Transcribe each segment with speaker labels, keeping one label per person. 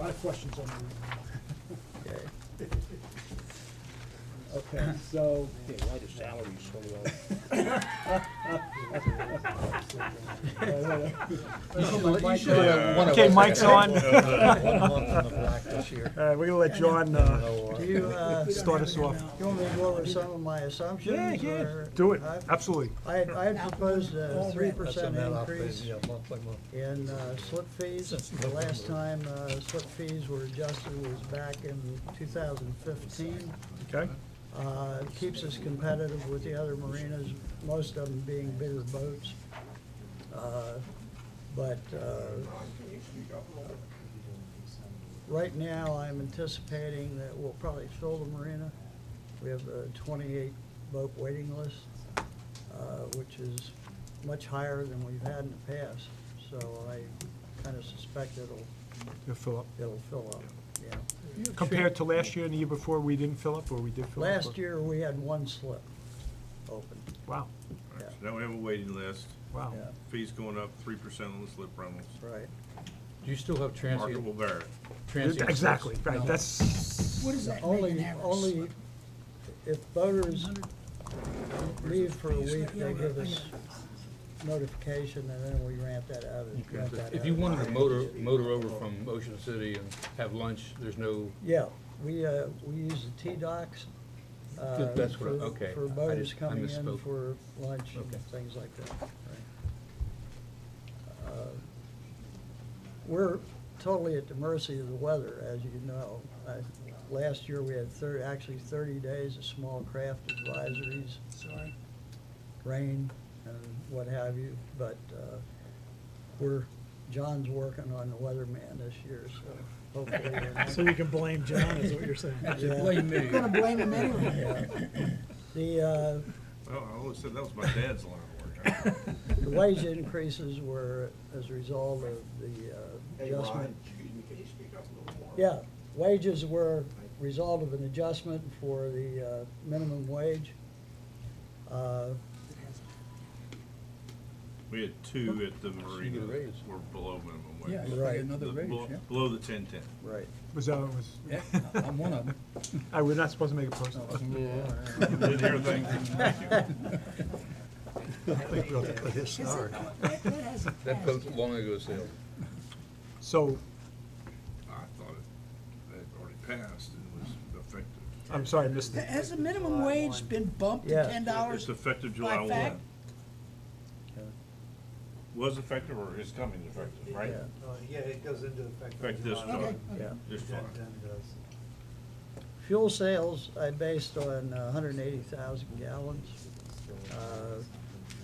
Speaker 1: lot of questions on the.
Speaker 2: Okay.
Speaker 1: Okay, so.
Speaker 3: Yeah, why the salary's so low?
Speaker 1: Okay, mic's on.
Speaker 4: One month in the black this year.
Speaker 1: We're gonna let John,
Speaker 2: Do you,
Speaker 1: start us off.
Speaker 2: you want me to go over some of my assumptions? or-
Speaker 1: Do it,
Speaker 2: I've-
Speaker 1: absolutely.
Speaker 2: I had proposed a 3%
Speaker 4: That's a net op,
Speaker 2: increase
Speaker 4: yeah, month by month.
Speaker 2: in slip fees.
Speaker 4: Since
Speaker 2: The last time slip fees were adjusted was back in 2015.
Speaker 1: Okay,
Speaker 2: Keeps us competitive with the other marinas, most of them being bigger boats. But right now, I'm anticipating that we'll probably fill the marina. We have a 28 boat waiting list, which is much higher than we've had in the past. So I kind of suspect
Speaker 1: you'll fill up.
Speaker 2: it'll fill up, yeah.
Speaker 1: Compared to last year and the year before, we didn't fill up, or we did fill up?
Speaker 2: Last year, we had one slip open.
Speaker 1: Wow,
Speaker 2: Yeah.
Speaker 5: So now we have a waiting list.
Speaker 1: wow.
Speaker 2: Yeah,
Speaker 5: Fees going up 3% on the slip rentals.
Speaker 2: right.
Speaker 4: Do you still have
Speaker 5: Market will bear it.
Speaker 4: transient?
Speaker 1: Exactly,
Speaker 4: slips?
Speaker 1: right,
Speaker 4: No.
Speaker 1: that's,
Speaker 6: What does that make
Speaker 2: Only,
Speaker 6: an average
Speaker 2: only
Speaker 6: slip?
Speaker 2: if boaters leave for a week, they give us notification, and then we ramp that out. Ramp that
Speaker 7: If you
Speaker 2: out.
Speaker 7: wanted to motor over from Ocean City and have lunch, there's no,
Speaker 2: Yeah, we use the T-docks.
Speaker 7: That's what I-
Speaker 2: for-
Speaker 7: okay.
Speaker 2: For
Speaker 7: I
Speaker 2: boaters
Speaker 7: just- I
Speaker 2: coming in
Speaker 7: misspoke.
Speaker 2: for lunch and
Speaker 7: Okay.
Speaker 2: things like that, right. We're totally at the mercy of the weather, as you know. Last year, we had actually 30 days of small craft advisories,
Speaker 6: Sorry.
Speaker 2: rain and what have you, but John's working on the weatherman this year, so hopefully. we're not-
Speaker 1: so you can blame John, is what you're saying?
Speaker 2: Yeah.
Speaker 7: blame me.
Speaker 6: I'm gonna blame him anyway.
Speaker 2: Yeah. The,
Speaker 5: Well, I always said that was my dad's line of work.
Speaker 2: the wage increases were as a result of the adjustment. Yeah, wages were result of an adjustment for the minimum wage.
Speaker 5: We had two at the marina
Speaker 7: get a raise.
Speaker 5: that were below minimum wage.
Speaker 6: Yeah, you
Speaker 2: Right.
Speaker 6: pay another raise, yeah.
Speaker 5: Below the 10-10.
Speaker 2: Right.
Speaker 1: Was,
Speaker 6: Yeah, I'm one of them.
Speaker 1: we're not supposed to make it personal.
Speaker 5: Didn't hear a thing. Thank you.
Speaker 4: I think we'll have to put his start.
Speaker 6: That has a
Speaker 7: That boat long ago sailed.
Speaker 1: So,
Speaker 5: I thought it had already passed and was effective.
Speaker 1: I'm sorry, I missed it.
Speaker 6: Has the minimum wage been bumped to
Speaker 2: Yeah.
Speaker 6: $10?
Speaker 5: It's effective July
Speaker 6: by
Speaker 5: 1.
Speaker 6: fact?
Speaker 5: Was effective or is coming effective, right?
Speaker 2: Yeah.
Speaker 8: Yeah, it goes into effect.
Speaker 5: Effect this
Speaker 8: July.
Speaker 5: July.
Speaker 6: Okay.
Speaker 2: Yeah.
Speaker 5: Just fine.
Speaker 8: Then does.
Speaker 2: Fuel sales, I based on 180,000 gallons.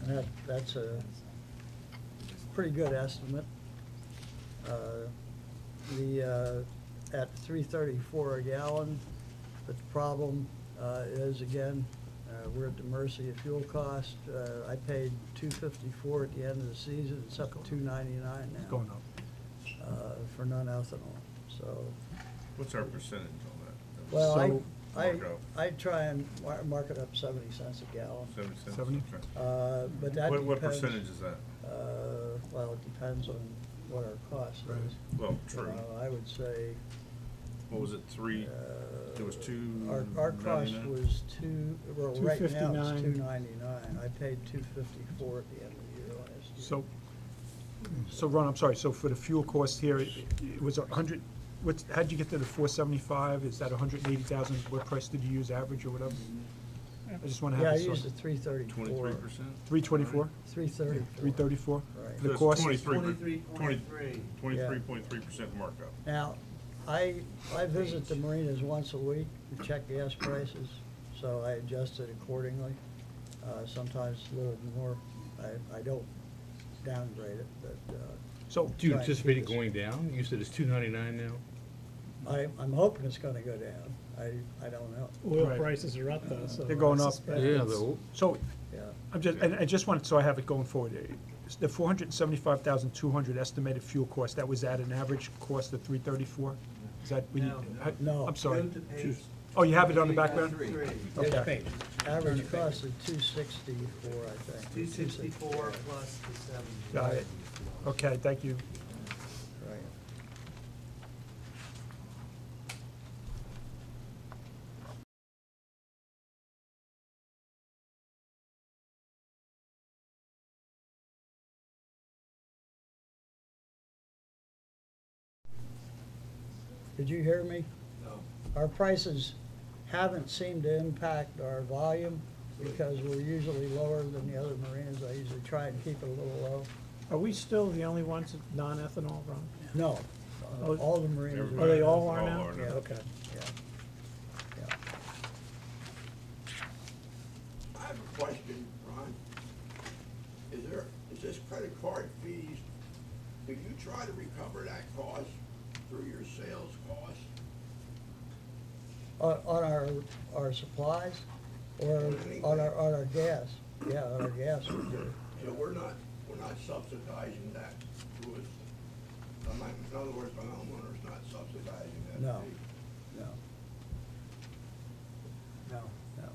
Speaker 2: And that's a pretty good estimate. At 334 a gallon, but the problem is, again, we're at the mercy of fuel cost. I paid $2.54 at the end of the season. It's up to $2.99 now.
Speaker 1: It's going up.
Speaker 2: For non-ethanol, so.
Speaker 5: What's our percentage on that?
Speaker 2: Well,
Speaker 1: So-
Speaker 5: Markup.
Speaker 2: I try and mark it up 70 cents a gallon,
Speaker 5: 70 cents?
Speaker 1: 70?
Speaker 5: Okay.
Speaker 2: but that depends.
Speaker 5: What percentage is that?
Speaker 2: Well, it depends on what our cost
Speaker 1: Right.
Speaker 2: is.
Speaker 5: Well, true.
Speaker 2: I would say,
Speaker 5: What was it, three? It was
Speaker 2: our cost
Speaker 5: $2.99?
Speaker 2: was well, right now it's
Speaker 1: $2.59.
Speaker 2: $2.99. I paid $2.54 at the end of the year last year.
Speaker 1: So Ron, I'm sorry, so for the fuel cost here, it was 100, how'd you get to the 475? Is that 180,000? What price did you use, average or whatever? I just want to
Speaker 2: Yeah, I
Speaker 1: have
Speaker 2: used
Speaker 1: this
Speaker 2: the 334.
Speaker 5: 23%?
Speaker 1: 324?
Speaker 2: 334.
Speaker 1: 334?
Speaker 2: Right.
Speaker 1: The
Speaker 5: So it's
Speaker 1: cost?
Speaker 8: 23.3.
Speaker 5: 23.3% markup.
Speaker 2: Now, I visit the marinas once a week to check gas prices, so I adjust it accordingly. Sometimes a little more. I don't downgrade it, but
Speaker 1: So,
Speaker 7: Do you
Speaker 2: Right.
Speaker 7: anticipate it going down? You said it's $2.99 now?
Speaker 2: I'm hoping it's gonna go down. I don't know.
Speaker 9: Oil
Speaker 1: Right.
Speaker 9: prices are up though, so.
Speaker 1: They're going
Speaker 9: I
Speaker 1: up.
Speaker 9: suspect
Speaker 7: Yeah,
Speaker 9: it's-
Speaker 7: though.
Speaker 1: so
Speaker 2: Yeah.
Speaker 1: I just wanted, so I have it going forward. The 475,200 estimated fuel cost, that was at an average cost of 334? Is that,
Speaker 2: No.
Speaker 1: I'm sorry.
Speaker 8: Go to page
Speaker 1: Oh, you have it on the background?
Speaker 8: 3.
Speaker 1: Okay.
Speaker 2: Average cost is 264, I think.
Speaker 8: 264 plus the 70.
Speaker 1: Got it. Okay, thank you.
Speaker 2: Right. Did you hear me?
Speaker 3: No.
Speaker 2: Our prices haven't seemed to impact our volume because we're usually lower than the other marinas. I usually try and keep it a little low.
Speaker 9: Are we still the only ones that non-ethanol run?
Speaker 2: No,
Speaker 9: Oh,
Speaker 2: all the marinas
Speaker 9: Oh, they all
Speaker 5: All
Speaker 9: are now?
Speaker 5: are now.
Speaker 2: Yeah.
Speaker 9: Okay.
Speaker 2: Yeah, yeah.
Speaker 10: I have a question, Ron. Is this credit card fees, do you try to recover that cost through your sales cost?
Speaker 2: On our supplies or on our gas? Yeah, on our gas we do.
Speaker 10: So we're not subsidizing that to us. In other words, the homeowner's not subsidizing that
Speaker 2: No.
Speaker 10: fee.
Speaker 2: No. No, no.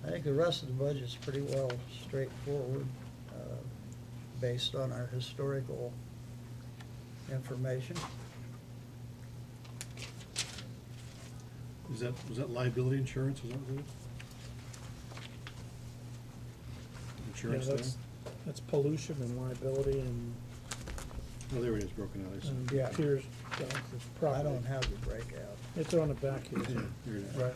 Speaker 2: I think the rest of the budget's pretty well straightforward, based on our historical information.
Speaker 3: Was that liability insurance, was that what it is?
Speaker 9: Yeah,
Speaker 3: Insurance there?
Speaker 9: that's pollution and liability and
Speaker 3: Oh, there it is, broken out, I see.
Speaker 2: Yeah.
Speaker 9: Piers, it's
Speaker 2: I
Speaker 9: property.
Speaker 2: don't have the breakout.
Speaker 9: It's on the back here.
Speaker 3: Yeah, there it is.
Speaker 9: Right.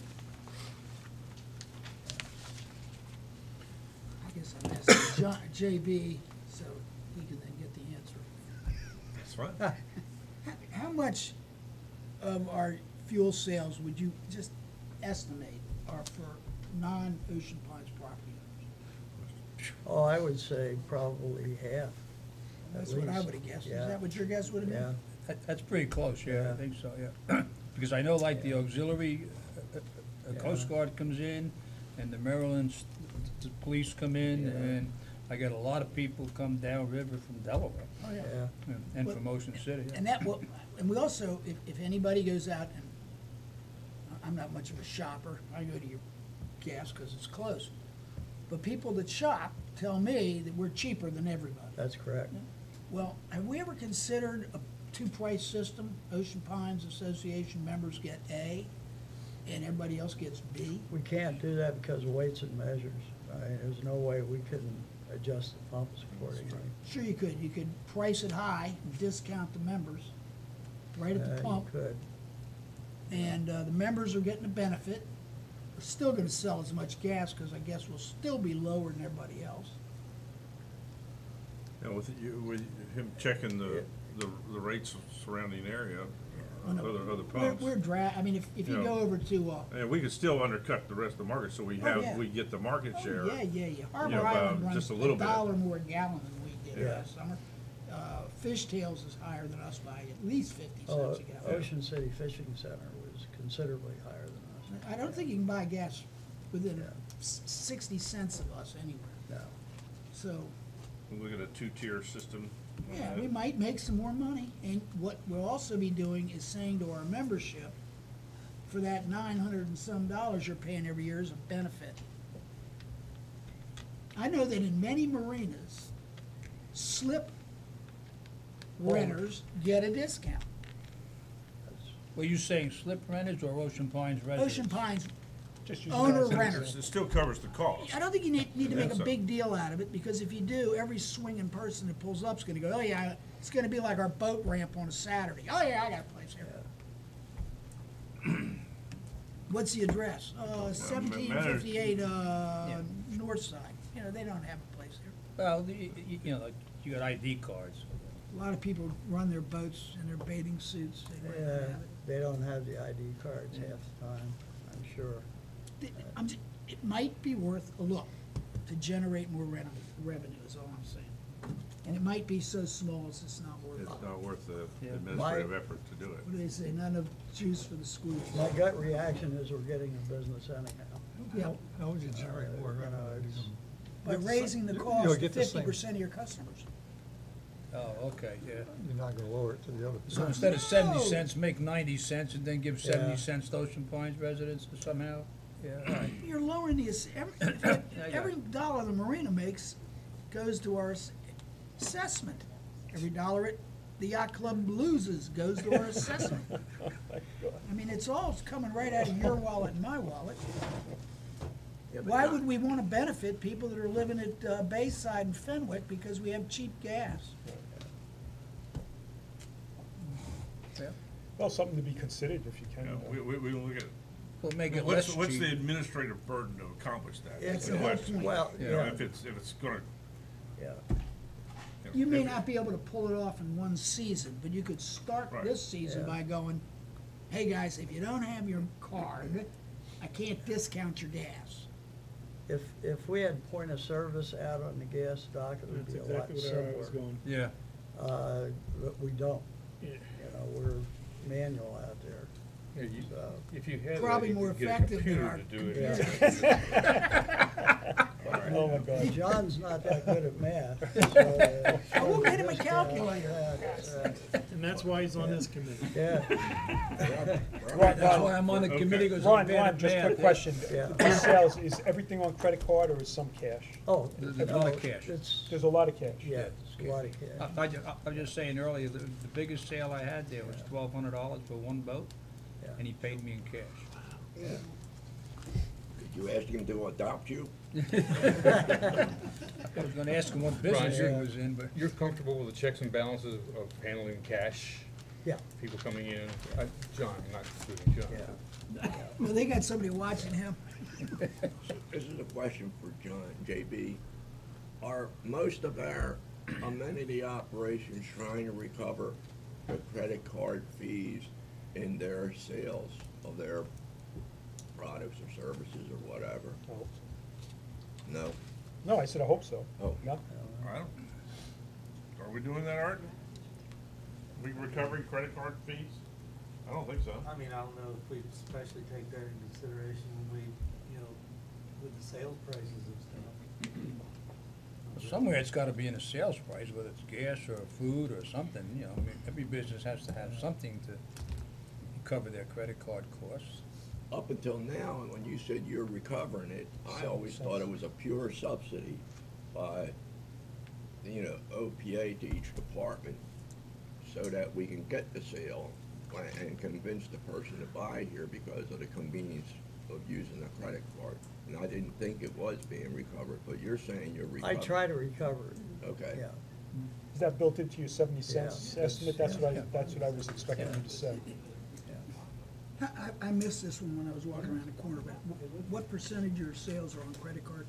Speaker 6: I guess I'm asking JB, so he can then get the answer.
Speaker 5: That's right.
Speaker 6: How much of our fuel sales would you just estimate are for non-Ocean Pines property owners?
Speaker 2: Oh, I would say probably half.
Speaker 6: That's what I
Speaker 2: least.
Speaker 6: would have guessed. Is
Speaker 2: Yeah.
Speaker 6: that what your guess would have
Speaker 2: Yeah,
Speaker 6: been?
Speaker 11: That's pretty close, yeah,
Speaker 2: Yeah.
Speaker 11: I think so, yeah. Because I know like the auxiliary,
Speaker 2: Yeah.
Speaker 11: Coast Guard comes in, and the Maryland, the police come in,
Speaker 2: Yeah.
Speaker 11: and I got a lot of people come downriver from Delaware,
Speaker 6: Oh, yeah.
Speaker 2: yeah.
Speaker 11: and from Ocean City.
Speaker 6: And that will, and we also, if anybody goes out and, I'm not much of a shopper, I go to your gas because it's close. But people that shop tell me that we're cheaper than everybody.
Speaker 2: That's correct.
Speaker 6: Well, have we ever considered a two-price system? Ocean Pines Association members get A, and everybody else gets B?
Speaker 2: We can't do that because of weights and measures. I mean, there's no way we can adjust the pumps accordingly.
Speaker 6: Sure you could. You could price it high and discount the members right at the
Speaker 2: You
Speaker 6: pump.
Speaker 2: could.
Speaker 6: And the members are getting a benefit. We're still gonna sell as much gas, because I guess we'll still be lower than everybody else.
Speaker 5: And with him checking the rates surrounding area,
Speaker 6: Oh, no.
Speaker 5: other pumps.
Speaker 6: I mean, if you
Speaker 5: Yeah.
Speaker 6: go over to,
Speaker 5: And we could still undercut the rest of the market, so we
Speaker 6: Oh, yeah.
Speaker 5: we get the market
Speaker 6: oh,
Speaker 5: share.
Speaker 6: yeah. Harbor
Speaker 5: know,
Speaker 6: Island
Speaker 5: about
Speaker 6: runs
Speaker 5: just a little bit.
Speaker 6: $1 more a gallon than we did
Speaker 2: Yeah.
Speaker 6: last summer. Fishtails is higher than us by at least 50
Speaker 2: Oh,
Speaker 6: cents a gallon.
Speaker 2: Ocean City Fishing Center was considerably higher than us.
Speaker 6: I don't think you can buy gas within
Speaker 2: Yeah.
Speaker 6: 60 cents of us anywhere.
Speaker 2: No.
Speaker 6: So,
Speaker 5: Look at a two-tier system.
Speaker 6: yeah, we might make some more money. And what we'll also be doing is saying to our membership, for that $900 and some you're paying every year as a benefit. I know that in many marinas, slip renters get a discount.
Speaker 11: Were you saying slip renters or Ocean Pines residents?
Speaker 6: Ocean Pines
Speaker 1: Just use
Speaker 6: owner
Speaker 1: that.
Speaker 6: renters.
Speaker 5: It still covers the cost.
Speaker 6: I don't think you need to make a
Speaker 5: so.
Speaker 6: big deal out of it, because if you do, every swinging person that pulls up is gonna go, oh yeah, it's gonna be like our boat ramp on a Saturday. Oh yeah, I got a place here. What's the address? 1758, North Side. You know, they don't have a place there.
Speaker 11: Well, you know, like, you got ID cards.
Speaker 6: A lot of people run their boats in their bathing suits. They might not
Speaker 2: Yeah,
Speaker 6: have it.
Speaker 2: they don't have the ID cards half the time, I'm sure.
Speaker 6: It might be worth a look to generate more revenue, is all I'm saying. And it might be so small it's just not worth it.
Speaker 5: It's not worth the
Speaker 11: Yeah.
Speaker 5: administrative effort to do it.
Speaker 6: What do they say, none of juice for the squeeze?
Speaker 2: My gut reaction is we're getting a business anyhow.
Speaker 6: Yeah,
Speaker 4: How would you generate more
Speaker 2: You know,
Speaker 4: revenue?
Speaker 2: it's-
Speaker 6: by raising the
Speaker 4: You'll
Speaker 6: cost to
Speaker 4: get the same-
Speaker 6: 50% of your customers.
Speaker 11: Oh, okay, yeah.
Speaker 4: You're not gonna lower it to the other.
Speaker 11: So instead of 70
Speaker 6: No.
Speaker 11: cents, make 90 cents and then give
Speaker 2: Yeah.
Speaker 11: 70 cents to Ocean Pines residents somehow? Yeah, all right.
Speaker 6: You're lowering the, every dollar the marina makes goes to our assessment. Every dollar the yacht club loses goes to our assessment. I mean, it's all coming right out of your wallet and my wallet.
Speaker 10: Yeah, but
Speaker 6: Why
Speaker 10: not-
Speaker 6: would we wanna benefit people that are living at Bayside and Fenwick because we have cheap gas?
Speaker 1: Well, something to be considered if you can.
Speaker 5: Yeah, we look at,
Speaker 11: We'll make it less
Speaker 5: what's the
Speaker 11: cheap.
Speaker 5: administrative burden to accomplish that?
Speaker 2: It's,
Speaker 5: That's the question.
Speaker 2: well,
Speaker 5: You know,
Speaker 2: yeah,
Speaker 5: if it's gonna.
Speaker 2: yeah.
Speaker 6: You may not be able to pull it off in one season, but you could start
Speaker 5: Right.
Speaker 6: this season
Speaker 2: Yeah.
Speaker 6: by going, hey, guys, if you don't have your card, I can't discount your gas.
Speaker 2: If we had point of service out on the gas dock, it would
Speaker 9: That's
Speaker 2: be a lot
Speaker 9: exactly where I was
Speaker 2: simpler.
Speaker 9: going.
Speaker 11: Yeah,
Speaker 2: But we don't,
Speaker 9: Yeah.
Speaker 2: you know, we're manual out there.
Speaker 7: Yeah, you-
Speaker 2: So,
Speaker 7: If you had
Speaker 6: Probably
Speaker 7: that, you
Speaker 6: more
Speaker 7: could get a
Speaker 6: effective than
Speaker 7: computer
Speaker 6: our
Speaker 7: to do it.
Speaker 2: Yeah.
Speaker 1: Oh, my God.
Speaker 2: John's not that good at math. So,
Speaker 6: Oh, we'll get him a
Speaker 2: just,
Speaker 6: calculator.
Speaker 9: And that's why he's on this committee.
Speaker 2: Yeah,
Speaker 1: Ron,
Speaker 11: that's why I'm on the
Speaker 5: Okay.
Speaker 11: committee, because
Speaker 1: Ron,
Speaker 11: I'm bad
Speaker 1: Ron,
Speaker 11: at
Speaker 1: just a quick
Speaker 11: math.
Speaker 1: question.
Speaker 2: Yeah.
Speaker 1: These sales, is everything on credit card or is some cash?
Speaker 2: oh.
Speaker 11: There's a
Speaker 2: no,
Speaker 11: lot of cash.
Speaker 2: It's,
Speaker 1: There's a lot of cash.
Speaker 2: yeah, it's a lot of cash.
Speaker 11: I was just saying earlier, the biggest sale I had there was $1,200 for one boat,
Speaker 2: Yeah.
Speaker 11: and he paid me in cash.
Speaker 2: Yeah.
Speaker 10: Did you ask him to adopt you?
Speaker 11: I was gonna ask him what business he
Speaker 7: you're-
Speaker 11: was in, but
Speaker 7: You're comfortable with the checks and balances of handling cash,
Speaker 2: Yeah,
Speaker 7: people coming in? John, not including John.
Speaker 2: yeah.
Speaker 6: Well, they got somebody watching him.
Speaker 10: This is a question for John, JB. Are most of our amenity operations trying to recover the credit card fees in their sales of their products or services or whatever?
Speaker 1: I hope so.
Speaker 10: No?
Speaker 1: No, I said I hope so.
Speaker 10: Oh.
Speaker 1: No?
Speaker 5: I don't, are we doing that, Art? We recovering credit card fees? I don't think so.
Speaker 8: I mean, I don't know if we especially take that into consideration when we, you know, with the sales prices and stuff.
Speaker 11: somewhere it's gotta be in the sales price, whether it's gas or food or something, you know, I mean, every business has to have something to cover their credit card costs.
Speaker 10: Up until now, and when you said you're recovering it, I always thought it was a pure subsidy by, you know, OPA to each department so that we can get the sale and convince the person to buy here because of the convenience of using a credit card. And I didn't think it was being recovered, but you're saying you're
Speaker 2: I
Speaker 10: recovering.
Speaker 2: try to recover it,
Speaker 10: Okay.
Speaker 2: yeah.
Speaker 1: Is that built into your 70 cents
Speaker 2: Yeah.
Speaker 1: estimate? That's what I was expecting you to say.
Speaker 6: I missed this one when I was walking around the corner, but what percentage of your sales are on credit card?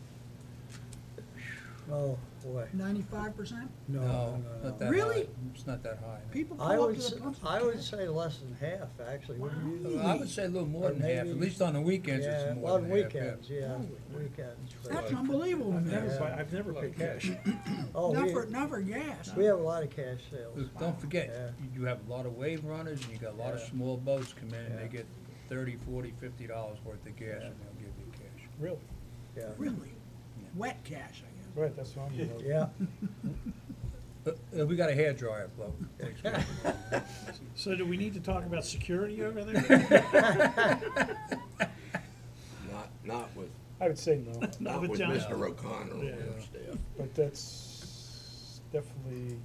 Speaker 2: Oh, boy.
Speaker 6: 95%?
Speaker 2: No,
Speaker 11: Not that
Speaker 6: Really?
Speaker 11: high. It's not that high.
Speaker 6: People
Speaker 2: I
Speaker 6: pull up
Speaker 2: would,
Speaker 6: to the pumps.
Speaker 2: I would say less than half, actually. Wouldn't you?
Speaker 11: I would say a little more
Speaker 2: Or
Speaker 11: than half,
Speaker 2: maybe-
Speaker 11: at least on the weekends
Speaker 2: Yeah,
Speaker 11: it's more
Speaker 2: on
Speaker 11: than half, yeah.
Speaker 2: weekends, yeah, weekends. for-
Speaker 6: That's unbelievable to me.
Speaker 9: I've never paid cash.
Speaker 2: Oh,
Speaker 6: Not for gas.
Speaker 2: we have a lot of cash sales.
Speaker 11: Look, don't forget,
Speaker 2: Yeah.
Speaker 11: you have a lot of wave runners, and you got a lot of
Speaker 2: Yeah.
Speaker 11: small boats come in, and
Speaker 2: Yeah.
Speaker 11: they get $30, $40, $50 worth of gas, and they'll give you cash.
Speaker 1: Really?
Speaker 2: Yeah,
Speaker 6: Really? Wet cash, I guess.
Speaker 1: Right, that's what I'm,
Speaker 2: yeah.
Speaker 11: We got a hairdryer float.
Speaker 9: So do we need to talk about security over there?
Speaker 10: Not with,
Speaker 1: I would say no,
Speaker 10: not
Speaker 9: with
Speaker 10: with
Speaker 9: John.
Speaker 10: Mr. O'Connor and
Speaker 9: Yeah.
Speaker 10: his staff.
Speaker 1: but that's definitely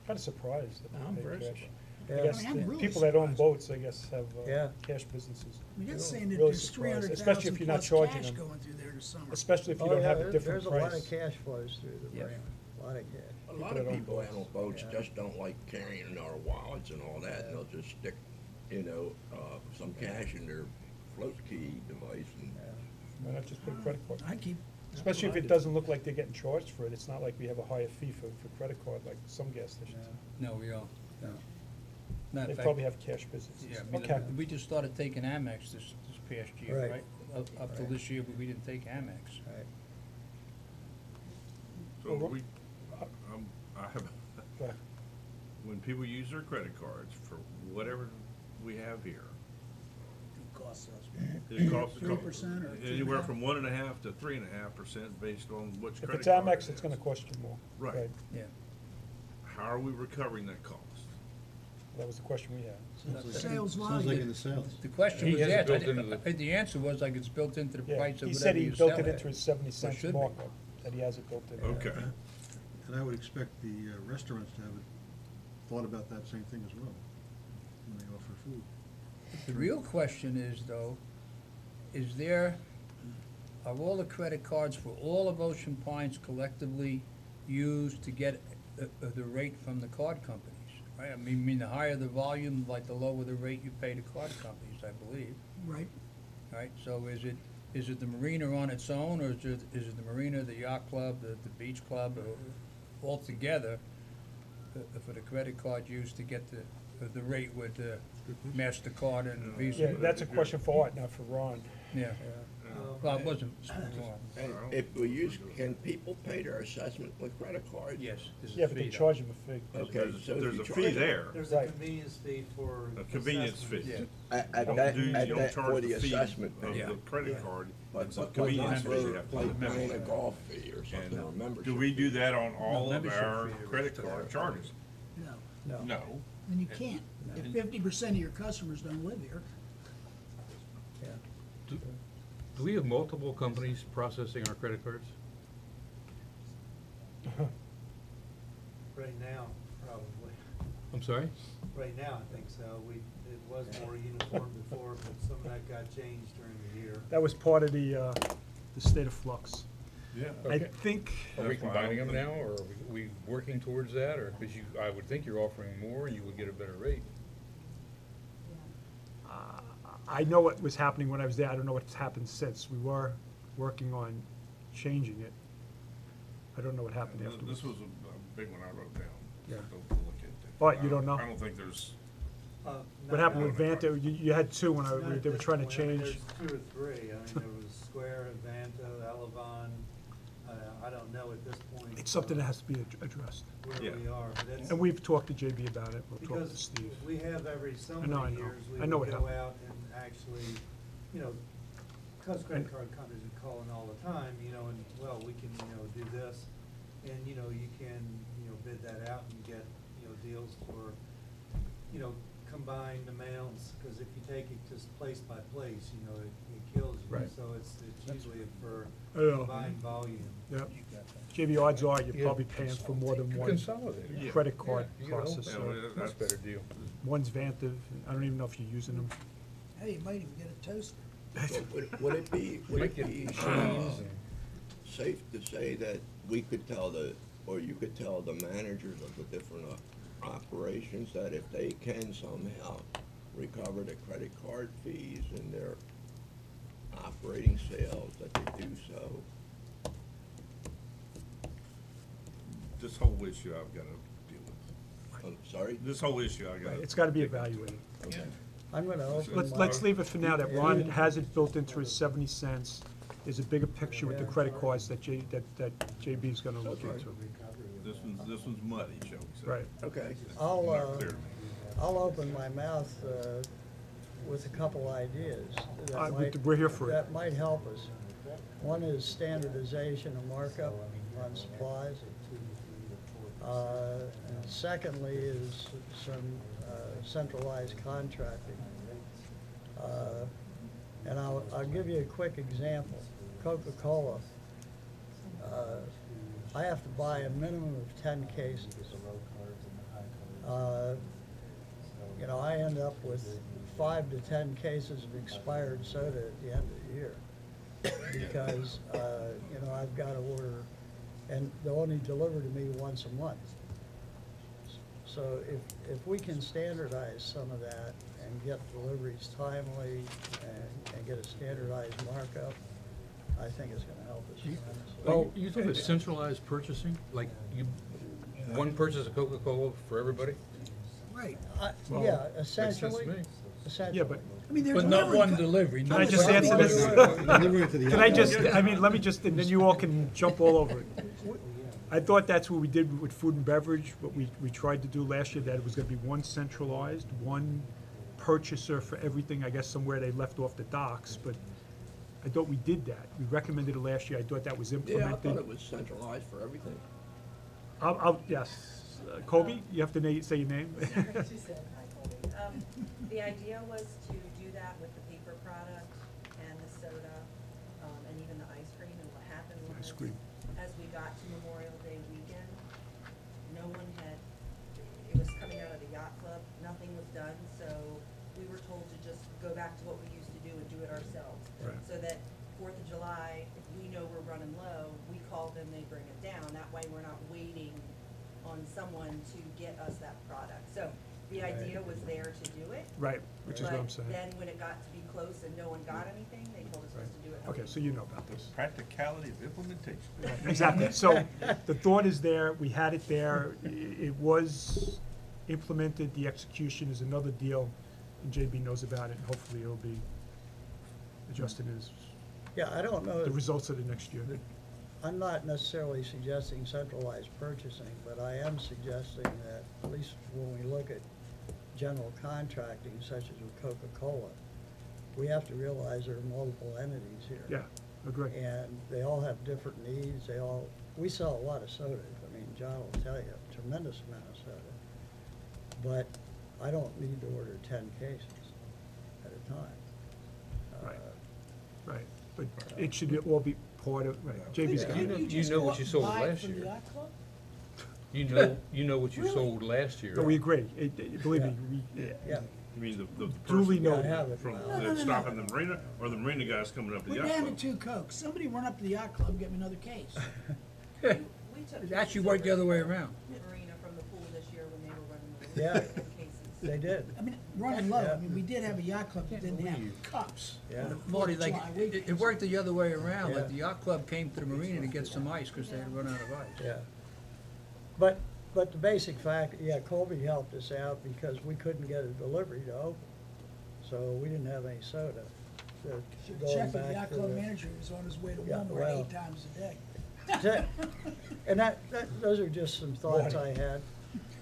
Speaker 1: kind of surprised that
Speaker 9: I'm
Speaker 1: they
Speaker 9: very
Speaker 1: pay cash.
Speaker 9: surprised.
Speaker 1: I
Speaker 2: Yeah.
Speaker 1: guess
Speaker 6: I mean, I'm
Speaker 1: the
Speaker 6: really
Speaker 1: people that own
Speaker 6: surprised.
Speaker 1: boats, I guess, have
Speaker 2: Yeah.
Speaker 1: cash businesses.
Speaker 6: I mean, that's saying that
Speaker 1: Really
Speaker 6: there's
Speaker 1: surprised,
Speaker 6: 300,000
Speaker 1: especially if you're not
Speaker 6: plus
Speaker 1: charging
Speaker 6: cash
Speaker 1: them.
Speaker 6: going through there this summer.
Speaker 1: Especially if you
Speaker 2: Oh,
Speaker 1: don't
Speaker 2: yeah,
Speaker 1: have a
Speaker 2: there's
Speaker 1: different
Speaker 2: a lot of
Speaker 1: price.
Speaker 2: cash flows through the
Speaker 11: Yeah.
Speaker 2: brand, a lot of cash.
Speaker 10: A
Speaker 1: People
Speaker 10: lot
Speaker 1: that
Speaker 10: of
Speaker 1: own
Speaker 10: people out
Speaker 1: boats.
Speaker 10: on boats
Speaker 2: Yeah.
Speaker 10: just don't like carrying their wallets and all that, and they'll just stick, you know, some cash in their float key device and.
Speaker 1: Why not just put a credit card?
Speaker 6: I keep,
Speaker 1: Especially if it doesn't look like they're getting charged for it. It's not like we have a higher fee for credit card like some gas stations.
Speaker 11: No, we don't, no. Matter
Speaker 1: They
Speaker 11: of fact,
Speaker 1: probably have cash businesses.
Speaker 11: yeah, I mean,
Speaker 1: Okay.
Speaker 11: we just started taking Amex this past year,
Speaker 2: Right.
Speaker 11: right? Up till
Speaker 2: Right.
Speaker 11: this year, but we didn't take Amex.
Speaker 2: Right.
Speaker 5: So
Speaker 1: Well,
Speaker 5: we, I have,
Speaker 1: Go ahead.
Speaker 5: when people use their credit cards for whatever we have here,
Speaker 6: it costs us.
Speaker 5: it costs
Speaker 6: 3% or
Speaker 5: anywhere
Speaker 6: 2.5%?
Speaker 5: from 1.5% to 3.5% based on which
Speaker 1: If
Speaker 5: credit
Speaker 1: it's
Speaker 5: card
Speaker 1: Amex,
Speaker 5: it
Speaker 1: it's gonna
Speaker 5: is.
Speaker 1: cost you more.
Speaker 5: Right.
Speaker 11: Yeah.
Speaker 5: How are we recovering that cost?
Speaker 1: That was the question we had.
Speaker 6: Sales
Speaker 3: Sounds like
Speaker 6: volume.
Speaker 3: in the sales.
Speaker 11: The question
Speaker 7: He
Speaker 11: was
Speaker 7: has it
Speaker 11: asked,
Speaker 7: built into the-
Speaker 11: the answer was like it's built into the
Speaker 1: Yeah,
Speaker 11: price of
Speaker 1: he
Speaker 11: whatever
Speaker 1: said he
Speaker 11: you
Speaker 1: built
Speaker 11: sell
Speaker 1: it into his 70 cents
Speaker 11: should be.
Speaker 1: markup, that he has it built in.
Speaker 5: Okay.
Speaker 3: And I would expect the restaurants to have thought about that same thing as well, when they offer food.
Speaker 11: The real question is, though, is there are all the credit cards for all of Ocean Pines collectively used to get the rate from the card companies? Right, I mean, the higher the volume, like the lower the rate you pay the card companies, I believe.
Speaker 6: Right.
Speaker 11: Right, so is it the marina on its own, or is it the marina, the yacht club, the beach club, or all together for the credit card use to get the rate with MasterCard and Visa?
Speaker 1: Yeah, that's a question for Art, not for Ron.
Speaker 11: Yeah, well, it wasn't,
Speaker 10: And if we use, can people pay their assessment with credit cards?
Speaker 11: yes. there's a
Speaker 1: Yeah, but they
Speaker 11: fee, though.
Speaker 1: charge them a fee.
Speaker 10: Okay, so if
Speaker 5: There's
Speaker 10: you
Speaker 5: a
Speaker 10: charge
Speaker 5: fee
Speaker 10: it
Speaker 5: there,
Speaker 8: There's a
Speaker 1: Right.
Speaker 8: convenience fee for.
Speaker 5: a convenience fee.
Speaker 8: assessment.
Speaker 11: Yeah.
Speaker 10: At
Speaker 5: You
Speaker 10: that,
Speaker 5: don't
Speaker 10: at
Speaker 5: for
Speaker 10: that, for the
Speaker 5: fee
Speaker 10: assessment
Speaker 5: of
Speaker 10: fee.
Speaker 11: Yeah.
Speaker 5: the credit card.
Speaker 10: But
Speaker 5: It's a
Speaker 10: not
Speaker 5: convenience fee you
Speaker 10: for
Speaker 5: have to
Speaker 10: like
Speaker 5: pay.
Speaker 10: paying a golf fee or something, or a
Speaker 5: And
Speaker 10: membership.
Speaker 5: do we do that on all of
Speaker 11: membership
Speaker 5: our
Speaker 11: fee is
Speaker 5: credit
Speaker 11: to
Speaker 5: card
Speaker 11: that.
Speaker 5: charges?
Speaker 6: No.
Speaker 2: No.
Speaker 5: No.
Speaker 6: And you can't. If 50% of your customers don't live here,
Speaker 2: Yeah.
Speaker 7: Do we have multiple companies processing our credit cards?
Speaker 8: Right now, probably.
Speaker 7: I'm sorry?
Speaker 8: Right now, I think so. It was more uniform before, but some of that got changed during the year.
Speaker 1: That was part of the state of flux.
Speaker 5: Yeah.
Speaker 1: I
Speaker 7: Okay.
Speaker 1: think,
Speaker 7: Are we
Speaker 5: That's why I
Speaker 7: combining
Speaker 5: don't
Speaker 7: them
Speaker 5: think-
Speaker 7: now, or are we working towards that, or, because I would think you're offering more, and you would get a better rate.
Speaker 1: I know what was happening when I was there, I don't know what's happened since. We were working on changing it. I don't know what happened afterwards.
Speaker 5: This was a big one I wrote down.
Speaker 1: Yeah.
Speaker 5: To look into.
Speaker 1: But you don't know?
Speaker 5: I don't think there's,
Speaker 1: What happened with Vanta, you had two when they were trying to change.
Speaker 8: There's two or three. I mean, there was Square, Advanto, Elavon. I don't know at this point.
Speaker 1: It's something that has to be addressed.
Speaker 8: Where
Speaker 5: Yeah.
Speaker 8: we are, but it's.
Speaker 1: And we've talked to JB about it, we'll talk to
Speaker 8: Because
Speaker 1: Steve.
Speaker 8: we have every so
Speaker 1: I know,
Speaker 8: many
Speaker 1: I know.
Speaker 8: years, we
Speaker 1: I know
Speaker 8: would
Speaker 1: what
Speaker 8: go
Speaker 1: happened.
Speaker 8: out and actually, you know, because credit card companies are calling all the time, you know, and, well, we can, do this. And, you can, bid that out and get, deals for, combined amounts. Because if you take it just place by place, it kills you.
Speaker 1: Right.
Speaker 8: So it's usually for
Speaker 1: I know.
Speaker 8: combined volume.
Speaker 1: Yeah. JB, odds are you're probably paying for more than one
Speaker 7: Consolidate.
Speaker 5: Yeah.
Speaker 1: credit card
Speaker 7: Yeah, you know,
Speaker 1: processor.
Speaker 5: Yeah,
Speaker 7: Much better deal.
Speaker 1: One's Vantiv, I don't even know if you're using them.
Speaker 6: hey, you might even get a toaster.
Speaker 10: So would it be, safe to say that we could tell or you could tell the managers of the different operations that if they can somehow recover the credit card fees in their operating sales, that they do so?
Speaker 5: this whole issue I've got to deal with.
Speaker 10: I'm sorry?
Speaker 5: This whole issue I got.
Speaker 1: It's gotta be evaluated.
Speaker 10: Okay.
Speaker 2: I'm gonna open
Speaker 1: Let's
Speaker 2: my,
Speaker 1: leave it for now, that Ron has it built into his 70 cents. There's a bigger picture with the credit cards that JB's gonna look
Speaker 10: Okay.
Speaker 1: into.
Speaker 5: This one's muddy, shall we say.
Speaker 1: Right.
Speaker 10: Okay.
Speaker 2: I'll,
Speaker 5: Not clear to me.
Speaker 2: I'll open my mouth with a couple ideas that
Speaker 1: we're here for it.
Speaker 2: that might help us. One is standardization of markup on supplies. And secondly is some centralized contracting. And I'll give you a quick example. Coca-Cola, I have to buy a minimum of 10 cases. I end up with 5 to 10 cases of expired soda at the end of the year. Because, I've got to order, and they'll only deliver to me once a month. So if we can standardize some of that and get deliveries timely and get a standardized markup, I think it's gonna help us tremendously.
Speaker 7: Oh, you talking about centralized purchasing? Like, one purchase of Coca-Cola for everybody?
Speaker 6: Right.
Speaker 2: Yeah,
Speaker 7: Makes sense to
Speaker 2: essentially,
Speaker 7: me.
Speaker 1: Yeah, but
Speaker 6: I mean, there's
Speaker 11: But not one
Speaker 6: delivery.
Speaker 11: delivery.
Speaker 1: can I
Speaker 11: not
Speaker 1: just
Speaker 11: one
Speaker 1: answer this?
Speaker 11: delivery.
Speaker 1: Can I just, let me just, and then you all can jump all over it. I thought that's what we did with food and beverage, what we tried to do last year, that it was gonna be one centralized, one purchaser for everything, I guess somewhere they left off the docks, but I thought we did that. We recommended it last year, I thought that was
Speaker 10: Yeah, I
Speaker 1: implemented.
Speaker 10: thought it was centralized for everything.
Speaker 1: Yes. Colby, you have to say your name?
Speaker 12: She said, hi, Colby. The idea was to do that with the paper product and the soda, and even the ice cream. And what happened was,
Speaker 1: Ice cream.
Speaker 12: as we got to Memorial Day weekend, no one had, it was coming out of the yacht club, nothing was done, so we were told to just go back to what we used to do and do it ourselves.
Speaker 1: Right.
Speaker 12: So that Fourth of July, if we know we're running low, we call them, they bring it down. That way, we're not waiting on someone to get us that product. So the idea was there to do it.
Speaker 1: Right, which is what I'm saying.
Speaker 12: But then when it got to be close and no one got anything, they told us supposed to do it.
Speaker 1: Okay, so you know about this.
Speaker 5: Practicality of implementation.
Speaker 1: Exactly, so the thought is there, we had it there, it was implemented, the execution is another deal, and JB knows about it, and hopefully it'll be adjusted as
Speaker 2: Yeah, I don't know.
Speaker 1: the results of the next year.
Speaker 2: I'm not necessarily suggesting centralized purchasing, but I am suggesting that, at least when we look at general contracting, such as with Coca-Cola, we have to realize there are multiple entities here.
Speaker 1: Yeah, agree.
Speaker 2: And they all have different needs, we sell a lot of sodas, I mean, John will tell you, a tremendous amount of soda. But I don't need to order 10 cases at a time.
Speaker 1: Right. Right, but it should all be part of, right, JB's got
Speaker 6: Couldn't
Speaker 1: it.
Speaker 7: You
Speaker 6: just
Speaker 7: know
Speaker 6: go
Speaker 7: what
Speaker 6: up
Speaker 7: you
Speaker 6: and
Speaker 7: sold
Speaker 6: buy it
Speaker 7: last
Speaker 6: from the
Speaker 7: year.
Speaker 6: yacht club?
Speaker 7: You know what you
Speaker 6: Really?
Speaker 7: sold last year.
Speaker 1: No, we agree, believe me,
Speaker 2: Yeah,
Speaker 5: You mean the
Speaker 1: Duly
Speaker 5: person
Speaker 1: noted.
Speaker 2: I have it
Speaker 5: from,
Speaker 2: now.
Speaker 6: No, no,
Speaker 5: that's
Speaker 6: no,
Speaker 5: stopping
Speaker 6: no.
Speaker 5: the marina, or the marina guys coming up to the
Speaker 6: We're
Speaker 5: yacht
Speaker 6: down
Speaker 5: club?
Speaker 6: to 2 Cokes. Somebody run up to the yacht club and get me another case.
Speaker 12: We took
Speaker 11: It actually
Speaker 12: cases
Speaker 11: worked the
Speaker 12: over
Speaker 11: other way
Speaker 12: to
Speaker 11: around.
Speaker 12: Marina from the pool this year when they were running
Speaker 2: Yeah.
Speaker 12: the cases.
Speaker 2: they did,
Speaker 6: I mean, running low,
Speaker 2: Yeah.
Speaker 6: I mean, we did have a yacht club that didn't have cups.
Speaker 2: yeah.
Speaker 11: Marty, like,
Speaker 6: July
Speaker 11: it
Speaker 6: weekend.
Speaker 11: worked the other way around, like
Speaker 2: Yeah.
Speaker 11: the yacht club came to the marina to get some ice, because they had run out of ice.
Speaker 2: Yeah. But the basic fact, yeah, Colby helped us out because we couldn't get a delivery to open. So we didn't have any soda. So going
Speaker 6: Check with the
Speaker 2: back
Speaker 6: yacht
Speaker 2: to
Speaker 6: club
Speaker 2: the-
Speaker 6: manager, he was on his way to
Speaker 2: Yeah,
Speaker 6: Walmart
Speaker 2: well.
Speaker 6: 8 times a day.
Speaker 2: And those are just some thoughts I had,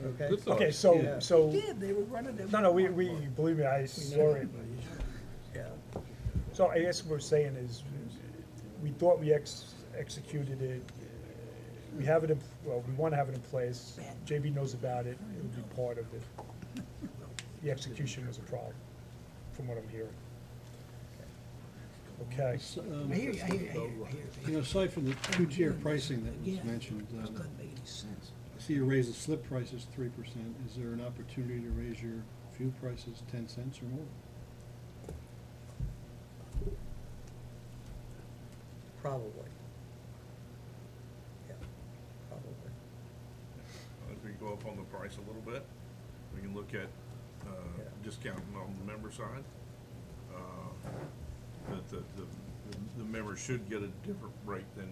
Speaker 2: okay?
Speaker 7: Good thought.
Speaker 1: Okay,
Speaker 2: Yeah.
Speaker 1: so,
Speaker 6: They did, they were running them.
Speaker 1: no, we, believe me, I saw it.
Speaker 2: Yeah,
Speaker 1: So I guess what we're saying is, we thought we executed it, we have it in, well, we wanna have it in place, JB knows about it, it'll be part of it. The execution was a problem, from what I'm hearing. Okay,
Speaker 6: I hear you, I hear you, I hear you, I hear
Speaker 3: You know, aside from the two-tier pricing that was
Speaker 6: Yeah.
Speaker 3: mentioned,
Speaker 6: Just doesn't make any sense.
Speaker 3: I see you raise the slip prices 3%. Is there an opportunity to raise your fuel prices 10 cents or more?
Speaker 2: probably. Yeah, probably.
Speaker 5: If we go up on the price a little bit, we can look at, discounting on the member side. That the members should get a different rate than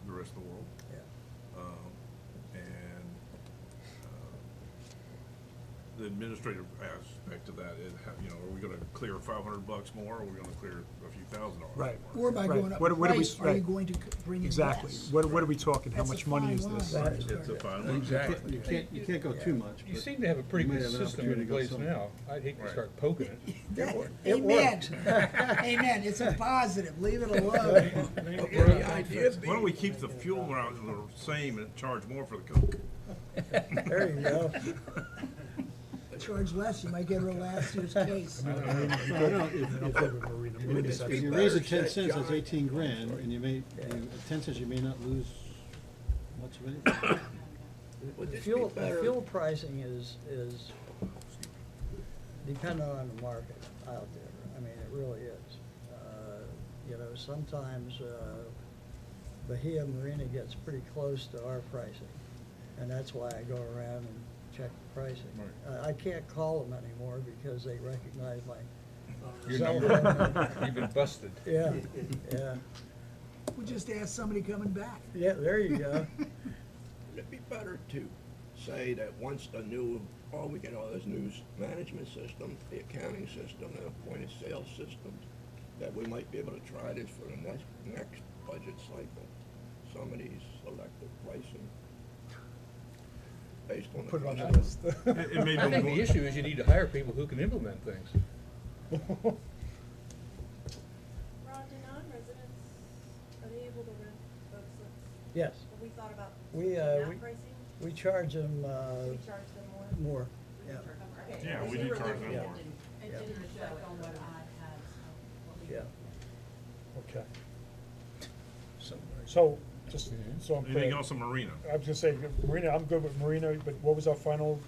Speaker 5: the rest of the world.
Speaker 2: Yeah.
Speaker 5: And the administrative aspect of that is, are we gonna clear $500 more, or are we gonna clear a few $1,000s
Speaker 1: right.
Speaker 6: Or by
Speaker 1: Right.
Speaker 6: going up
Speaker 1: What
Speaker 6: in
Speaker 1: do we-
Speaker 6: price, are you
Speaker 1: right.
Speaker 6: going to bring in
Speaker 1: Exactly,
Speaker 6: less?
Speaker 1: what are we talking, how
Speaker 6: That's a
Speaker 1: much money is
Speaker 6: fine
Speaker 1: this?
Speaker 6: line.
Speaker 5: It's a fine line.
Speaker 11: Exactly.
Speaker 3: You can't go too much.
Speaker 7: You
Speaker 3: but
Speaker 7: seem to have a pretty
Speaker 3: you may
Speaker 7: good
Speaker 3: have an
Speaker 7: system in
Speaker 3: opportunity to go
Speaker 7: place
Speaker 3: some.
Speaker 7: now. I'd hate to
Speaker 5: Right.
Speaker 7: start poking it.
Speaker 2: It
Speaker 6: Amen.
Speaker 2: worked.
Speaker 6: Amen, it's a positive, leave it alone.
Speaker 10: The idea
Speaker 5: Why don't we keep the fuel around the same and charge more for the Coke?
Speaker 2: There you go.
Speaker 6: Charge less, you might get her last year's case.
Speaker 3: No, no, if you raise it 10 cents, that's 18 grand, and at 10 cents, you may not lose much of anything.
Speaker 10: Would
Speaker 2: The
Speaker 10: this
Speaker 2: fuel,
Speaker 10: be
Speaker 2: the
Speaker 10: better?
Speaker 2: fuel pricing is dependent on the market out there. I mean, it really is. Sometimes Bahia Marina gets pretty close to our pricing, and that's why I go around and check the pricing. I can't call them anymore because they recognize my
Speaker 7: Your
Speaker 2: cell
Speaker 7: number,
Speaker 2: phone.
Speaker 7: you've been busted.
Speaker 2: Yeah, yeah,
Speaker 6: We just asked somebody coming back.
Speaker 2: yeah, there you go.
Speaker 10: Would it be better to say that once the we get all those new management systems, the accounting system, and the point of sale systems, that we might be able to try this for the next budget cycle, some of these selective pricing based on the.
Speaker 1: Put it on the
Speaker 10: cost.
Speaker 1: list.
Speaker 5: It may
Speaker 7: I
Speaker 5: be
Speaker 7: think
Speaker 5: more-
Speaker 7: the issue is you need to hire people who can implement things.
Speaker 12: Ron, do non-residents, are they able to rent boat slips?
Speaker 2: Yes,
Speaker 12: Have we thought about
Speaker 2: We,
Speaker 12: changing
Speaker 2: we-
Speaker 12: that pricing?
Speaker 2: we charge them,
Speaker 12: Do we charge them more?
Speaker 2: more, yeah,
Speaker 12: Okay,
Speaker 5: Yeah,
Speaker 12: because
Speaker 5: we
Speaker 12: they
Speaker 5: do
Speaker 12: were
Speaker 5: charge them
Speaker 12: looking, it
Speaker 5: more.
Speaker 12: didn't-
Speaker 2: Yeah.
Speaker 12: It didn't reflect on what I had, what we
Speaker 2: yeah.
Speaker 1: Okay. So, just so I'm
Speaker 5: Anything
Speaker 1: clear,
Speaker 5: else on Marina?
Speaker 1: I was gonna say, Marina, I'm good with Marina, but what was our final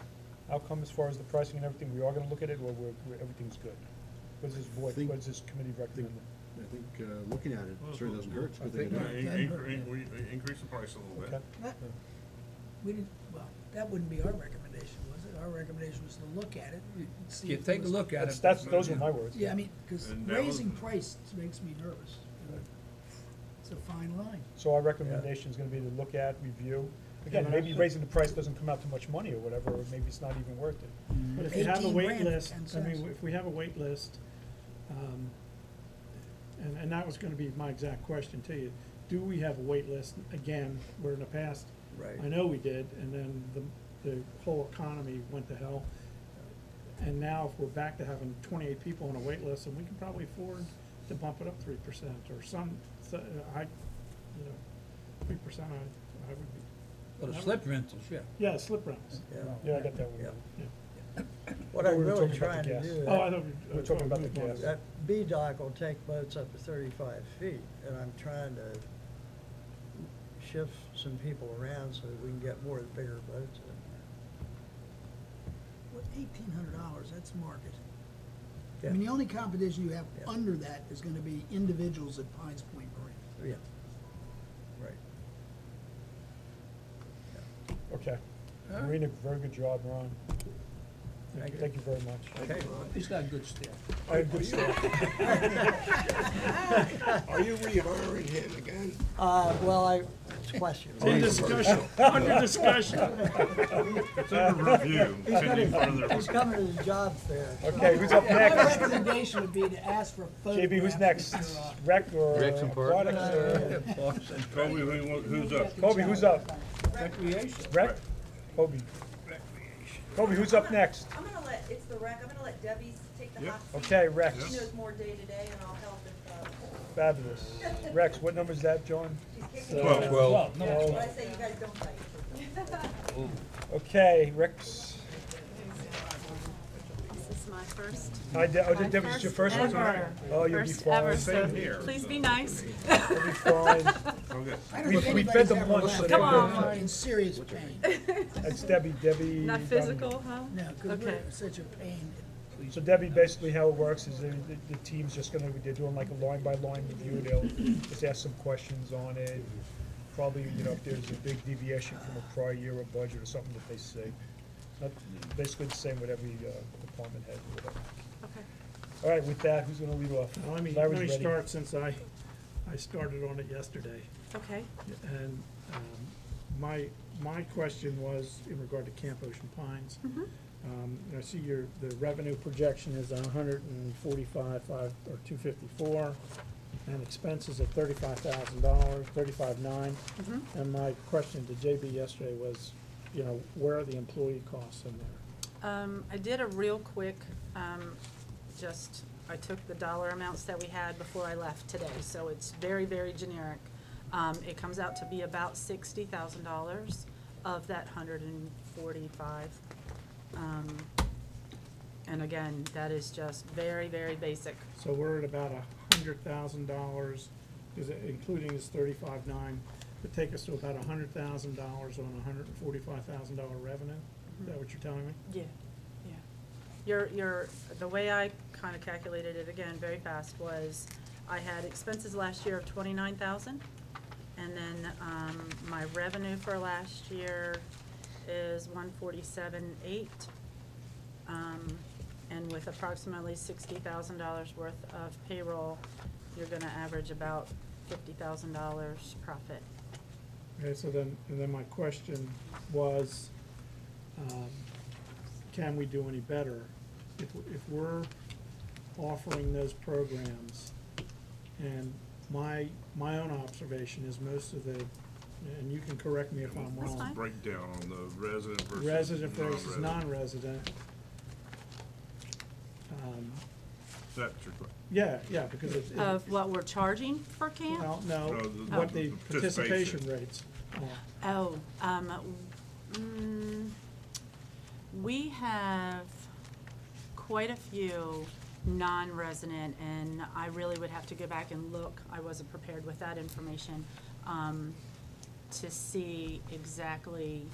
Speaker 1: outcome as far as the pricing and everything? We are gonna look at it, or everything's good? What does this board,
Speaker 3: Think-
Speaker 1: what does this committee recommend?
Speaker 3: I think, looking at it, it certainly doesn't hurt. It's a good thing to do.
Speaker 5: We increase the price a little bit.
Speaker 1: Okay.
Speaker 6: That- We didn't, well, that wouldn't be our recommendation, was it? Our recommendation was to look at it, and see
Speaker 11: You
Speaker 6: if it
Speaker 11: take a
Speaker 6: was-
Speaker 11: look at it.
Speaker 1: Those were my words.
Speaker 6: Yeah, I mean, because
Speaker 5: And that was-
Speaker 6: raising price makes me nervous. It's a fine line.
Speaker 1: So our recommendation is gonna be to look at, review. Again, maybe raising the price doesn't come out to much money or whatever, or maybe it's not even worth it.
Speaker 9: But if you have a
Speaker 6: 18
Speaker 9: wait
Speaker 6: grand,
Speaker 9: list,
Speaker 6: 10
Speaker 9: I mean,
Speaker 6: cents.
Speaker 9: if we have a wait list, and that was gonna be my exact question to you, do we have a wait list again, where in the past,
Speaker 2: Right.
Speaker 9: I know we did, and then the whole economy went to hell. And now if we're back to having 28 people on a wait list, and we can probably afford to bump it up 3% or some, so, 3% I would be.
Speaker 11: Well, the slip rentals, yeah.
Speaker 9: Yeah, slip rentals.
Speaker 1: Yeah, I got that one.
Speaker 2: Yeah.
Speaker 1: Yeah.
Speaker 2: What
Speaker 1: I
Speaker 2: I'm
Speaker 1: thought we were
Speaker 2: really
Speaker 1: talking about
Speaker 2: trying
Speaker 1: the
Speaker 2: to
Speaker 1: gas.
Speaker 2: do.
Speaker 9: Oh, I thought
Speaker 1: We're talking about the gas.
Speaker 2: That B-Dock will take boats up to 35 feet, and I'm trying to shift some people around so that we can get more of the bigger boats in
Speaker 6: What, $1,800, that's market. I
Speaker 2: there.
Speaker 6: mean, the only competition you have
Speaker 2: Yeah.
Speaker 6: under that is gonna be individuals at Pines Point Marine.
Speaker 2: Yeah. Right.
Speaker 1: Okay. Marina, very good job, Ron. Thank you very much.
Speaker 2: Okay.
Speaker 11: He's got good staff.
Speaker 1: I have good staff.
Speaker 10: Are you rehiring him again?
Speaker 2: It's a question.
Speaker 9: It's in discussion, under discussion.
Speaker 5: It's under review,
Speaker 2: He's
Speaker 5: pending
Speaker 2: coming,
Speaker 5: further.
Speaker 2: he's coming to the job fair. so-
Speaker 1: Okay, who's up
Speaker 6: My
Speaker 1: next?
Speaker 6: recommendation would be to ask for a photograph.
Speaker 1: JB, who's next?
Speaker 6: of your,
Speaker 1: Rec or
Speaker 7: Recs and Parks.
Speaker 1: aquatics or?
Speaker 5: Kobe, who's up?
Speaker 1: Kobe, who's up?
Speaker 11: Recreation.
Speaker 1: Rec? Kobe. Kobe, who's up next?
Speaker 12: I'm gonna let, it's the rec, I'm gonna let Debbie take the
Speaker 5: Yep.
Speaker 12: hot seat.
Speaker 1: Okay, Rex.
Speaker 12: She knows more day to day, and I'll help if,
Speaker 1: Fabulous. Rex, what number is that, John?
Speaker 12: she's kicking.
Speaker 5: 12.
Speaker 7: Well,
Speaker 12: But I say you guys don't fight.
Speaker 1: Okay, Rex.
Speaker 13: This is my first.
Speaker 1: Hi, Debbie, this is your first one?
Speaker 13: ever.
Speaker 1: Oh, you'll be
Speaker 13: First
Speaker 1: fine.
Speaker 13: ever, so
Speaker 5: Same here,
Speaker 13: please
Speaker 5: so.
Speaker 13: be nice.
Speaker 1: You'll be fine.
Speaker 5: Okay.
Speaker 6: I don't
Speaker 1: We-
Speaker 6: think
Speaker 1: we
Speaker 6: anybody's
Speaker 1: fed them
Speaker 6: ever
Speaker 1: lunch,
Speaker 6: left
Speaker 1: so
Speaker 13: they're
Speaker 6: in-
Speaker 13: good.
Speaker 6: in serious pain.
Speaker 1: That's Debbie.
Speaker 13: Not physical, huh?
Speaker 6: No, because
Speaker 13: Okay.
Speaker 6: we're such a pain.
Speaker 1: So Debbie, basically how it works is the team's just gonna, they're doing like a line-by-line review. They'll just ask some questions on it. Probably, if there's a big deviation from a prior year or budget or something that they see. Basically the same with every department head or whatever.
Speaker 13: Okay.
Speaker 1: All right, with that, who's gonna lead off?
Speaker 9: Now, let me
Speaker 1: Larry's ready.
Speaker 9: start since I started on it yesterday.
Speaker 13: Okay.
Speaker 9: And my question was in regard to Camp Ocean Pines. I see the revenue projection is 145, or 254, and expenses at $35,000, 35,900. And my question to JB yesterday was, where are the employee costs in there?
Speaker 13: I did a real quick, I took the dollar amounts that we had before I left today, so it's very, very generic. It comes out to be about $60,000 of that 145. And again, that is just very, very basic.
Speaker 9: So we're at about $100,000, including this 35,900, would take us to about $100,000 on $145,000 revenue? Is that what you're telling me?
Speaker 13: Yeah, yeah. The way I kind of calculated it, again, very fast, was I had expenses last year of 29,000, and then, my revenue for last year is 147,800. And with approximately $60,000 worth of payroll, you're gonna average about $50,000 profit.
Speaker 9: Okay, so then my question was, can we do any better? If we're offering those programs, and my own observation is most of the, and you can correct me if I'm
Speaker 13: That's
Speaker 9: wrong.
Speaker 13: fine.
Speaker 5: Breakdown on the resident versus
Speaker 9: Resident versus
Speaker 5: non-resident.
Speaker 9: non-resident.
Speaker 5: That's your question.
Speaker 9: Yeah, because it.
Speaker 13: Of what we're charging for camp?
Speaker 9: Well, no,
Speaker 5: No,
Speaker 9: what the
Speaker 5: the
Speaker 9: participation
Speaker 5: participation.
Speaker 9: rates are.
Speaker 13: Oh, we have quite a few non-resident, and I really would have to go back and look. I wasn't prepared with that information, to see exactly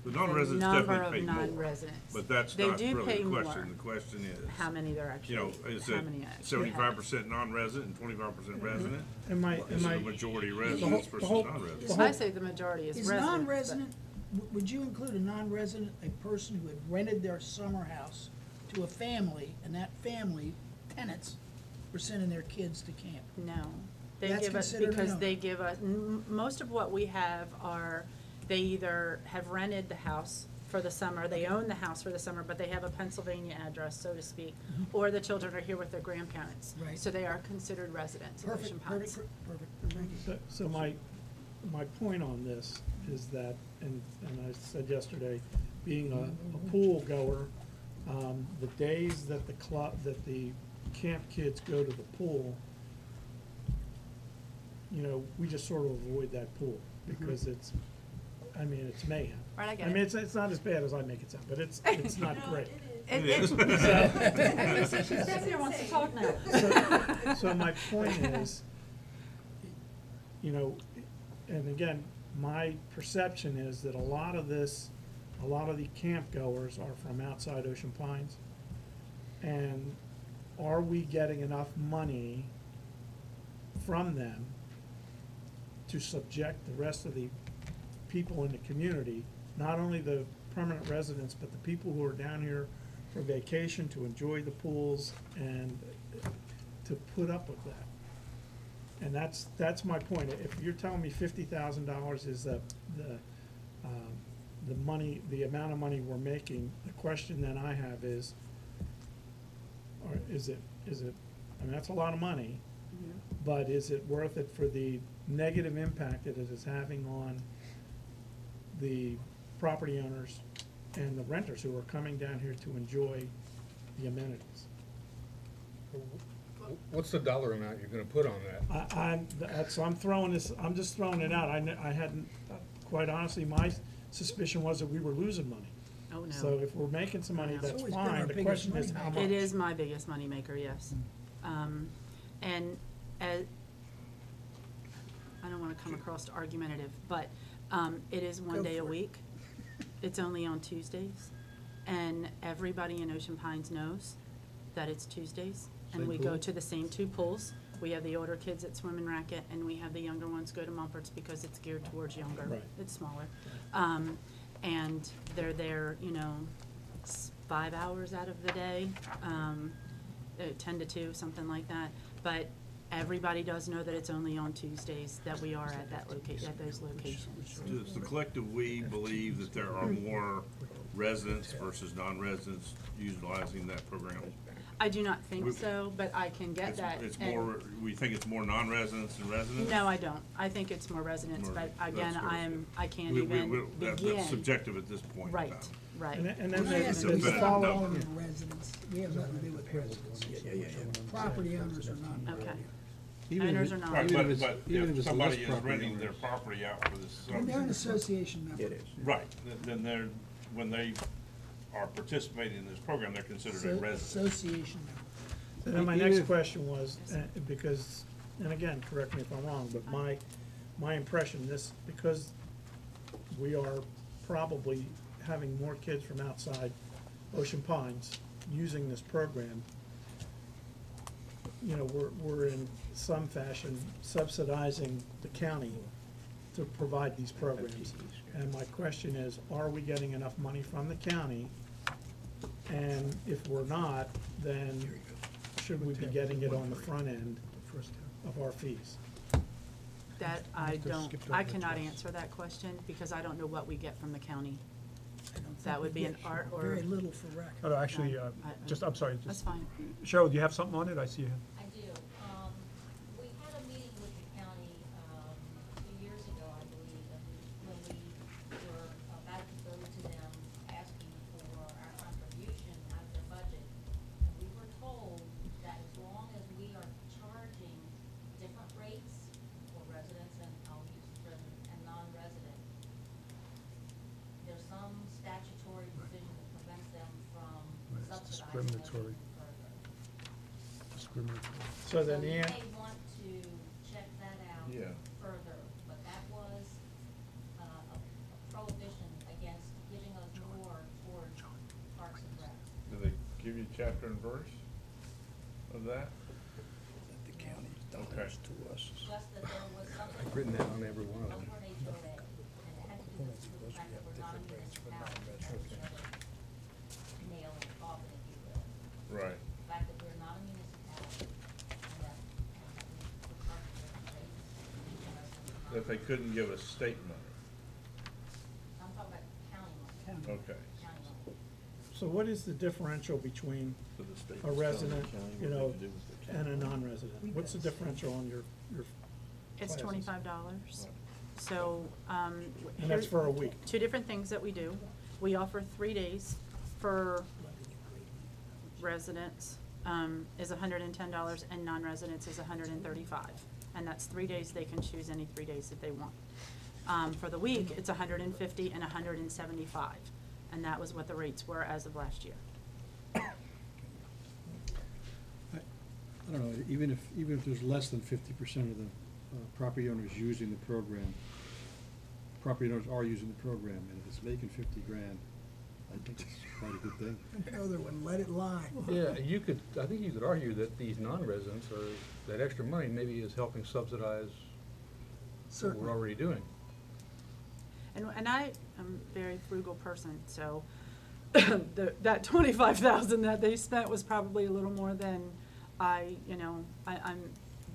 Speaker 5: The non-residents definitely pay
Speaker 13: The
Speaker 5: more.
Speaker 13: number of non-residents.
Speaker 5: But that's
Speaker 13: They
Speaker 5: not
Speaker 13: do
Speaker 5: really
Speaker 13: pay
Speaker 5: the
Speaker 13: more.
Speaker 5: question. The question is,
Speaker 13: How many there actually,
Speaker 5: you know, is
Speaker 13: how
Speaker 5: it
Speaker 13: many actually
Speaker 5: 75% non-resident and 25% resident?
Speaker 9: Am I,
Speaker 5: Is
Speaker 9: am
Speaker 5: it
Speaker 9: I?
Speaker 5: a majority
Speaker 9: the
Speaker 5: residents
Speaker 9: whole-
Speaker 5: versus
Speaker 9: the whole-
Speaker 5: non-residents?
Speaker 9: the
Speaker 13: I
Speaker 9: whole-
Speaker 13: say the majority is
Speaker 6: Is
Speaker 13: resident. but-
Speaker 6: non-resident, would you include a non-resident, a person who had rented their summer house to a family, and that family, tenants, were sending their kids to camp?
Speaker 13: No. They
Speaker 6: That's
Speaker 13: give us,
Speaker 6: considered a
Speaker 13: because
Speaker 6: no.
Speaker 13: they give us, most of what we have are, they either have rented the house for the summer, they own the house for the summer, but they have a Pennsylvania address, so to speak, or the children are here with their grandparents.
Speaker 6: Right.
Speaker 13: So they are considered residents of Ocean
Speaker 6: Perfect,
Speaker 13: Ponds.
Speaker 6: perfect, thank you.
Speaker 9: So my point on this is that, and I said yesterday, being a pool goer, the days that the camp kids go to the pool, you know, we just sort of avoid that pool, because it's, I mean, it's mayhem.
Speaker 13: Right, I get
Speaker 9: I mean,
Speaker 13: it.
Speaker 9: it's not as bad as I make it sound, but it's not great.
Speaker 13: It
Speaker 5: is.
Speaker 13: She sits here, wants to talk now.
Speaker 9: So my point is, you know, and again, my perception is that a lot of the camp goers are from outside Ocean Pines. And are we getting enough money from them to subject the rest of the people in the community, not only the permanent residents, but the people who are down here for vacation, to enjoy the pools and to put up with that? And that's my point. If you're telling me $50,000 is the money, the amount of money we're making, the question then I have is, or is it, I mean, that's a lot of money, but is it worth it for the negative impact that it is having on the property owners and the renters who are coming down here to enjoy the amenities?
Speaker 7: What's the dollar amount you're gonna put on that?
Speaker 9: So I'm just throwing it out. I hadn't, quite honestly, my suspicion was that we were losing money.
Speaker 13: Oh, no.
Speaker 9: So if we're making some money,
Speaker 13: No.
Speaker 9: that's
Speaker 6: It's always been our
Speaker 9: fine. The
Speaker 6: biggest
Speaker 9: question is
Speaker 6: money
Speaker 9: how much.
Speaker 6: maker.
Speaker 13: It is my biggest moneymaker, yes. And I don't wanna come across argumentative, but, it is one
Speaker 6: Go
Speaker 13: day a
Speaker 6: for it.
Speaker 13: week. It's only on Tuesdays. And everybody in Ocean Pines knows that it's Tuesdays. And
Speaker 9: Same
Speaker 13: we go
Speaker 9: pool?
Speaker 13: to the same two pools. We have the older kids at Swim and Racket, and we have the younger ones go to Mumfords because it's geared towards younger.
Speaker 9: Right.
Speaker 13: It's smaller. And they're there, you know, 5 hours out of the day, 10 to 2, something like that. But everybody does know that it's only on Tuesdays that we are at at those locations.
Speaker 5: Does the collective we believe that there are more residents versus non-residents utilizing that program?
Speaker 13: I do not think
Speaker 5: We-
Speaker 13: so, but I can get that.
Speaker 5: It's
Speaker 13: and-
Speaker 5: more, we think it's more non-residents than residents?
Speaker 13: No, I don't. I think it's more residents,
Speaker 5: More-
Speaker 13: but again,
Speaker 5: that's what
Speaker 13: I can't
Speaker 5: We-
Speaker 13: even
Speaker 5: That's
Speaker 13: begin.
Speaker 5: subjective at this point in
Speaker 13: Right,
Speaker 5: time.
Speaker 13: right.
Speaker 9: And then
Speaker 6: When I ask
Speaker 5: the-
Speaker 6: you,
Speaker 5: the
Speaker 6: we
Speaker 5: follow-
Speaker 6: call them residents, we have nothing to do with residents. Property owners are not.
Speaker 13: Okay.
Speaker 3: Even if
Speaker 13: Owners
Speaker 3: it-
Speaker 13: are not.
Speaker 5: Right,
Speaker 3: even if
Speaker 5: but,
Speaker 3: it's-
Speaker 5: but
Speaker 3: even if
Speaker 5: if
Speaker 3: it's
Speaker 5: somebody
Speaker 3: less
Speaker 5: is
Speaker 3: property
Speaker 5: renting their
Speaker 3: owners.
Speaker 5: property out for this
Speaker 6: And they're
Speaker 5: summer,
Speaker 6: an association member.
Speaker 10: It is.
Speaker 5: right, then they're, when they are participating in this program, they're considered a resident.
Speaker 6: Association member.
Speaker 9: And my
Speaker 3: Even
Speaker 9: next
Speaker 3: if-
Speaker 9: question was, because, and again, correct me if I'm wrong, but my impression, because we are probably having more kids from outside Ocean Pines using this program, you know, we're in some fashion subsidizing the county to provide these programs. And my question is, are we getting enough money from the county? And if we're not, then should we be getting it on the front end of our fees?
Speaker 13: That I cannot answer that question because I don't know what we get from the county.
Speaker 6: I don't think
Speaker 13: That would
Speaker 6: we
Speaker 13: be an
Speaker 6: get
Speaker 13: art or.
Speaker 6: Very little for rec.
Speaker 1: Oh, no, actually,
Speaker 13: No,
Speaker 1: just, I'm sorry,
Speaker 13: That's
Speaker 1: just,
Speaker 13: fine.
Speaker 1: Cheryl, do you have something on it? I see you.
Speaker 14: I do. We had a meeting with the county, 2 years ago, I believe, and when we were about to go to them asking for our contribution out of their budget. And we were told that as long as we are charging different rates for residents, and I'll use resident and non-resident, there's some statutory provision that prevents them from
Speaker 4: Right, it's
Speaker 14: subsidizing us
Speaker 4: discriminatory.
Speaker 14: further.
Speaker 4: Discriminatory.
Speaker 9: So then
Speaker 14: you
Speaker 9: the,
Speaker 14: may want to check that out
Speaker 5: Yeah.
Speaker 14: further, but that was a prohibition against
Speaker 5: give you chapter and verse of that?
Speaker 11: The county's done
Speaker 5: Okay.
Speaker 11: this to us.
Speaker 14: Just that there was something.
Speaker 7: I've written that on every one of them.
Speaker 14: Over an HOA, and it had to do with the fact that we're not a municipality, that was the other nail in the coffin, if you will.
Speaker 5: Right.
Speaker 14: The fact that we're not a municipality, and that, the carpenter rates,
Speaker 5: That they couldn't give us state money.
Speaker 14: I'm talking about county money.
Speaker 5: Okay.
Speaker 14: County money.
Speaker 9: So what is the differential between
Speaker 10: So the state
Speaker 9: a
Speaker 10: was telling
Speaker 9: resident,
Speaker 10: the county
Speaker 9: you
Speaker 10: what they
Speaker 9: know,
Speaker 10: could do with the
Speaker 9: and a
Speaker 10: county.
Speaker 9: non-resident? What's the differential on your
Speaker 13: It's
Speaker 9: classes?
Speaker 13: $25. So,
Speaker 9: And that's for a week?
Speaker 13: Two different things that we do. We offer 3 days for residents, is $110, and non-residents is $135. And that's 3 days, they can choose any 3 days that they want. For the week, it's $150 and $175, and that was what the rates were as of last year.
Speaker 3: I don't know, even if there's less than 50% of the property owners using the program, property owners are using the program, and if it's making 50 grand, I think it's quite a good thing.
Speaker 6: Another one, let it lie.
Speaker 7: Yeah, I think you could argue that these non-residents are, that extra money maybe is helping subsidize what
Speaker 6: Certainly.
Speaker 7: we're already doing.
Speaker 13: And I am a very frugal person, so that 25,000 that they spent was probably a little more than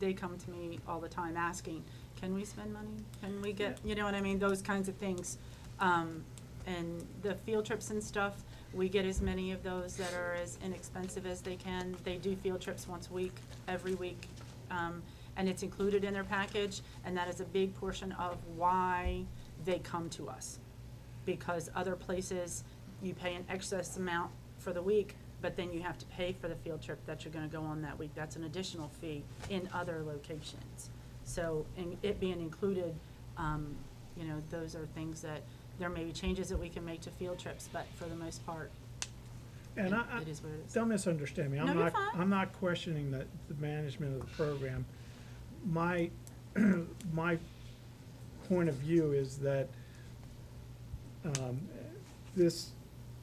Speaker 13: they come to me all the time asking, can we spend money? Can we get, you know what I mean, those kinds of things. And the field trips and stuff, we get as many of those that are as inexpensive as they can. They do field trips once a week, every week, and it's included in their package, and that is a big portion of why they come to us. Because other places, you pay an excess amount for the week, but then you have to pay for the field trip that you're gonna go on that week. That's an additional fee in other locations. So, in it being included, those are things that, there may be changes that we can make to field trips, but for the most part,
Speaker 9: And
Speaker 13: it is what it is.
Speaker 9: don't misunderstand me.
Speaker 13: No, you're fine.
Speaker 9: I'm not questioning the management of the program. My point of view is that this,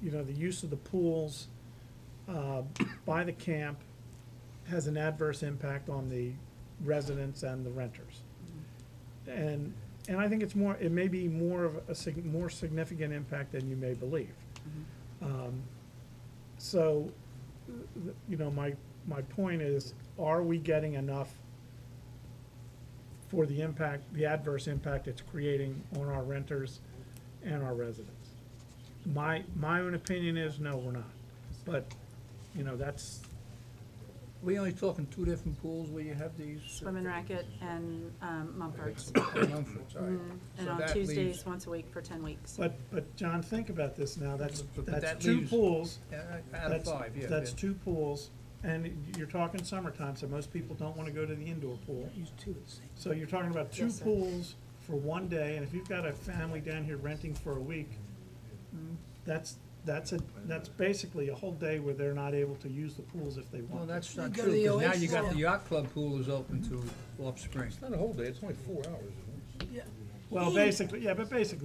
Speaker 9: the use of the pools by the camp has an adverse impact on the residents and the renters. And I think it may be more of a more significant impact than you may believe. So, my point is, are we getting enough for the impact, the adverse impact it's creating on our renters and our residents? My own opinion is, no, we're not. But, that's,
Speaker 11: We only talking two different pools where you have these?
Speaker 13: Swimming racket and Mumford's.
Speaker 11: Mumford's, all right.
Speaker 13: And
Speaker 11: So
Speaker 13: on
Speaker 11: that
Speaker 13: Tuesdays,
Speaker 11: leaves-
Speaker 13: once a week for 10 weeks.
Speaker 9: but John, think about this now, that's
Speaker 11: But that
Speaker 9: two
Speaker 11: leaves-
Speaker 9: pools.
Speaker 11: Out of five, yeah.
Speaker 9: That's
Speaker 11: yeah.
Speaker 9: two pools, and you're talking summertime, so most people don't wanna go to the indoor pool.
Speaker 6: Use two at the same.
Speaker 9: So you're talking about two
Speaker 13: Yes, sir.
Speaker 9: pools for one day, and if you've got a family down here renting for a week, that's basically a whole day where they're not able to use the pools if they
Speaker 11: Well,
Speaker 9: want.
Speaker 11: that's
Speaker 6: You
Speaker 11: not
Speaker 6: go
Speaker 11: true,
Speaker 6: to the
Speaker 11: because now you
Speaker 6: Oasis
Speaker 11: got the
Speaker 6: Club.
Speaker 11: yacht club pool is open to off-spring.
Speaker 7: It's not a whole day, it's only 4 hours, isn't it?
Speaker 6: Yeah.
Speaker 9: Well, basically,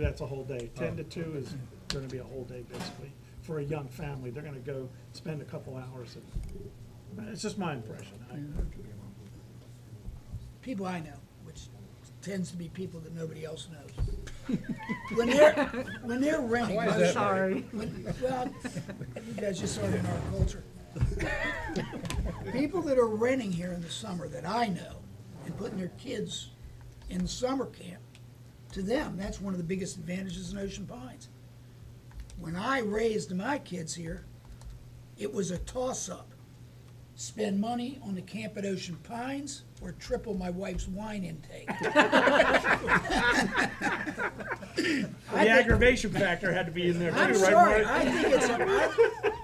Speaker 9: that's a whole day. 10 to 2 is gonna be a whole day, basically, for a young family. They're gonna go spend a couple hours, and it's just my impression.
Speaker 6: People I know, which tends to be people that nobody else knows. When they're renting.
Speaker 11: Why is that,
Speaker 13: Sorry.
Speaker 6: Well, you guys just aren't in our culture. People that are renting here in the summer that I know and putting their kids in summer camp, to them, that's one of the biggest advantages in Ocean Pines. When I raised my kids here, it was a toss-up. Spend money on the camp at Ocean Pines or triple my wife's wine intake.
Speaker 9: The aggravation factor had to be in there too,
Speaker 6: I'm
Speaker 9: right,
Speaker 6: sorry,
Speaker 9: Mark?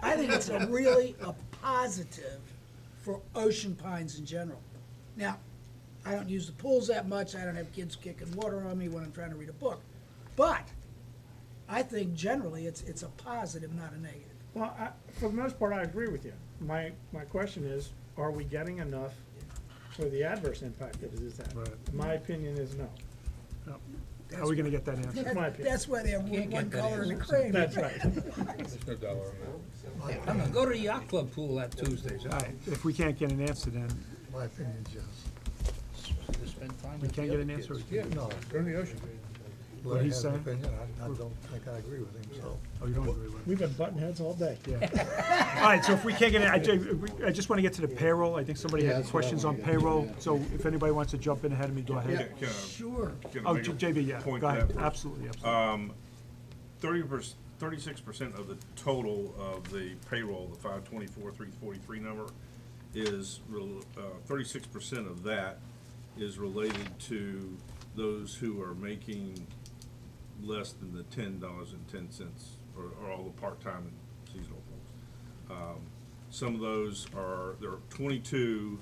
Speaker 6: I think it's a really a positive for Ocean Pines in general. Now, I don't use the pools that much, I don't have kids kicking water on me when I'm trying to read a book. But I think generally it's a positive, not a negative.
Speaker 9: Well, for the most part, I agree with you. My question is, are we getting enough for the adverse impact that it is having?
Speaker 4: Right.
Speaker 9: My opinion is no.
Speaker 1: How are we gonna get that answer?
Speaker 9: That's my opinion.
Speaker 6: That's why they have
Speaker 11: Can't
Speaker 6: one
Speaker 11: get that
Speaker 6: color and a
Speaker 11: answer.
Speaker 6: cream.
Speaker 9: That's right.
Speaker 7: There's no dollar on that.
Speaker 11: I'm gonna go to the yacht club pool that Tuesday, so
Speaker 1: All right, if we can't get an answer, then
Speaker 4: My opinion is yes.
Speaker 11: to spend time
Speaker 1: we
Speaker 11: with
Speaker 1: can't
Speaker 11: the
Speaker 1: get
Speaker 11: other
Speaker 1: an answer.
Speaker 11: kids.
Speaker 1: we can't.
Speaker 4: No,
Speaker 7: Go to the ocean.
Speaker 1: What
Speaker 4: Larry
Speaker 1: he's
Speaker 4: has an
Speaker 1: saying?
Speaker 4: opinion, I don't think I agree with him, so.
Speaker 1: Oh, you don't agree with it?
Speaker 9: We've been butting heads all day.
Speaker 1: Yeah. All right, so if we can't get it, I just want to get to the payroll. I think somebody
Speaker 3: Yeah,
Speaker 1: had
Speaker 3: that's what I
Speaker 1: questions on
Speaker 3: wanna get to,
Speaker 1: payroll,
Speaker 3: yeah.
Speaker 1: so if anybody wants to jump in ahead of me, go ahead.
Speaker 5: Can I-
Speaker 6: Sure.
Speaker 5: can I
Speaker 1: Oh,
Speaker 5: make a
Speaker 1: JB, yeah,
Speaker 5: point
Speaker 1: go
Speaker 5: to
Speaker 1: ahead.
Speaker 5: that first?
Speaker 1: Absolutely, absolutely.
Speaker 5: 36% of the total of the payroll, the 524,343 number, is 36% of that is related to those who are making less than the $10.10, or all the part-time and seasonal folks. Some of those are, there are 22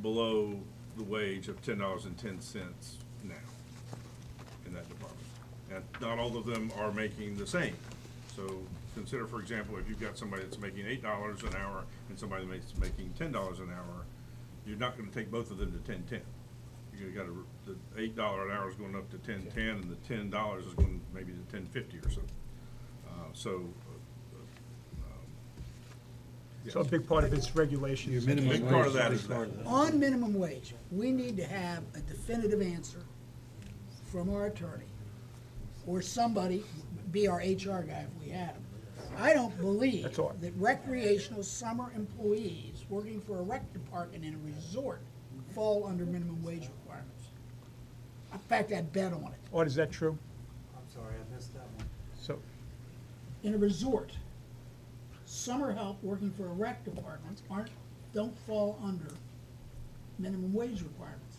Speaker 5: below the wage of $10.10 now in that department. And not all of them are making the same. So consider, for example, if you've got somebody that's making $8 an hour and somebody that's making $10 an hour, you're not gonna take both of them to 10.10. You got the $8 an hour is going up to 10.10, and the $10 is going maybe to 10.50 or so.
Speaker 1: So a big part of it's regulations.
Speaker 3: Your minimum
Speaker 5: Big
Speaker 3: wage
Speaker 5: part of
Speaker 3: is a
Speaker 5: that
Speaker 3: big
Speaker 5: is
Speaker 3: part
Speaker 5: that.
Speaker 3: of that.
Speaker 6: On minimum wage, we need to have a definitive answer from our attorney, or somebody, be our HR guy if we had him. I don't believe
Speaker 1: That's all.
Speaker 6: that recreational summer employees working for a rec department in a resort fall under minimum wage requirements. In fact, I'd bet on it.
Speaker 1: Art, is that true?
Speaker 8: I'm sorry, I missed that one.
Speaker 1: So,
Speaker 6: In a resort, summer help working for a rec department don't fall under minimum wage requirements.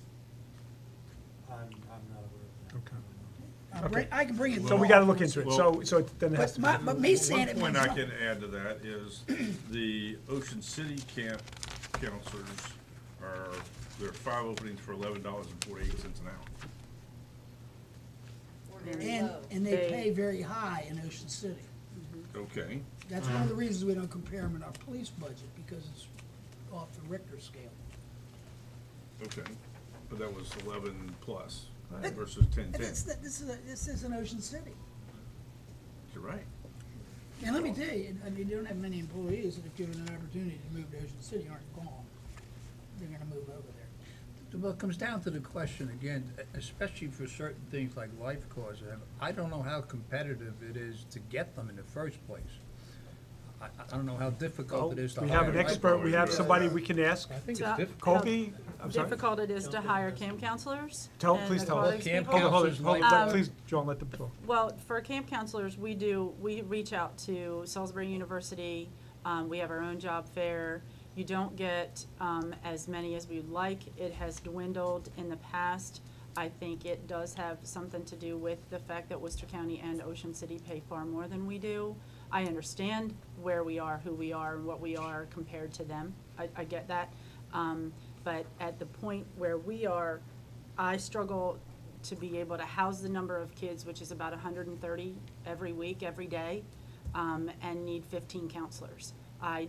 Speaker 8: I'm not aware of that.
Speaker 1: okay.
Speaker 6: I can bring it.
Speaker 1: So we gotta look into it. So then it has to be.
Speaker 6: But me saying it
Speaker 5: One point
Speaker 6: means
Speaker 5: I
Speaker 6: nothing.
Speaker 5: can add to that is the Ocean City camp counselors there are 5 openings for $11.48 an hour.
Speaker 12: We're very
Speaker 6: And,
Speaker 12: low.
Speaker 6: and they pay very high in Ocean City.
Speaker 5: Okay,
Speaker 6: That's one of the reasons we don't compare them in our police budget, because it's off the Richter scale.
Speaker 5: okay, but that was 11 plus versus 10.10.
Speaker 6: This is an Ocean City.
Speaker 5: You're right.
Speaker 6: And let me tell you, I mean, you don't have many employees that if given an opportunity to move to Ocean City aren't gone. They're gonna move over there.
Speaker 11: Well, it comes down to the question again, especially for certain things like life causes. I don't know how competitive it is to get them in the first place. I don't know how difficult it is to
Speaker 1: We
Speaker 11: hire.
Speaker 1: have an expert, we have somebody we can ask.
Speaker 7: I think
Speaker 13: So,
Speaker 7: it's difficult.
Speaker 1: Colby, I'm sorry.
Speaker 13: difficult it is to hire camp counselors.
Speaker 1: Please
Speaker 13: and
Speaker 1: tell us.
Speaker 13: aquatics
Speaker 11: Camp
Speaker 13: people.
Speaker 1: Hold on, hold on,
Speaker 13: Um,
Speaker 1: please, John, let them talk.
Speaker 13: Well, for camp counselors, we reach out to Salisbury University, we have our own job fair. You don't get, as many as we'd like. It has dwindled in the past. I think it does have something to do with the fact that Worcester County and Ocean City pay far more than we do. I understand where we are, who we are, and what we are compared to them. I get that. But at the point where we are, I struggle to be able to house the number of kids, which is about 130 every week, every day, and need 15 counselors. I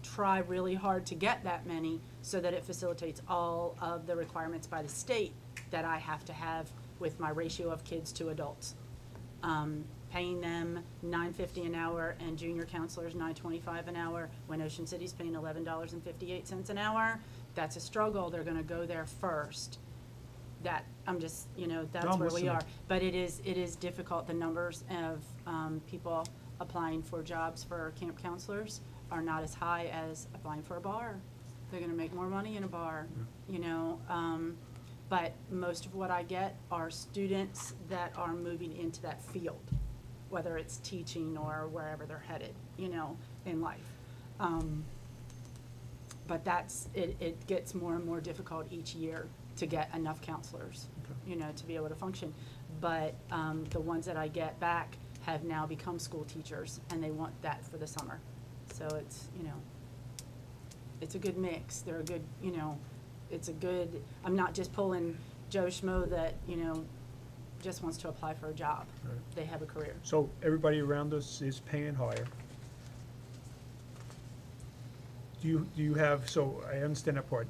Speaker 13: try really hard to get that many so that it facilitates all of the requirements by the state that I have to have with my ratio of kids to adults. Paying them $9.50 an hour and junior counselors $9.25 an hour, when Ocean City's paying $11.58 an hour, that's a struggle. They're gonna go there first. That, I'm just, that's
Speaker 1: I'm
Speaker 13: where we
Speaker 1: listening.
Speaker 13: are. But it is difficult. The numbers of people applying for jobs for camp counselors are not as high as applying for a bar. They're gonna make more money in a bar, but most of what I get are students that are moving into that field, whether it's teaching or wherever they're headed, in life. But it gets more and more difficult each year to get enough counselors, to be able to function. But the ones that I get back have now become school teachers, and they want that for the summer. So it's a good mix. They're a good, I'm not just pulling Joe Schmo that, just wants to apply for a job.
Speaker 1: Right.
Speaker 13: They have a career.
Speaker 1: So everybody around us is paying higher. Do you have, so I understand that part.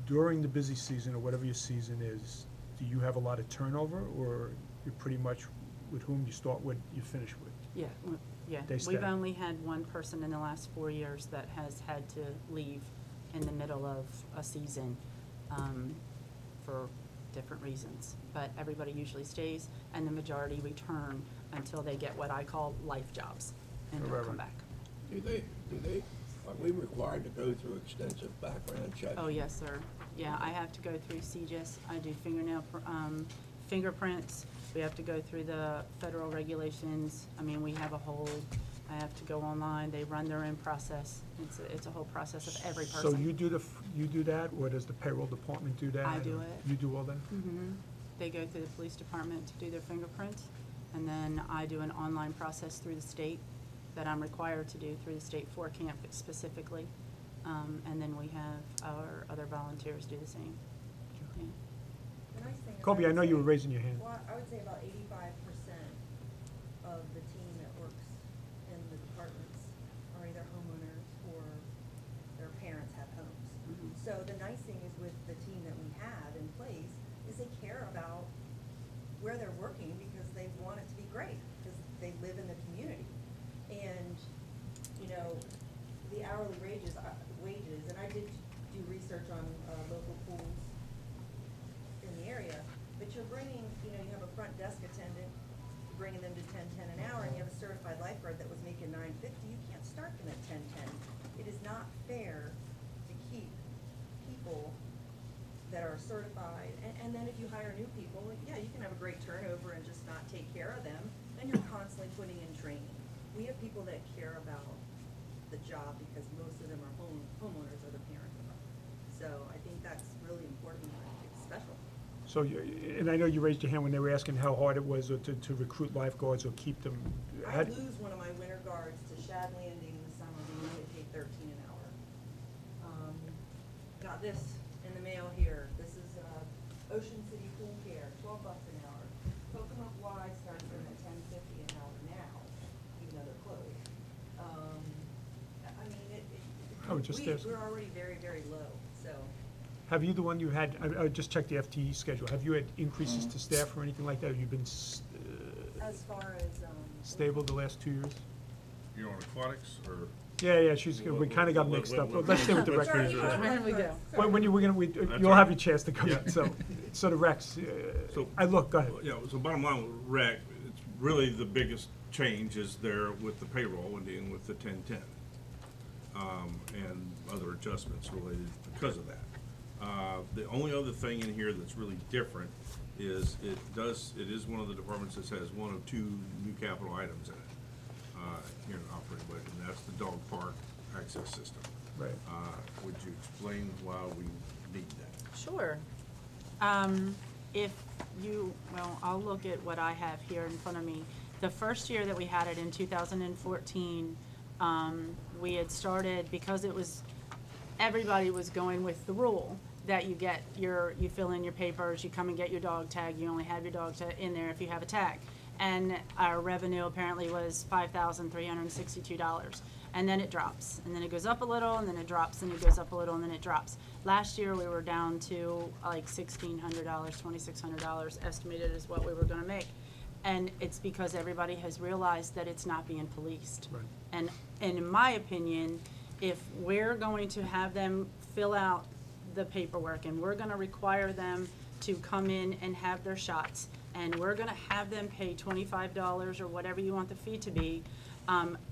Speaker 1: During the busy season, or whatever your season is, do you have a lot of turnover, or you're pretty much with whom you start with, you finish with?
Speaker 13: Yeah, yeah.
Speaker 1: They
Speaker 13: We've
Speaker 1: stay.
Speaker 13: only had one person in the last 4 years that has had to leave in the middle of a season, for different reasons. But everybody usually stays, and the majority return until they get what I call life jobs, and they'll come
Speaker 1: Right.
Speaker 13: back.
Speaker 10: Are we required to go through extensive background checks?
Speaker 13: Oh, yes, sir. Yeah, I have to go through CGIS. I do fingerprints. We have to go through the federal regulations. I mean, we have I have to go online. They run their own process. It's a whole process of every person.
Speaker 1: So you do that, or does the payroll department do that?
Speaker 13: I do
Speaker 1: or
Speaker 13: it.
Speaker 1: You do all that?
Speaker 13: Mhm. They go through the police department to do their fingerprints, and then I do an online process through the state that I'm required to do through the state for camp specifically. And then we have our other volunteers do the same. Yeah.
Speaker 12: The nice thing is
Speaker 1: Kobe, I
Speaker 12: would
Speaker 1: know you
Speaker 12: say-
Speaker 1: were raising your hand.
Speaker 12: Well, I would say about 85% of the team that works in the departments are either homeowners or their parents have homes.
Speaker 13: Mhm.
Speaker 12: So the nice thing is with the team that we have in place is they care about where they're working because they want it to be great, because they live in the community. And, you know, the hourly wages, and I did do research on local pools in the area, but you're bringing, you know, you have a front desk attendant, you're bringing them to 10.10 an hour, and you have a certified lifeguard that was making 9.50, you can't start them at 10.10. It is not fair to keep people that are certified, and then if you hire new people, yeah, you can have a great turnover and just not take care of them, then you're constantly putting in training. We have people that care about the job because most of them are homeowners or the parents of them. So I think that's really important, it's special.
Speaker 1: So, and I know you raised your hand when they were asking how hard it was to recruit lifeguards or keep them.
Speaker 12: I lose one of my winter guards to Shad Landing in the summer, being get paid 13 an hour. Got this in the mail here, this is Ocean City Pool Care, $12 an hour. Pocomoke Y starts them at $10.50 an hour now, even though they're closed. I mean,
Speaker 1: I would just ask-
Speaker 12: we're already very, very low, so.
Speaker 1: Have you the one you had, I just checked the FTE schedule, have you had increases to staff or anything like that? Have you been
Speaker 12: As far as,
Speaker 1: stable the last 2 years?
Speaker 5: You're on aquatics, or?
Speaker 1: Yeah, we kinda got mixed up. Let's stay with the
Speaker 5: let's-
Speaker 1: recreation.
Speaker 13: When we go.
Speaker 1: When you,
Speaker 5: That's
Speaker 1: you'll
Speaker 5: all
Speaker 1: have
Speaker 5: right.
Speaker 1: your chance to come
Speaker 5: Yeah.
Speaker 1: in, so the recs,
Speaker 5: So-
Speaker 1: go ahead.
Speaker 5: Yeah, so bottom line with rec, it's really the biggest change is there with the payroll and dealing with the 10.10. And other adjustments related because of that. The only other thing in here that's really different is it is one of the departments that has one of 2 new capital items in it, here in operating budget, and that's the dog park access system.
Speaker 1: Right.
Speaker 5: Would you explain why we need that?
Speaker 13: Sure. If you, well, I'll look at what I have here in front of me. The first year that we had it in 2014, we had started, because it was, everybody was going with the rule that you fill in your papers, you come and get your dog tag, you only have your dog tag in there if you have a tag. And our revenue apparently was $5,362. And then it drops, and then it goes up a little, and then it drops, and it goes up a little, and then it drops. Last year, we were down to like $1,600, $2,600 estimated is what we were gonna make. And it's because everybody has realized that it's not being policed.
Speaker 1: Right.
Speaker 13: And in my opinion, if we're going to have them fill out the paperwork, and we're gonna require them to come in and have their shots, and we're gonna have them pay $25 or whatever you want the fee to be,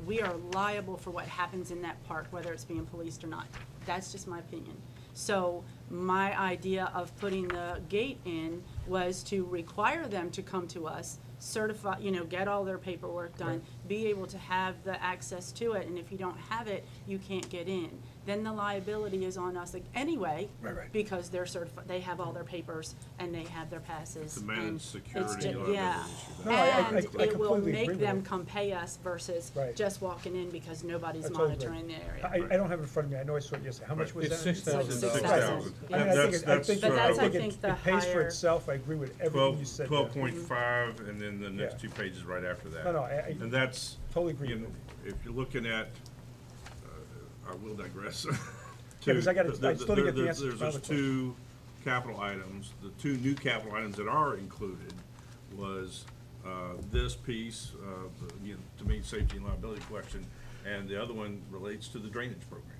Speaker 13: we are liable for what happens in that park, whether it's being policed or not. That's just my opinion. So my idea of putting the gate in was to require them to come to us, certify, get all their paperwork done, be able to have the access to it, and if you don't have it, you can't get in. Then the liability is on us anyway, because they're certified, they have all their papers and they have their passes.
Speaker 5: It's a managed
Speaker 13: and
Speaker 5: security
Speaker 13: it's ju-
Speaker 5: liability
Speaker 13: Yeah.
Speaker 5: issue.
Speaker 1: No, I
Speaker 13: And it will
Speaker 1: completely agree
Speaker 13: make
Speaker 1: with
Speaker 13: them
Speaker 1: it.
Speaker 13: come pay us versus
Speaker 1: Right.
Speaker 13: just walking in because nobody's
Speaker 1: I totally agree.
Speaker 13: monitoring the area.
Speaker 1: I don't have it in front of me, I know I saw it yesterday, how much was that?
Speaker 7: It's $6,000.
Speaker 5: $6,000.
Speaker 1: I mean, I think
Speaker 13: But that's, I
Speaker 1: it
Speaker 13: think, the
Speaker 1: pays for
Speaker 13: higher.
Speaker 1: itself, I agree with everything you said there.
Speaker 5: 12.5, and then the next
Speaker 1: Yeah.
Speaker 5: 2 pages right after that.
Speaker 1: No,
Speaker 5: And that's,
Speaker 1: totally agree
Speaker 5: you
Speaker 1: with
Speaker 5: know,
Speaker 1: you.
Speaker 5: if you're looking at, I will digress.
Speaker 1: Yeah, 'cause I gotta- I
Speaker 5: The-
Speaker 1: still didn't get the
Speaker 5: there-
Speaker 1: answer to
Speaker 5: There's
Speaker 1: my
Speaker 5: those
Speaker 1: other
Speaker 5: 2 capital items, the two new capital items that are included was this piece, again, to me, safety and liability question, and the other one relates to the drainage program.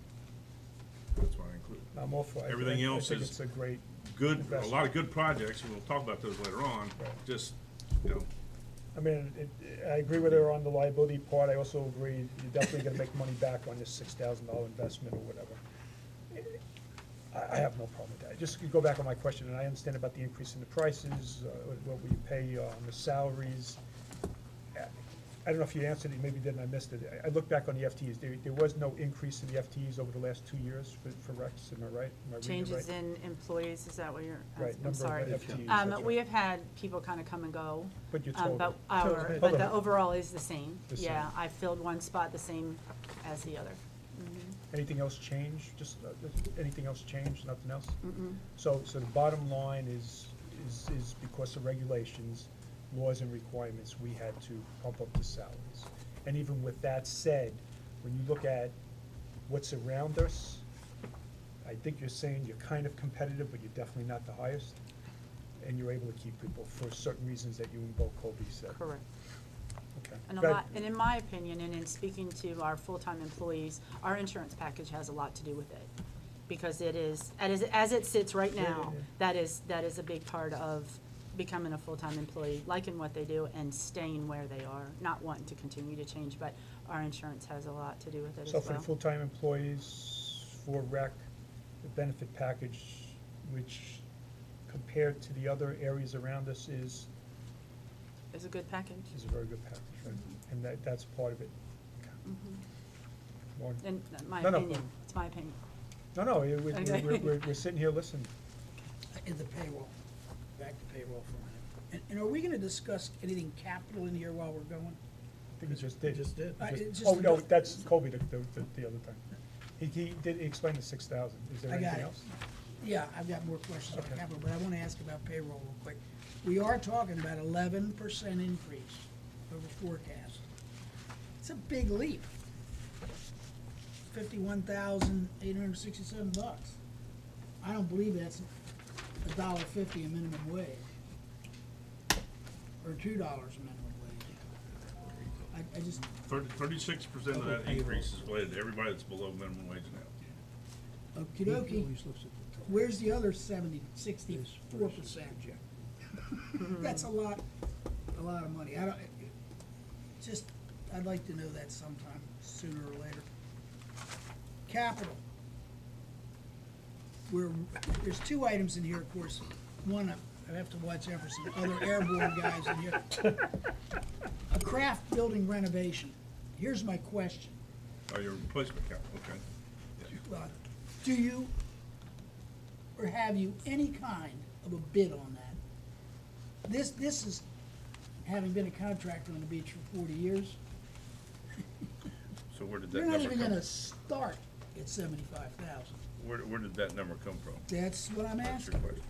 Speaker 5: That's why I included.
Speaker 1: I'm all for it.
Speaker 5: Everything
Speaker 1: I
Speaker 5: else
Speaker 1: think
Speaker 5: is
Speaker 1: it's a great
Speaker 5: good, a
Speaker 1: investment.
Speaker 5: lot of good projects, and we'll talk about those later on,
Speaker 1: Right.
Speaker 5: just, you know,
Speaker 1: I mean, I agree with her on the liability part. I also agree you're definitely gonna make money back on this $6,000 investment or whatever. I have no problem with that. Just to go back on my question, and I understand about the increase in the prices, what we pay on the salaries. I don't know if you answered it, maybe didn't, I missed it. I looked back on the FTEs. There was no increase in the FTEs over the last 2 years for Rex, am I right? Am I reading it
Speaker 13: Changes
Speaker 1: right?
Speaker 13: in employees, is that what you're,
Speaker 1: Right,
Speaker 13: I'm
Speaker 1: number of
Speaker 13: sorry.
Speaker 1: FTEs, that's
Speaker 13: We
Speaker 1: right.
Speaker 13: have had people kind of come and go.
Speaker 1: But your
Speaker 13: But
Speaker 1: total.
Speaker 13: our, but the overall is the same.
Speaker 1: The
Speaker 13: Yeah,
Speaker 1: same.
Speaker 13: I filled one spot the same as the other.
Speaker 1: Anything else change? Just, anything else change, nothing else?
Speaker 13: Mm-mm.
Speaker 1: So the bottom line is because of regulations, laws and requirements, we had to pump up the salaries. And even with that said, when you look at what's around us, I think you're saying you're kind of competitive, but you're definitely not the highest. And you're able to keep people for certain reasons that you and Bo Colby said.
Speaker 13: Correct.
Speaker 1: Okay.
Speaker 13: And
Speaker 1: Go ahead.
Speaker 13: and in my opinion, and in speaking to our full-time employees, our insurance package has a lot to do with it. Because it is, as it sits right now, that is a big part of becoming a full-time employee, liking what they do and staying where they are, not wanting to continue to change, but our insurance has a lot to do with it as
Speaker 1: So
Speaker 13: well.
Speaker 1: for the full-time employees, for rec, the benefit package, which compared to the other areas around us is
Speaker 13: It's a good package.
Speaker 1: a very good package, right? And that's part of it. Okay. More-
Speaker 13: In my
Speaker 1: No, no.
Speaker 13: opinion, it's my opinion.
Speaker 1: No,
Speaker 13: Okay.
Speaker 1: we're sitting here listening.
Speaker 6: In the payroll, back to payroll for a minute. And are we gonna discuss anything capital in here while we're going?
Speaker 1: I think he just did.
Speaker 9: Just did.
Speaker 6: It's
Speaker 1: Oh,
Speaker 6: just-
Speaker 1: no, that's Colby, the other thing. He did, he explained the 6,000. Is there
Speaker 6: I got
Speaker 1: anything
Speaker 6: it.
Speaker 1: else?
Speaker 6: Yeah, I've got more questions on
Speaker 1: Okay.
Speaker 6: capital, but I wanna ask about payroll real quick. We are talking about 11% increase over forecast. It's a big leap. $51,867. I don't believe that's $1.50 a minimum wage. Or $2 a minimum wage. I just,
Speaker 5: 36% of that increase is related to everybody that's below minimum wage now.
Speaker 6: okey dokey. Where's the other 64%? That's a lot of money. I'd like to know that sometime, sooner or later. Capital. There's two items in here, of course. One, I have to watch out for some other airborne guys in here. A craft building renovation. Here's my question.
Speaker 5: Oh, your replacement cap, okay.
Speaker 6: Do you, or have you any kind of a bid on that? This is, having been a contractor on the beach for 40 years,
Speaker 5: So where did that
Speaker 6: you're
Speaker 5: number
Speaker 6: not even
Speaker 5: come?
Speaker 6: gonna start at 75,000.
Speaker 5: Where did that number come from?
Speaker 6: That's what I'm
Speaker 5: That's your
Speaker 6: asking.
Speaker 5: question.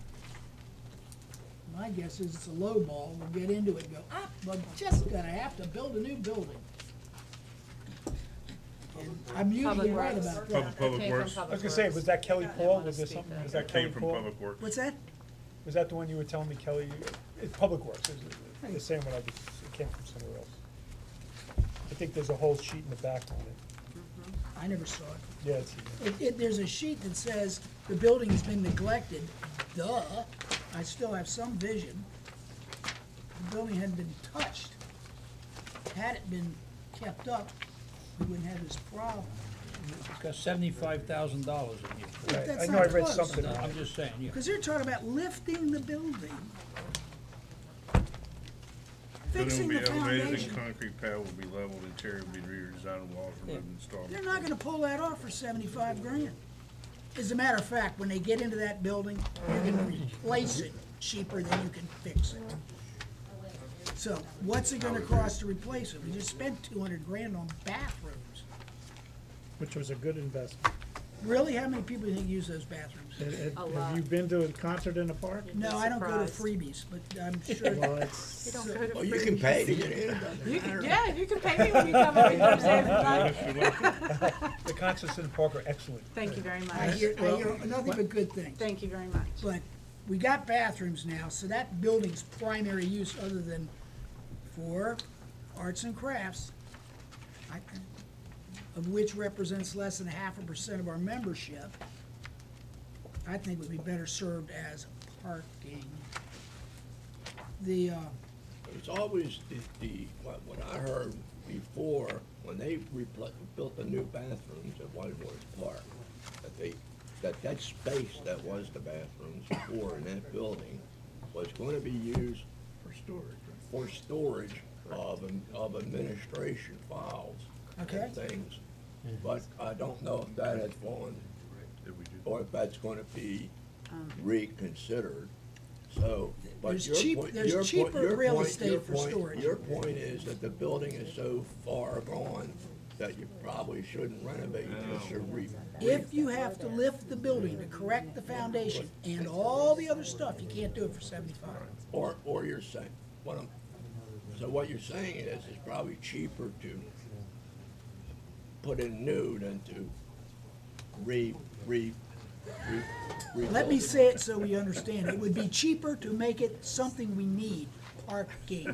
Speaker 6: My guess is it's a low ball. We'll get into it and go, we're just gonna have to build a new building. And I'm usually
Speaker 13: Public
Speaker 6: right
Speaker 13: Works.
Speaker 6: about
Speaker 5: Public-
Speaker 6: that.
Speaker 5: Public
Speaker 13: Came from
Speaker 5: Works.
Speaker 1: I
Speaker 13: Public
Speaker 1: was gonna say,
Speaker 13: Works.
Speaker 1: was that Kelly
Speaker 13: I didn't
Speaker 1: Paul?
Speaker 13: wanna
Speaker 1: Was there
Speaker 13: speak
Speaker 1: something?
Speaker 13: that.
Speaker 1: Was that Kelly
Speaker 5: Came from
Speaker 1: Paul?
Speaker 5: Public Works.
Speaker 6: What's that?
Speaker 1: Was that the one you were telling me, Kelly? It's Public Works. The same one it came from somewhere else. I think there's a whole sheet in the back on it.
Speaker 6: I never saw it.
Speaker 1: Yeah, it's,
Speaker 6: There's a sheet that says the building has been neglected. Duh. I still have some vision. The building hadn't been touched. Had it been kept up, we wouldn't have this problem.
Speaker 11: It's got $75,000 in here.
Speaker 1: right.
Speaker 6: That's
Speaker 1: I know I
Speaker 6: not
Speaker 1: read
Speaker 6: close.
Speaker 1: something on
Speaker 11: I'm
Speaker 1: it.
Speaker 11: just saying, yeah.
Speaker 6: Because they're talking about lifting the building.
Speaker 5: Building
Speaker 6: Fixing
Speaker 5: will
Speaker 6: the
Speaker 5: be elevated and
Speaker 6: foundation.
Speaker 5: concrete pad will be leveled, interior will be redesigned, and walls removed and installed.
Speaker 6: They're not gonna pull that off for 75 grand. As a matter of fact, when they get into that building, you're gonna replace it cheaper than you can fix it. So what's it gonna cost to replace it? We just spent 200 grand on bathrooms.
Speaker 9: Which was a good investment.
Speaker 6: Really? How many people do you think use those bathrooms?
Speaker 13: A lot.
Speaker 9: Have you been to a concert in a park?
Speaker 13: You'd be
Speaker 6: No, I don't go to
Speaker 13: surprised.
Speaker 6: freebies, but I'm sure.
Speaker 9: Well, it's,
Speaker 13: You don't go to
Speaker 10: Well, you can
Speaker 13: freebies.
Speaker 10: pay to get in.
Speaker 13: You can, yeah, you can pay me when you come over and come say every night.
Speaker 1: The concerts in the park are excellent.
Speaker 13: Thank you very
Speaker 6: I
Speaker 13: much.
Speaker 6: hear nothing but good things.
Speaker 13: Thank you very much.
Speaker 6: But we got bathrooms now, so that building's primary use other than for arts and crafts, of which represents less than 0.5% of our membership, I think would be better served as parking. The,
Speaker 10: It's always what I heard before, when they built the new bathrooms at Whitewater Park, that space that was the bathrooms before in that building was gonna be used for storage of administration files
Speaker 6: Okay.
Speaker 10: and things. But I don't know if that has fallen, or if that's gonna be reconsidered. So, but
Speaker 6: There's
Speaker 10: your
Speaker 6: cheap-
Speaker 10: point,
Speaker 6: there's
Speaker 10: your
Speaker 6: cheaper
Speaker 10: point, your
Speaker 6: real
Speaker 10: point,
Speaker 6: estate
Speaker 10: your
Speaker 6: for
Speaker 10: point-
Speaker 6: storage.
Speaker 10: Your point is that the building is so far gone that you probably shouldn't renovate, you should
Speaker 6: if you have to lift the building to correct the foundation and all the other stuff, you can't do it for 75.
Speaker 10: Or you're saying, so what you're saying is it's probably cheaper to put in new than to rebuild
Speaker 6: Let me say it so we understand. It would be cheaper to make it something we need, parking.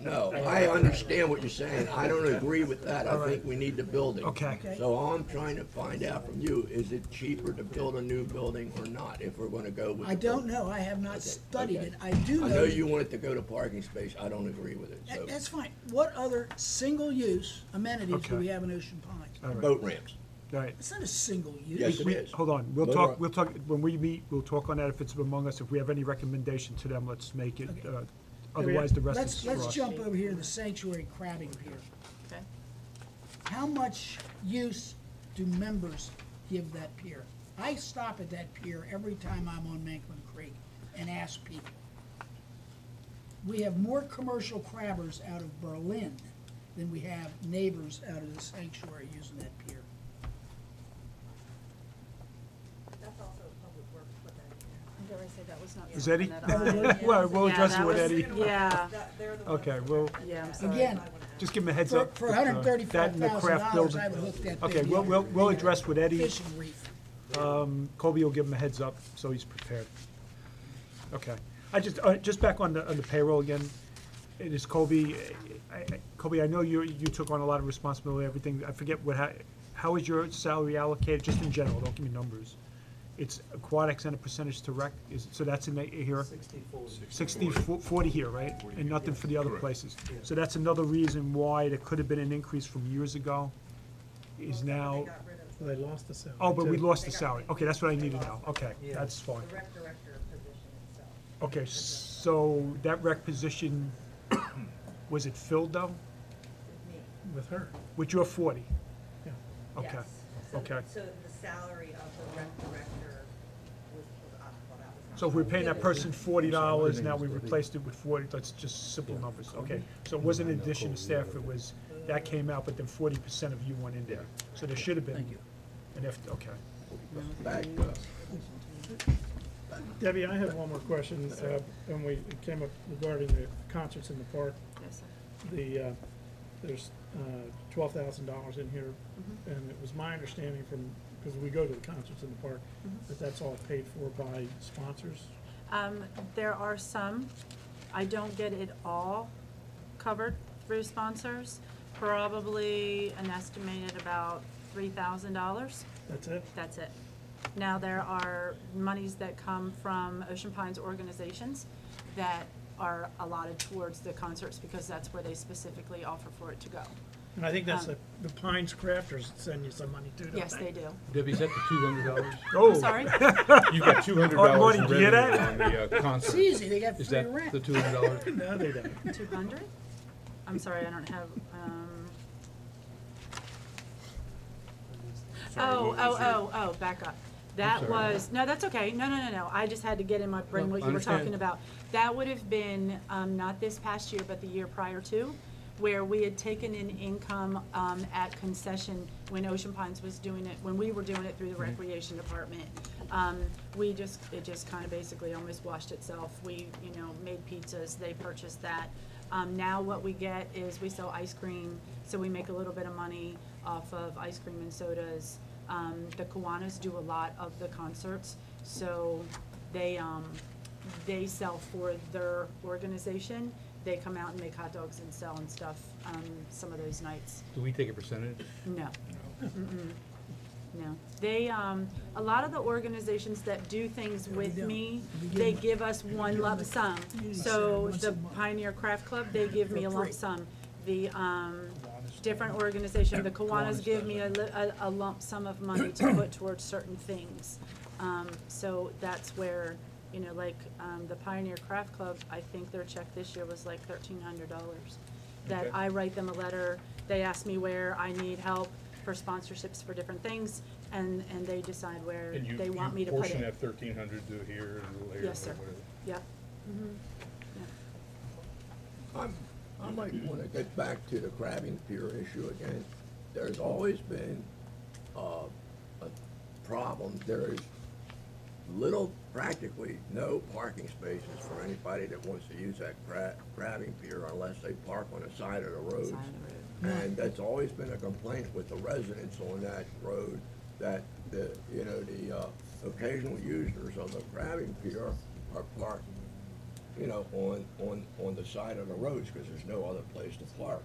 Speaker 10: No, I understand what you're saying. I don't agree with that. I think we need the building.
Speaker 1: Okay.
Speaker 6: Okay.
Speaker 10: So all I'm trying to find out from you, is it cheaper to build a new building or not, if we're gonna go with
Speaker 6: I
Speaker 10: the
Speaker 6: don't
Speaker 10: building?
Speaker 6: know. I have not
Speaker 10: Okay,
Speaker 6: studied
Speaker 10: okay.
Speaker 6: it. I do
Speaker 10: I
Speaker 6: know.
Speaker 10: know you want it to go to parking space. I don't agree with it, so.
Speaker 6: That's fine. What other single-use amenities do
Speaker 1: Okay.
Speaker 6: we have in Ocean Pines?
Speaker 1: All right,
Speaker 10: Boat ramps.
Speaker 1: all right.
Speaker 6: It's not a single use.
Speaker 10: Yes, it is.
Speaker 1: Hold on, we'll
Speaker 10: Motor-
Speaker 1: talk, when we meet, we'll talk on that if it's among us. If we have any recommendation to them, let's make it,
Speaker 6: Okay.
Speaker 1: otherwise the rest is for
Speaker 6: Let's
Speaker 1: us.
Speaker 6: jump over here to the Sanctuary Crabbing Pier.
Speaker 13: Okay.
Speaker 6: How much use do members give that pier? I stop at that pier every time I'm on Manquin Creek and ask people. We have more commercial crabbers out of Berlin than we have neighbors out of the sanctuary using that pier.
Speaker 12: That's also public works, put that in there.
Speaker 13: I'm gonna say that was not.
Speaker 1: Is
Speaker 13: something
Speaker 1: Eddie?
Speaker 13: that I-
Speaker 1: Well, we'll
Speaker 13: Yeah,
Speaker 1: address it
Speaker 13: that
Speaker 1: with
Speaker 13: was-
Speaker 1: Eddie.
Speaker 13: Yeah,
Speaker 12: They're the ones
Speaker 1: Okay,
Speaker 12: that
Speaker 1: well,
Speaker 12: recommend
Speaker 13: yeah, I'm
Speaker 12: that.
Speaker 13: sorry.
Speaker 6: Again,
Speaker 1: just give him a heads
Speaker 6: For,
Speaker 1: up.
Speaker 6: for
Speaker 1: that,
Speaker 6: hundred and
Speaker 1: that
Speaker 6: thirty-five
Speaker 1: and the
Speaker 6: thousand
Speaker 1: craft
Speaker 6: dollars,
Speaker 1: building.
Speaker 6: I would hook that
Speaker 1: Okay,
Speaker 6: baby
Speaker 1: we'll
Speaker 6: up.
Speaker 1: address with Eddie.
Speaker 6: Fishing reef.
Speaker 1: Colby will give him a heads up, so he's prepared. Okay, just back on the payroll again, it is Colby, Colby, I know you took on a lot of responsibility, everything, I forget how is your salary allocated, just in general, don't give me numbers. It's aquatics and a percentage to rec, so that's in here? 40 here, right? And nothing for the other
Speaker 5: Correct.
Speaker 1: places. So that's another reason why there could have been an increase from years ago, is now,
Speaker 12: Got rid of
Speaker 9: They lost the salary.
Speaker 1: oh, but we
Speaker 9: too.
Speaker 1: lost the salary, okay, that's what I need to know, okay,
Speaker 8: Yeah.
Speaker 1: that's fine.
Speaker 12: the rec director position itself.
Speaker 1: Okay, so that rec position, was it filled though,
Speaker 12: With me.
Speaker 9: With her.
Speaker 1: with your 40?
Speaker 9: Yeah.
Speaker 1: Okay,
Speaker 12: Yes. So-
Speaker 1: okay.
Speaker 12: So the salary of the rec director was, well, that was not.
Speaker 1: So if we're paying that person $40, now we replaced it with 40, that's just simple numbers, okay? So it wasn't an addition of staff, it was, that came out, but then 40% of you went in there. So there should have been.
Speaker 6: Thank you.
Speaker 1: And if, okay.
Speaker 10: Back,
Speaker 9: Debbie, I have one more question, and it came up regarding the concerts in the park.
Speaker 13: yes, sir.
Speaker 9: There's $12,000 in here, and it was my understanding from, because we go to the concerts in the park, that that's all paid for by sponsors.
Speaker 13: There are some, I don't get it all covered through sponsors, probably an estimated about $3,000.
Speaker 9: That's it?
Speaker 13: That's it. Now, there are monies that come from Ocean Pines organizations that are allotted towards the concerts because that's where they specifically offer for it to go.
Speaker 9: And I think that's the Pines Crafters send you some money too, don't they?
Speaker 13: Yes, they do.
Speaker 7: Debbie, is that the $200?
Speaker 1: Oh.
Speaker 13: I'm sorry?
Speaker 7: You've got $200
Speaker 1: Marty,
Speaker 7: in
Speaker 1: do you hear
Speaker 7: revenue
Speaker 1: that?
Speaker 7: on the
Speaker 6: It's
Speaker 7: concert.
Speaker 6: easy, they got
Speaker 7: Is
Speaker 6: free
Speaker 7: that
Speaker 6: rent.
Speaker 7: the $200?
Speaker 9: No, they don't.
Speaker 13: 200? I'm sorry, I don't have,
Speaker 5: Sorry, what was your-
Speaker 13: back up. That
Speaker 7: sorry.
Speaker 13: was, no, that's okay. No. I just had to get in my brain
Speaker 7: No,
Speaker 13: what
Speaker 7: I
Speaker 13: you were
Speaker 7: understand.
Speaker 13: talking about. That would have been, not this past year, but the year prior to, where we had taken in income, at concession when Ocean Pines was doing it, when we were doing it through the recreation department. It just kind of basically almost washed itself. We, made pizzas, they purchased that. Now what we get is we sell ice cream, so we make a little bit of money off of ice cream and sodas. The Kiwanis do a lot of the concerts, so they they sell for their organization. They come out and make hot dogs and sell and stuff, some of those nights.
Speaker 7: Do we take a percentage?
Speaker 13: No. Mm-mm. No. They, a lot of the organizations that do things with
Speaker 6: don't.
Speaker 13: me,
Speaker 6: We give
Speaker 13: they
Speaker 6: them-
Speaker 13: give us
Speaker 6: we
Speaker 13: one
Speaker 6: give
Speaker 13: lump
Speaker 6: them a
Speaker 13: sum.
Speaker 6: community
Speaker 13: So
Speaker 6: center once
Speaker 13: the
Speaker 6: a month.
Speaker 13: Pioneer Craft Club, they give me
Speaker 6: For
Speaker 13: a lump
Speaker 6: free.
Speaker 13: sum. The, different organization, the Kiwanis give me a lump sum of money to put towards certain things. So that's where, you know, like, the Pioneer Craft Club, I think their check this year was like $1,300. That
Speaker 7: Okay.
Speaker 13: I write them a letter, they ask me where I need help for sponsorships for different things, and they decide where
Speaker 7: And you,
Speaker 13: they want me
Speaker 7: you
Speaker 13: to put
Speaker 7: portion
Speaker 13: it.
Speaker 7: that 1,300 to here and a little here.
Speaker 13: Yes, sir.
Speaker 7: or whatever.
Speaker 13: Yep. Mhm. Yeah.
Speaker 10: I might wanna get back to the crabbing pier issue again. There's always been, a problem. There is practically no parking spaces for anybody that wants to use that crabbing pier unless they park on the side of the road.
Speaker 13: Side of the road.
Speaker 10: And that's always been a complaint with the residents on that road, that the occasional users of the crabbing pier are parked, on the side of the roads, because there's no other place to park.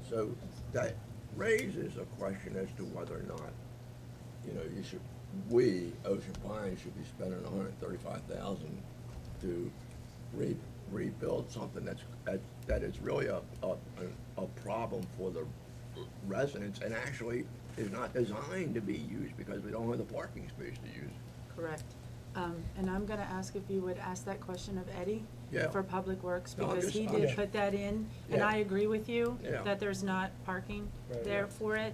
Speaker 10: So that raises a question as to whether or not, Ocean Pines should be spending $135,000 to rebuild something that is really a problem for the residents, and actually is not designed to be used because we don't have the parking space to use.
Speaker 13: Correct. And I'm gonna ask if you would ask that question of Eddie
Speaker 10: Yeah.
Speaker 13: for Public Works,
Speaker 10: No, I'm
Speaker 13: because he
Speaker 10: just-
Speaker 13: did put that in, and
Speaker 10: Yeah.
Speaker 13: I agree with you
Speaker 10: Yeah.
Speaker 13: that there's not parking
Speaker 9: Right,
Speaker 13: there
Speaker 9: right.
Speaker 13: for it,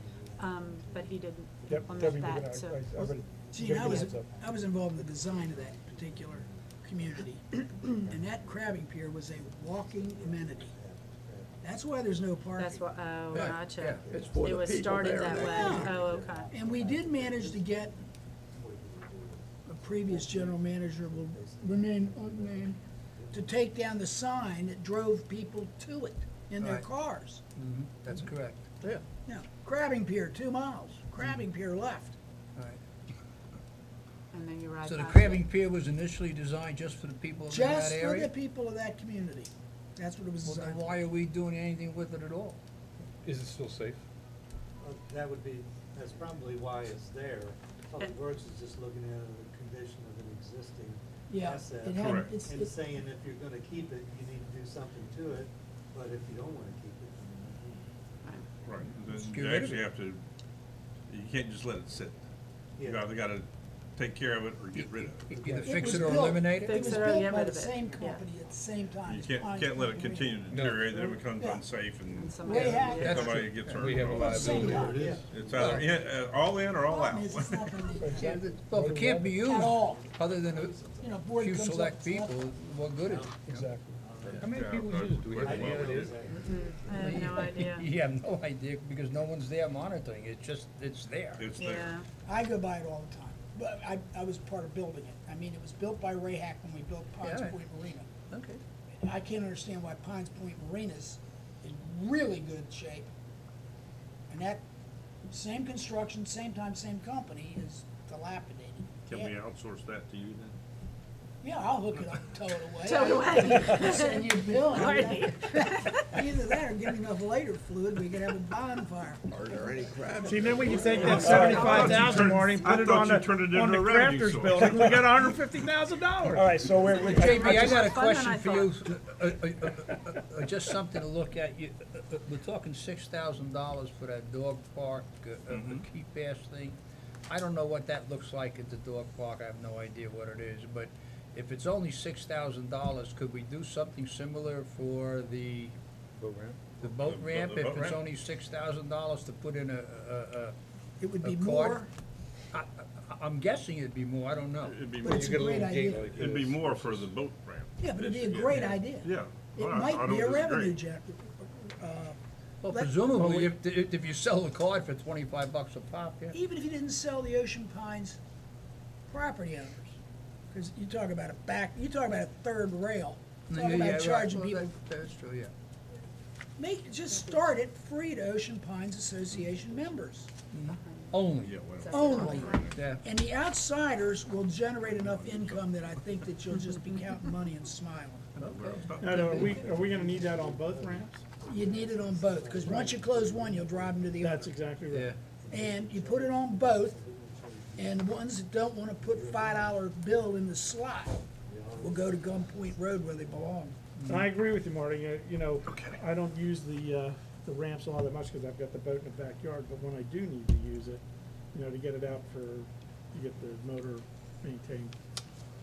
Speaker 13: but he didn't
Speaker 9: Yep,
Speaker 13: implement
Speaker 9: Debbie, we're
Speaker 13: that,
Speaker 9: gonna,
Speaker 13: so.
Speaker 9: I already.
Speaker 6: See,
Speaker 9: gave
Speaker 6: I
Speaker 9: you
Speaker 6: was,
Speaker 9: heads up.
Speaker 6: I was involved in the design of that particular community, and that crabbing pier was a walking amenity. That's why there's no parking.
Speaker 13: That's what, oh,
Speaker 10: Yeah,
Speaker 13: gotcha.
Speaker 10: yeah, it's for
Speaker 13: It
Speaker 10: the
Speaker 13: was
Speaker 10: people
Speaker 13: started
Speaker 10: there,
Speaker 13: that
Speaker 10: they
Speaker 13: way,
Speaker 6: can't-
Speaker 13: oh, okay.
Speaker 6: And we did manage to get a previous general manager, will remain unnamed, to take down the sign that drove people to it in their
Speaker 11: Right.
Speaker 6: cars.
Speaker 11: That's correct.
Speaker 10: Yeah.
Speaker 6: Now, crabbing pier, 2 miles, crabbing pier left.
Speaker 11: Right.
Speaker 13: And then you ride
Speaker 11: So the
Speaker 13: past
Speaker 11: crabbing
Speaker 13: it.
Speaker 11: pier was initially designed just for the people in that
Speaker 6: Just for
Speaker 11: area?
Speaker 6: the people of that community. That's what it was
Speaker 11: Well, then
Speaker 6: designed for.
Speaker 11: why are we doing anything with it at all?
Speaker 7: Is it still safe?
Speaker 8: That's probably why it's there. Public Works is just looking at the condition of an existing
Speaker 6: Yeah,
Speaker 8: asset.
Speaker 6: it had,
Speaker 5: Correct.
Speaker 6: it's,
Speaker 8: And
Speaker 6: it's,
Speaker 8: saying if you're gonna keep it, you need to do something to it, but if you don't wanna keep it, then
Speaker 5: Right,
Speaker 11: Let's
Speaker 5: then
Speaker 11: get
Speaker 5: you
Speaker 11: rid of
Speaker 5: actually
Speaker 11: it.
Speaker 5: have to, you can't just let it sit. You
Speaker 8: Yeah.
Speaker 5: either gotta take care of it or get rid of it.
Speaker 11: Either
Speaker 6: it
Speaker 11: fix
Speaker 6: was
Speaker 11: it or
Speaker 6: built-
Speaker 11: eliminate
Speaker 6: It
Speaker 11: it?
Speaker 13: Fix
Speaker 6: was
Speaker 13: it or
Speaker 6: built
Speaker 13: get
Speaker 6: by
Speaker 13: rid
Speaker 6: the
Speaker 13: of it.
Speaker 6: same
Speaker 13: Yeah.
Speaker 6: company at the same time.
Speaker 5: You
Speaker 6: as
Speaker 5: can't
Speaker 6: Pines
Speaker 5: let it
Speaker 6: Point Marina.
Speaker 5: continue to
Speaker 7: No.
Speaker 5: deteriorate, then it becomes
Speaker 6: Yeah.
Speaker 5: unsafe
Speaker 13: And
Speaker 5: and
Speaker 13: somebody
Speaker 6: Way
Speaker 13: else-
Speaker 6: hack-
Speaker 11: That's
Speaker 5: somebody
Speaker 11: true.
Speaker 5: gets
Speaker 7: And
Speaker 5: hurt.
Speaker 7: we have a liability.
Speaker 6: Same
Speaker 8: yeah.
Speaker 5: It's either all in or all out.
Speaker 6: Problem is, it's not gonna be,
Speaker 11: Yeah, well, if it can't be used,
Speaker 6: At all.
Speaker 11: other than
Speaker 6: you know,
Speaker 11: a
Speaker 6: board
Speaker 11: few
Speaker 6: comes up,
Speaker 11: select
Speaker 6: it's not-
Speaker 11: people, what good is it? you know?
Speaker 9: Exactly.
Speaker 7: How many
Speaker 5: Yeah,
Speaker 7: people
Speaker 5: but
Speaker 7: use it? Do we have
Speaker 5: where
Speaker 7: any
Speaker 5: the
Speaker 7: idea?
Speaker 13: I have no idea.
Speaker 11: You have no idea, because no one's there monitoring, it's there.
Speaker 5: It's there.
Speaker 13: Yeah,
Speaker 6: I go by it all the time, but I was part of building it. I mean, it was built by Ray Hack when we built Pines
Speaker 11: Yeah.
Speaker 6: Point Marina.
Speaker 11: Okay.
Speaker 6: I can't understand why Pines Point Marina's in really good shape. And that, same construction, same time, same company is dilapidated.
Speaker 5: Can we
Speaker 6: Yeah.
Speaker 5: outsource that to you then?
Speaker 6: Yeah, I'll hook it up, tow it away.
Speaker 13: Tow it away.
Speaker 6: Send you a bill.
Speaker 13: Marty.
Speaker 6: Either that or give me enough later fluid, we can have a bonfire.
Speaker 10: Are there any crabs?
Speaker 9: See, then we can take that
Speaker 1: I thought
Speaker 9: $75,000,
Speaker 1: you
Speaker 9: Marty, and
Speaker 1: turned-
Speaker 9: put it
Speaker 1: I
Speaker 9: on
Speaker 1: thought you turned it
Speaker 9: the, on the
Speaker 1: into a revenue
Speaker 9: crafters
Speaker 1: source.
Speaker 9: building, we got $150,000. All right, so we're,
Speaker 11: JB, I got a
Speaker 13: Fun than
Speaker 11: question
Speaker 13: I
Speaker 11: for you, just something to look at. We're talking $6,000 for that dog park, a key pass thing. I don't know what that looks like at the dog park, I have no idea what it is, but if it's only $6,000, could we do something similar for the
Speaker 7: Boat ramp?
Speaker 11: the boat
Speaker 5: The
Speaker 11: ramp?
Speaker 5: boat
Speaker 11: If it's
Speaker 5: ramp?
Speaker 11: only $6,000 to put in
Speaker 6: It would
Speaker 11: a
Speaker 6: be
Speaker 11: card?
Speaker 6: more,
Speaker 11: I'm guessing it'd be more, I don't know.
Speaker 5: It'd be
Speaker 6: But
Speaker 5: more,
Speaker 6: it's a
Speaker 7: You get a
Speaker 6: great
Speaker 7: little gate
Speaker 6: idea.
Speaker 7: like
Speaker 5: it'd be
Speaker 7: this.
Speaker 5: more for the boat ramp.
Speaker 6: yeah, but it'd be a
Speaker 5: Yeah.
Speaker 6: great idea.
Speaker 5: Yeah.
Speaker 6: It
Speaker 5: I
Speaker 6: might
Speaker 5: don't
Speaker 6: be a
Speaker 5: disagree.
Speaker 6: revenue
Speaker 11: Well,
Speaker 6: Let-
Speaker 11: presumably, if you sell the card for $25 a pop, yeah.
Speaker 6: even if you didn't sell the Ocean Pines property owners. Because you talk about you talk about a third rail, talk
Speaker 11: Yeah,
Speaker 6: about
Speaker 11: right.
Speaker 6: charging
Speaker 11: Well,
Speaker 6: people.
Speaker 11: That's true, yeah.
Speaker 6: Just start it free to Ocean Pines Association members.
Speaker 11: Only.
Speaker 5: Yeah, well,
Speaker 6: only.
Speaker 11: Yeah.
Speaker 6: And the outsiders will generate enough income that I think that you'll just be counting money and smiling.
Speaker 9: Now, are we gonna need that on both ramps?
Speaker 6: You need it on both, because once you close one, you'll drive them to the other.
Speaker 9: That's exactly right.
Speaker 11: Yeah.
Speaker 6: And you put it on both, and the ones that don't wanna put $5 bill in the slot will go to Gunpoint Road where they belong.
Speaker 9: And I agree with you, Marty. You know, I don't use the ramps all that much because I've got the boat in the backyard, but when I do need to use it, you know, to get it out to get the motor maintained,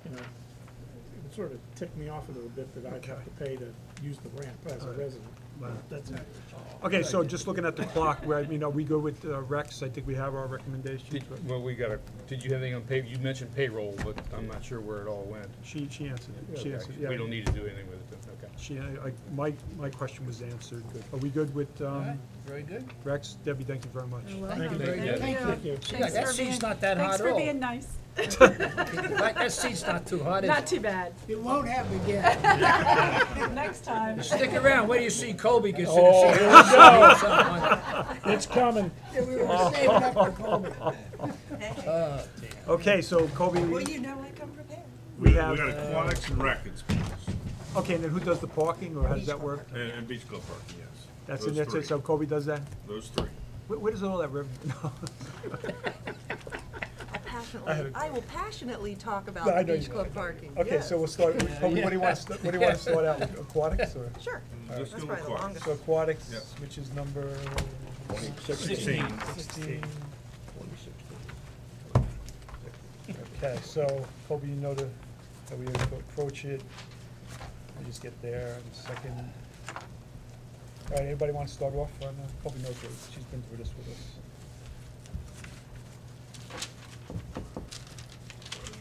Speaker 9: you know, it sort of ticked me off a little bit that I'd have to pay to use the ramp as a resident. That's it.
Speaker 1: Okay, so just looking at the clock, where, you know, we go with Rex, I think we have our recommendations.
Speaker 7: Well, did you have anything on pay, you mentioned payroll, but I'm not sure where it all went.
Speaker 1: She answered it, she
Speaker 7: Okay.
Speaker 1: answered, yeah.
Speaker 7: We don't need to do anything with it then, okay.
Speaker 1: She, my question was answered. Are we good with,
Speaker 11: Very good.
Speaker 1: Rex? Debbie, thank you very much.
Speaker 9: Thank you.
Speaker 11: Very good.
Speaker 6: Thank you.
Speaker 11: Yeah, that seat's not that hot at all.
Speaker 13: Thanks for being nice.
Speaker 11: That seat's not too hot, is
Speaker 13: Not
Speaker 11: it?
Speaker 13: too bad.
Speaker 6: It won't happen again.
Speaker 13: Next time.
Speaker 11: Stick around, wait till you see Colby gets in
Speaker 9: Oh,
Speaker 11: the
Speaker 9: here
Speaker 11: seat.
Speaker 9: It's coming.
Speaker 6: Yeah, we were saving up for Colby.
Speaker 1: Okay, so Kobe,
Speaker 12: Well, you know I come prepared.
Speaker 1: we
Speaker 5: We
Speaker 1: have,
Speaker 5: got aquatics and rackets,
Speaker 1: okay, and then who does the parking, or how does that work?
Speaker 5: and beach club parking, yes.
Speaker 1: That's
Speaker 5: Those
Speaker 1: it, that's
Speaker 5: three.
Speaker 1: it, so Kobe does that?
Speaker 5: Those three.
Speaker 1: Where does all that revenue?
Speaker 12: I will passionately talk about
Speaker 1: No, I
Speaker 12: the
Speaker 1: know
Speaker 12: beach
Speaker 1: you-
Speaker 12: club parking.
Speaker 1: Okay,
Speaker 12: yes.
Speaker 1: so we'll start, Kobe, what do you want to start out with, aquatics, or?
Speaker 12: Sure,
Speaker 5: Let's
Speaker 12: that's
Speaker 5: go
Speaker 12: probably the
Speaker 5: aquatics.
Speaker 12: longest.
Speaker 1: So aquatics,
Speaker 5: Yep.
Speaker 1: which is number
Speaker 5: 16.
Speaker 1: 16. Okay, so Kobe, you know how we approach it. We just get there in a second. All right, anybody want to start off on, Kobe knows it, she's been through this with us.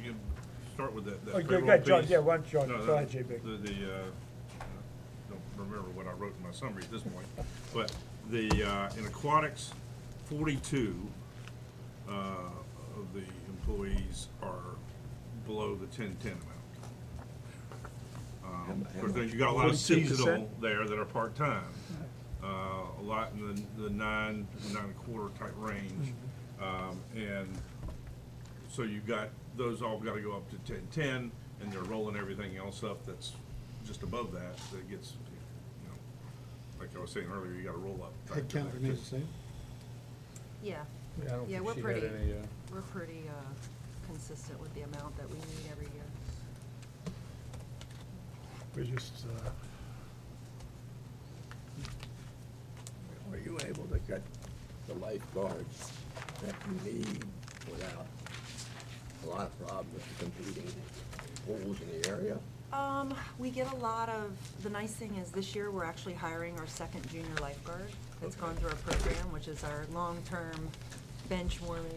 Speaker 5: You can start with that
Speaker 1: Oh,
Speaker 5: payroll
Speaker 1: go ahead, John,
Speaker 5: piece.
Speaker 1: yeah, why don't John,
Speaker 5: No,
Speaker 1: go ahead, J-Big.
Speaker 5: Don't remember what I wrote in my summary at this point, but in aquatics, 42 of the employees are below the 10-10 amount. Of course, then you got a lot of
Speaker 1: 42%?
Speaker 5: seasonal there that are part-time. A lot in the 9.25 type range. And so you got, those all gotta go up to 10-10, and they're rolling everything else up that's just above that, that gets, you know, like I was saying earlier, you gotta roll up.
Speaker 3: Head count remains the same?
Speaker 12: Yeah,
Speaker 7: I don't
Speaker 12: Yeah,
Speaker 7: think
Speaker 12: we're
Speaker 7: she
Speaker 12: pretty-
Speaker 7: had any,
Speaker 12: we're pretty consistent with the amount that we need every year.
Speaker 1: We're just,
Speaker 10: Are you able to get the lifeguards that you need without a lot of problems with competing pools in the area?
Speaker 12: We get a lot of, the nice thing is this year, we're actually hiring our second junior lifeguard that's gone through our program, which is our long-term bench warming,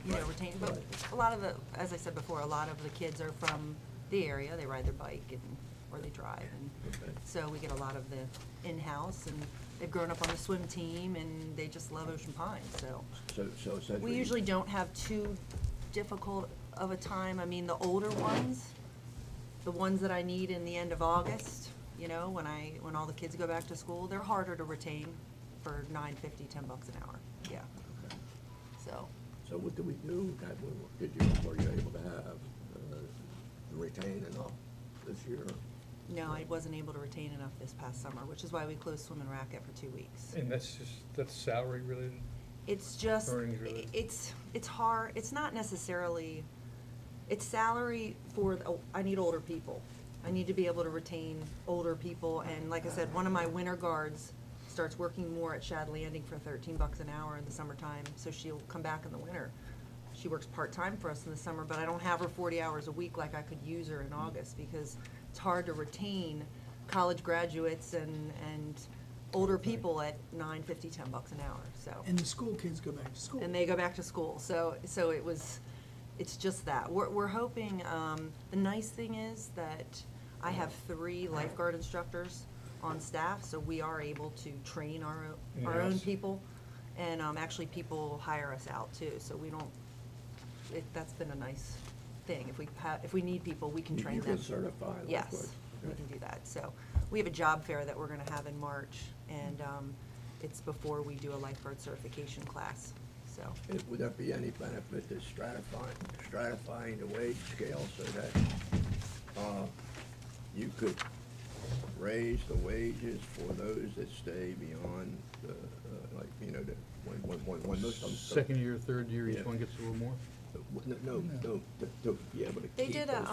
Speaker 12: retaining. But a lot of the, as I said before, a lot of the kids are from the area. They ride their bike or they drive. And so we get a lot of the in-house, and they've grown up on the swim team, and they just love Ocean Pines, so.
Speaker 10: So essentially.
Speaker 12: We usually don't have too difficult of a time. I mean, the older ones, the ones that I need in the end of August, when all the kids go back to school, they're harder to retain for $9.50, $10 an hour, yeah.
Speaker 10: So what do we do? Were you able to have, retain enough this year?
Speaker 12: No, I wasn't able to retain enough this past summer, which is why we closed swim and racket for 2 weeks.
Speaker 7: and that's salary related?
Speaker 12: It's just,
Speaker 7: Earnings related.
Speaker 12: it's hard, it's not necessarily, it's salary for, I need older people. I need to be able to retain older people, and like I said, one of my winter guards starts working more at Shad Landing for $13 an hour in the summertime, so she'll come back in the winter. She works part-time for us in the summer, but I don't have her 40 hours a week like I could use her in August, because it's hard to retain college graduates and older people at $9.50, $10 an hour, so.
Speaker 6: And the school kids go back to school.
Speaker 12: And they go back to school, so it's just that. We're hoping, the nice thing is that I have 3 lifeguard instructors on staff, so we are able to train our own
Speaker 7: In-house.
Speaker 12: people. And, actually, people hire us out too, so we don't, that's been a nice thing. If we need people, we can train
Speaker 10: You
Speaker 12: them.
Speaker 10: can certify
Speaker 12: Yes,
Speaker 10: lifeguards.
Speaker 12: we can do that. So, we have a job fair that we're gonna have in March, and, it's before we do a lifeguard certification class.
Speaker 15: so.
Speaker 10: Would there be any benefit to stratifying the wage scale so that you could raise the wages for those that stay beyond the, like, you know, when most of them.
Speaker 7: Second year, third year, each
Speaker 10: Yeah.
Speaker 7: one gets a little more?
Speaker 10: No, to be able to
Speaker 15: They
Speaker 10: keep
Speaker 15: did
Speaker 10: those.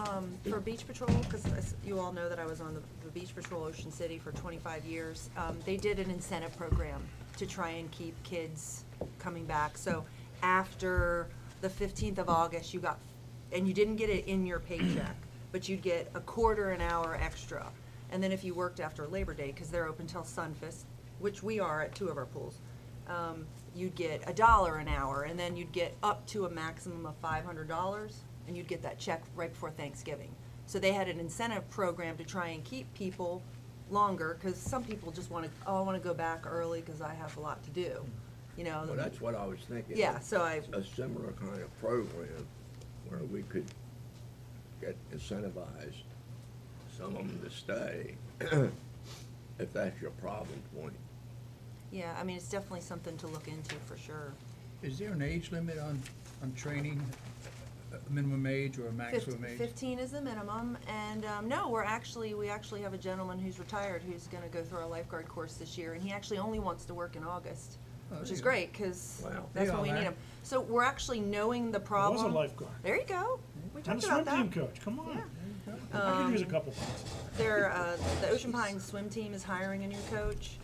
Speaker 15: for Beach Patrol, because you all know that I was on the Beach Patrol Ocean City for 25 years. They did an incentive program to try and keep kids coming back. So after the 15th of August, you got, and you didn't get it in your paycheck, but you'd get a quarter an hour extra. And then if you worked after Labor Day, because they're open till Sunfest, which we are at 2 of our pools, you'd get $1 an hour, and then you'd get up to a maximum of $500, and you'd get that check right before Thanksgiving. So they had an incentive program to try and keep people longer, because some people just want to, oh, I want to go back early because I have a lot to do, you know.
Speaker 10: Well, that's what I was thinking.
Speaker 15: Yeah, so I,
Speaker 10: A similar kind of program where we could get incentivized some of them to stay, if that's your problem point.
Speaker 15: yeah, I mean, it's definitely something to look into for sure.
Speaker 11: Is there an age limit on training, a minimum age or a maximum age?
Speaker 15: 15 is the minimum, and no, we actually have a gentleman who's retired who's going to go through our lifeguard course this year, and he actually only wants to work in August,
Speaker 11: Oh,
Speaker 15: which
Speaker 11: there
Speaker 15: is
Speaker 11: you go.
Speaker 15: great, because
Speaker 10: Wow.
Speaker 15: that's
Speaker 11: Yeah,
Speaker 15: when we need
Speaker 11: man.
Speaker 15: him. So we're actually knowing the
Speaker 9: I
Speaker 15: problem.
Speaker 9: was a lifeguard.
Speaker 15: There you go. We
Speaker 9: I'm a
Speaker 15: talked about
Speaker 9: swim
Speaker 15: that.
Speaker 9: team coach, come on.
Speaker 15: Yeah.
Speaker 9: I could use a couple things.
Speaker 15: The Ocean Pines swim team is hiring a new coach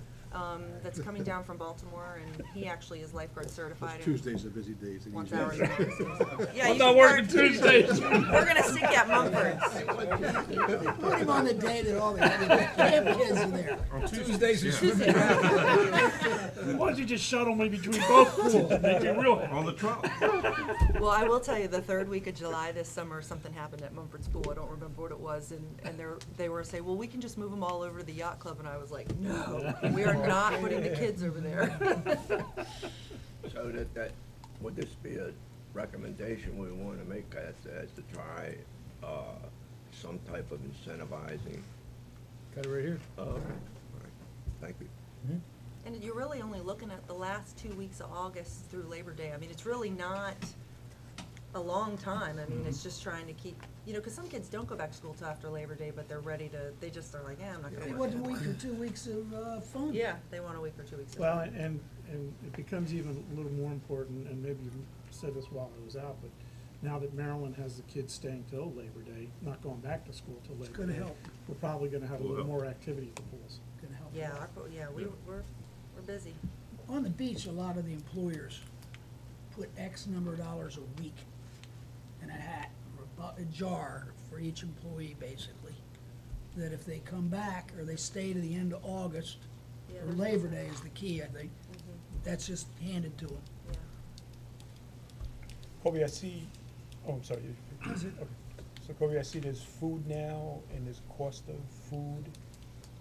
Speaker 15: that's coming down from Baltimore, and he actually is lifeguard certified. and
Speaker 3: Tuesdays are busy days. and
Speaker 15: wants
Speaker 3: usually-
Speaker 15: hours in August. Yeah,
Speaker 9: I'm
Speaker 15: you
Speaker 9: not
Speaker 15: can
Speaker 9: working
Speaker 15: work
Speaker 9: Tuesdays.
Speaker 15: We're gonna sink at Mumford's.
Speaker 6: Put him on the day that all the camp kids are there.
Speaker 5: On
Speaker 11: Tuesdays is
Speaker 5: yeah.
Speaker 11: swimming
Speaker 9: Why don't you just shuttle me between both pools and make me real happy?
Speaker 5: On the trout.
Speaker 15: Well, I will tell you, the 3rd week of July this summer, something happened at Mumford's Pool. I don't remember what it was, and they were saying, well, we can just move them all over to the yacht club, and I was like, no, we are not putting the kids over there.
Speaker 10: So would this be a recommendation we want to make as to try, some type of incentivizing?
Speaker 7: Got it right here.
Speaker 10: Okay, all right, thank you.
Speaker 15: And you're really only looking at the last 2 weeks of August through Labor Day. I mean, it's really not a long time. I mean, it's just trying to keep, you know, because some kids don't go back to school till after Labor Day, but they're ready to, they just are like, yeah, I'm not
Speaker 6: They
Speaker 15: gonna
Speaker 6: want
Speaker 15: work.
Speaker 6: a week or 2 weeks of fun.
Speaker 15: Yeah, they want a week or 2 weeks. of
Speaker 9: Well,
Speaker 15: fun.
Speaker 9: and it becomes even a little more important, and maybe you said this while I was out, but now that Maryland has the kids staying till Labor Day, not going back to school till Labor Day.
Speaker 6: gonna help.
Speaker 9: We're probably gonna have a
Speaker 5: Will
Speaker 9: little
Speaker 5: help.
Speaker 9: more activity at the pools.
Speaker 6: Gonna help.
Speaker 15: Yeah, we're busy.
Speaker 6: On the beach, a lot of the employers put X number of dollars a week in a hat or a jar for each employee, basically. That if they come back or they stay to the end of August,
Speaker 15: Yeah,
Speaker 6: or
Speaker 15: there's-
Speaker 6: Labor Day is the key, I think. That's just handed to them.
Speaker 15: Yeah.
Speaker 1: Kobe, I see, oh, I'm sorry. Okay. So Kobe, I see there's food now, and there's cost of food,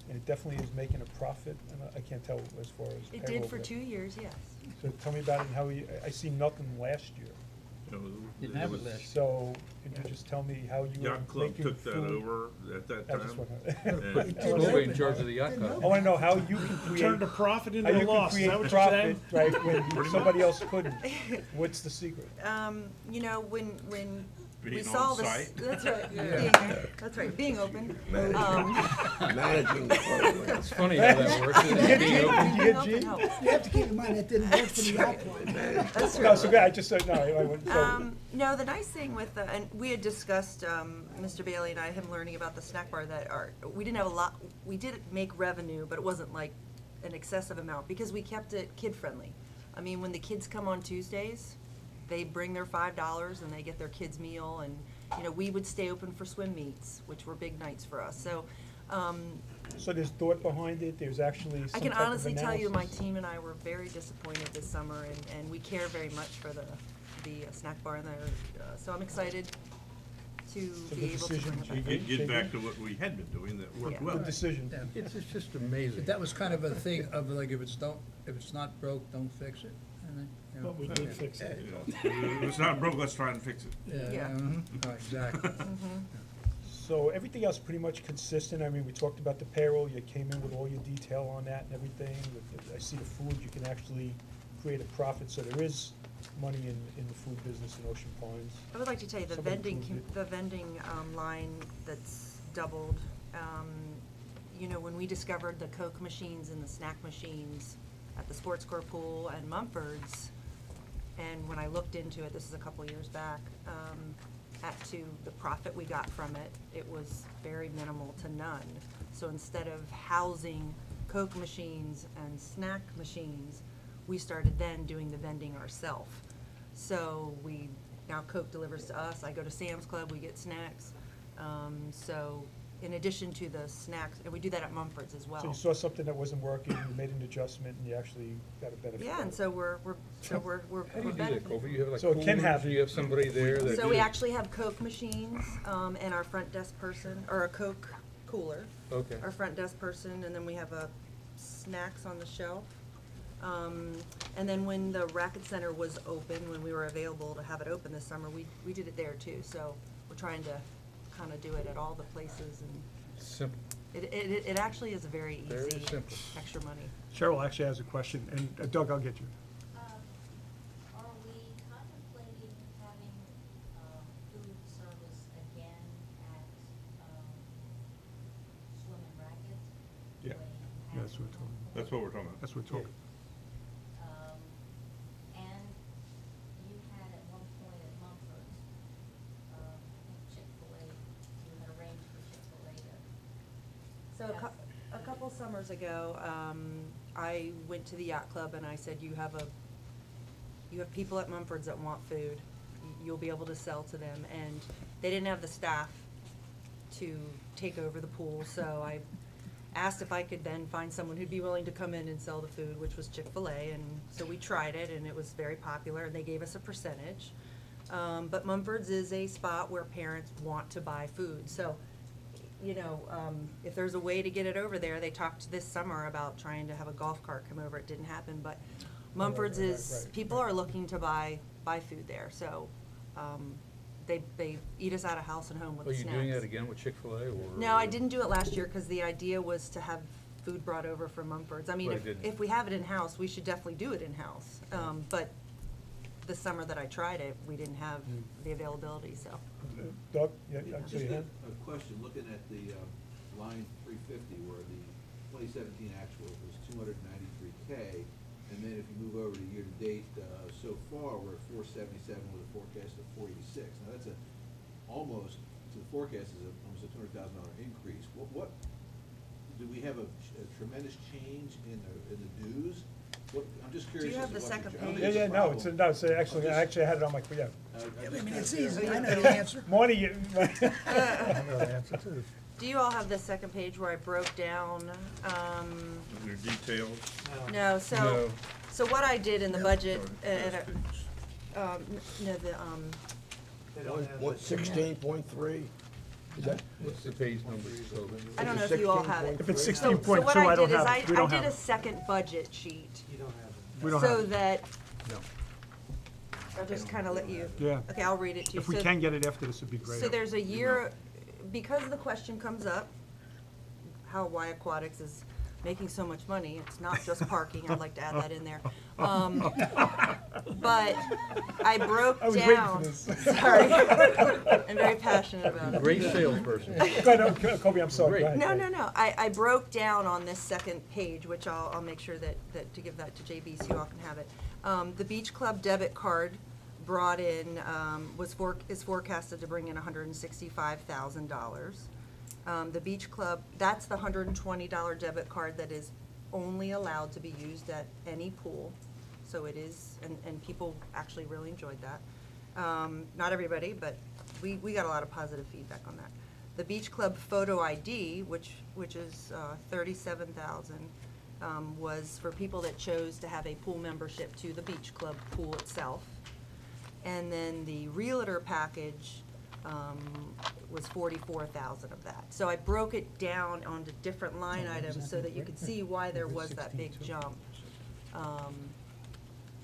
Speaker 1: and it definitely is making a profit, and I can't tell as far as
Speaker 15: It
Speaker 1: payroll
Speaker 15: did for
Speaker 1: goes.
Speaker 15: 2 years, yes.
Speaker 1: So tell me about it and how I see nothing last year.
Speaker 5: You know,
Speaker 11: Didn't
Speaker 5: it
Speaker 11: have it
Speaker 5: was-
Speaker 11: last year.
Speaker 1: So, could you just tell me how you were
Speaker 5: Yacht Club
Speaker 1: making
Speaker 5: took that
Speaker 1: food?
Speaker 5: over at that
Speaker 1: I just
Speaker 5: time.
Speaker 1: wanna-
Speaker 5: And-
Speaker 6: It didn't
Speaker 7: Nobody in
Speaker 6: open.
Speaker 7: charge of the yacht
Speaker 6: Didn't
Speaker 7: club.
Speaker 1: I wanna know how you can create.
Speaker 9: Turn the profit
Speaker 1: How
Speaker 9: into
Speaker 1: you
Speaker 9: a
Speaker 1: can
Speaker 9: loss, is
Speaker 1: create
Speaker 9: that what you're saying?
Speaker 1: profit, right, when somebody else couldn't. What's the secret?
Speaker 15: You know, when we
Speaker 5: Being
Speaker 15: saw
Speaker 5: on
Speaker 15: the,
Speaker 5: site.
Speaker 15: that's right, that's right, being open.
Speaker 10: Managing the program.
Speaker 7: It's funny how that works, isn't it? Being open.
Speaker 1: You get G?
Speaker 6: You have to keep in mind that didn't work for the yacht club.
Speaker 15: That's
Speaker 1: No, so good, I just said, no, I wouldn't, so.
Speaker 15: No, the nice thing with, and we had discussed, Mr. Bailey and I, him learning about the snack bar that we didn't have a lot, we did make revenue, but it wasn't like an excessive amount, because we kept it kid-friendly. I mean, when the kids come on Tuesdays, they bring their $5 and they get their kids' meal, and, you know, we would stay open for swim meets, which were big nights for us, so,
Speaker 1: So there's thought behind it, there's actually
Speaker 15: I
Speaker 1: some
Speaker 15: can
Speaker 1: type of
Speaker 15: honestly tell you, my
Speaker 1: analysis?
Speaker 15: team and I were very disappointed this summer, and we care very much for the snack bar in there. So I'm excited to
Speaker 1: So
Speaker 15: be
Speaker 1: good
Speaker 15: able to
Speaker 1: decision,
Speaker 15: bring it
Speaker 1: G.
Speaker 15: back.
Speaker 5: Get back to what we had been doing that worked
Speaker 15: Yeah.
Speaker 5: well.
Speaker 1: Good decision.
Speaker 7: It's just amazing.
Speaker 11: But that was kind of a thing of like, if it's not broke, don't fix it. And then, you know.
Speaker 9: But we did fix it.
Speaker 5: You know, if it's not broke, let's try and fix it.
Speaker 15: Yeah.
Speaker 11: Oh, exactly.
Speaker 1: So everything else pretty much consistent. I mean, we talked about the payroll. You came in with all your detail on that and everything. I see the food, you can actually create a profit. So there is money in the food business in Ocean Pines.
Speaker 15: I would like to tell you, the
Speaker 1: Somebody
Speaker 15: vending,
Speaker 1: approved it.
Speaker 15: the vending line that's doubled, you know, when we discovered the Coke machines and the snack machines at the Sports Core Pool and Mumford's, and when I looked into it, this is a couple years back, to the profit we got from it, it was very minimal to none. So instead of housing Coke machines and snack machines, we started then doing the vending ourselves. So now Coke delivers to us, I go to Sam's Club, we get snacks. So in addition to the snacks, and we do that at Mumford's as well.
Speaker 1: So you saw something that wasn't working, you made an adjustment, and you actually got a benefit.
Speaker 15: Yeah,
Speaker 1: out
Speaker 15: and
Speaker 1: of it.
Speaker 15: so we're
Speaker 7: How do you do that,
Speaker 15: benefiting.
Speaker 7: Kobe? You have like
Speaker 1: So it can
Speaker 7: coolers,
Speaker 1: happen.
Speaker 7: you have somebody there that.
Speaker 15: So we actually have Coke machines, and our front desk person, or a Coke cooler.
Speaker 7: Okay.
Speaker 15: Our front desk person, and then we have snacks on the shelf. And then when the Racket Center was open, when we were available to have it open this summer, we did it there too. So we're trying to kind of do it at all the places, and
Speaker 7: Simple.
Speaker 15: it actually is a very
Speaker 7: Very
Speaker 15: easy,
Speaker 7: simple.
Speaker 15: extra money.
Speaker 1: Cheryl actually has a question, and Doug, I'll get you.
Speaker 14: Are we contemplating having, food service again at, Swim and Racket?
Speaker 1: Yeah.
Speaker 14: Way
Speaker 1: Yeah, that's what we're talking.
Speaker 5: That's what we're talking about.
Speaker 1: That's what we're talking.
Speaker 14: And you had at one point at Mumford's, I think Chick-fil-A, you had arranged for Chick-fil-A to.
Speaker 15: So a couple summers ago, I went to the yacht club and I said, you have people at Mumford's that want food. You'll be able to sell to them. And they didn't have the staff to take over the pool, so I asked if I could then find someone who'd be willing to come in and sell the food, which was Chick-fil-A. And so we tried it, and it was very popular, and they gave us a percentage. But Mumford's is a spot where parents want to buy food. So, you know, if there's a way to get it over there, they talked this summer about trying to have a golf cart come over. It didn't happen, but Mumford's is, people are looking to buy food there. So they eat us out of house and home with
Speaker 7: Are
Speaker 15: the
Speaker 7: you
Speaker 15: snacks.
Speaker 7: doing that again with Chick-fil-A or?
Speaker 15: No, I didn't do it last year because the idea was to have food brought over from Mumford's. I mean,
Speaker 7: But it didn't.
Speaker 15: if we have it in-house, we should definitely do it in-house. But the summer that I tried it, we didn't have the availability, so.
Speaker 1: Doug, yeah, so
Speaker 16: Just
Speaker 1: you
Speaker 16: a
Speaker 1: had?
Speaker 16: question, looking at the line 350, where the 2017 actual was 293K, and then if you move over to year-to-date, so far, we're at 477 with a forecast of 486. Now, that's almost, so the forecast is almost a $200,000 increase. What, do we have a tremendous change in the dues? I'm just curious.
Speaker 15: Do you have
Speaker 16: as to
Speaker 15: the
Speaker 16: what
Speaker 15: second
Speaker 16: I don't
Speaker 15: page?
Speaker 16: think
Speaker 1: Yeah,
Speaker 16: it's a
Speaker 1: no,
Speaker 16: problem.
Speaker 1: it's actually, I actually had it on my, yeah.
Speaker 16: I'm
Speaker 6: I
Speaker 16: just
Speaker 6: mean,
Speaker 16: kinda
Speaker 6: it's
Speaker 16: curious.
Speaker 6: easy, I know the answer.
Speaker 1: Marty, you-
Speaker 4: I know the answer too.
Speaker 15: Do you all have the second page where I broke down,
Speaker 5: Your details.
Speaker 15: no, so,
Speaker 7: No.
Speaker 15: so what I did in the budget,
Speaker 5: Last page.
Speaker 15: no, the,
Speaker 8: They don't have
Speaker 10: What,
Speaker 8: the-
Speaker 10: 16.3? Is that?
Speaker 7: What's the page number, Kobe?
Speaker 15: I don't know if you all have it.
Speaker 1: if it's
Speaker 15: So
Speaker 1: 16.2,
Speaker 15: what
Speaker 1: I don't
Speaker 15: did is
Speaker 1: have it. We don't
Speaker 15: I
Speaker 1: have
Speaker 15: did a
Speaker 1: it.
Speaker 15: second budget sheet,
Speaker 8: You don't have it.
Speaker 1: We don't have
Speaker 15: so
Speaker 1: it.
Speaker 15: that,
Speaker 7: No.
Speaker 15: I'll just kinda let you,
Speaker 1: Yeah.
Speaker 15: okay, I'll read it to you.
Speaker 1: If we
Speaker 15: So-
Speaker 1: can get it after this, it'd be great.
Speaker 15: So there's a year, because the question comes up, why Aquatics is making so much money, it's not just parking, I'd like to add that in there. But I broke
Speaker 1: I was waiting for
Speaker 15: down,
Speaker 1: this.
Speaker 15: sorry, I'm very passionate about it.
Speaker 7: Great salesperson.
Speaker 1: Go ahead, Kobe, I'm sorry,
Speaker 7: Great.
Speaker 1: go ahead.
Speaker 15: No, no, no, I broke down on this second page, which I'll make sure that, to give that to JB so you all can have it. The Beach Club debit card brought in, is forecasted to bring in $165,000. The Beach Club, that's the $120 debit card that is only allowed to be used at any pool. So it is, and people actually really enjoyed that. Not everybody, but we got a lot of positive feedback on that. The Beach Club photo ID, which is $37,000, was for people that chose to have a pool membership to the Beach Club pool itself. And then the realtor package was $44,000 of that. So I broke it down onto different line items so that you could see why there was that big jump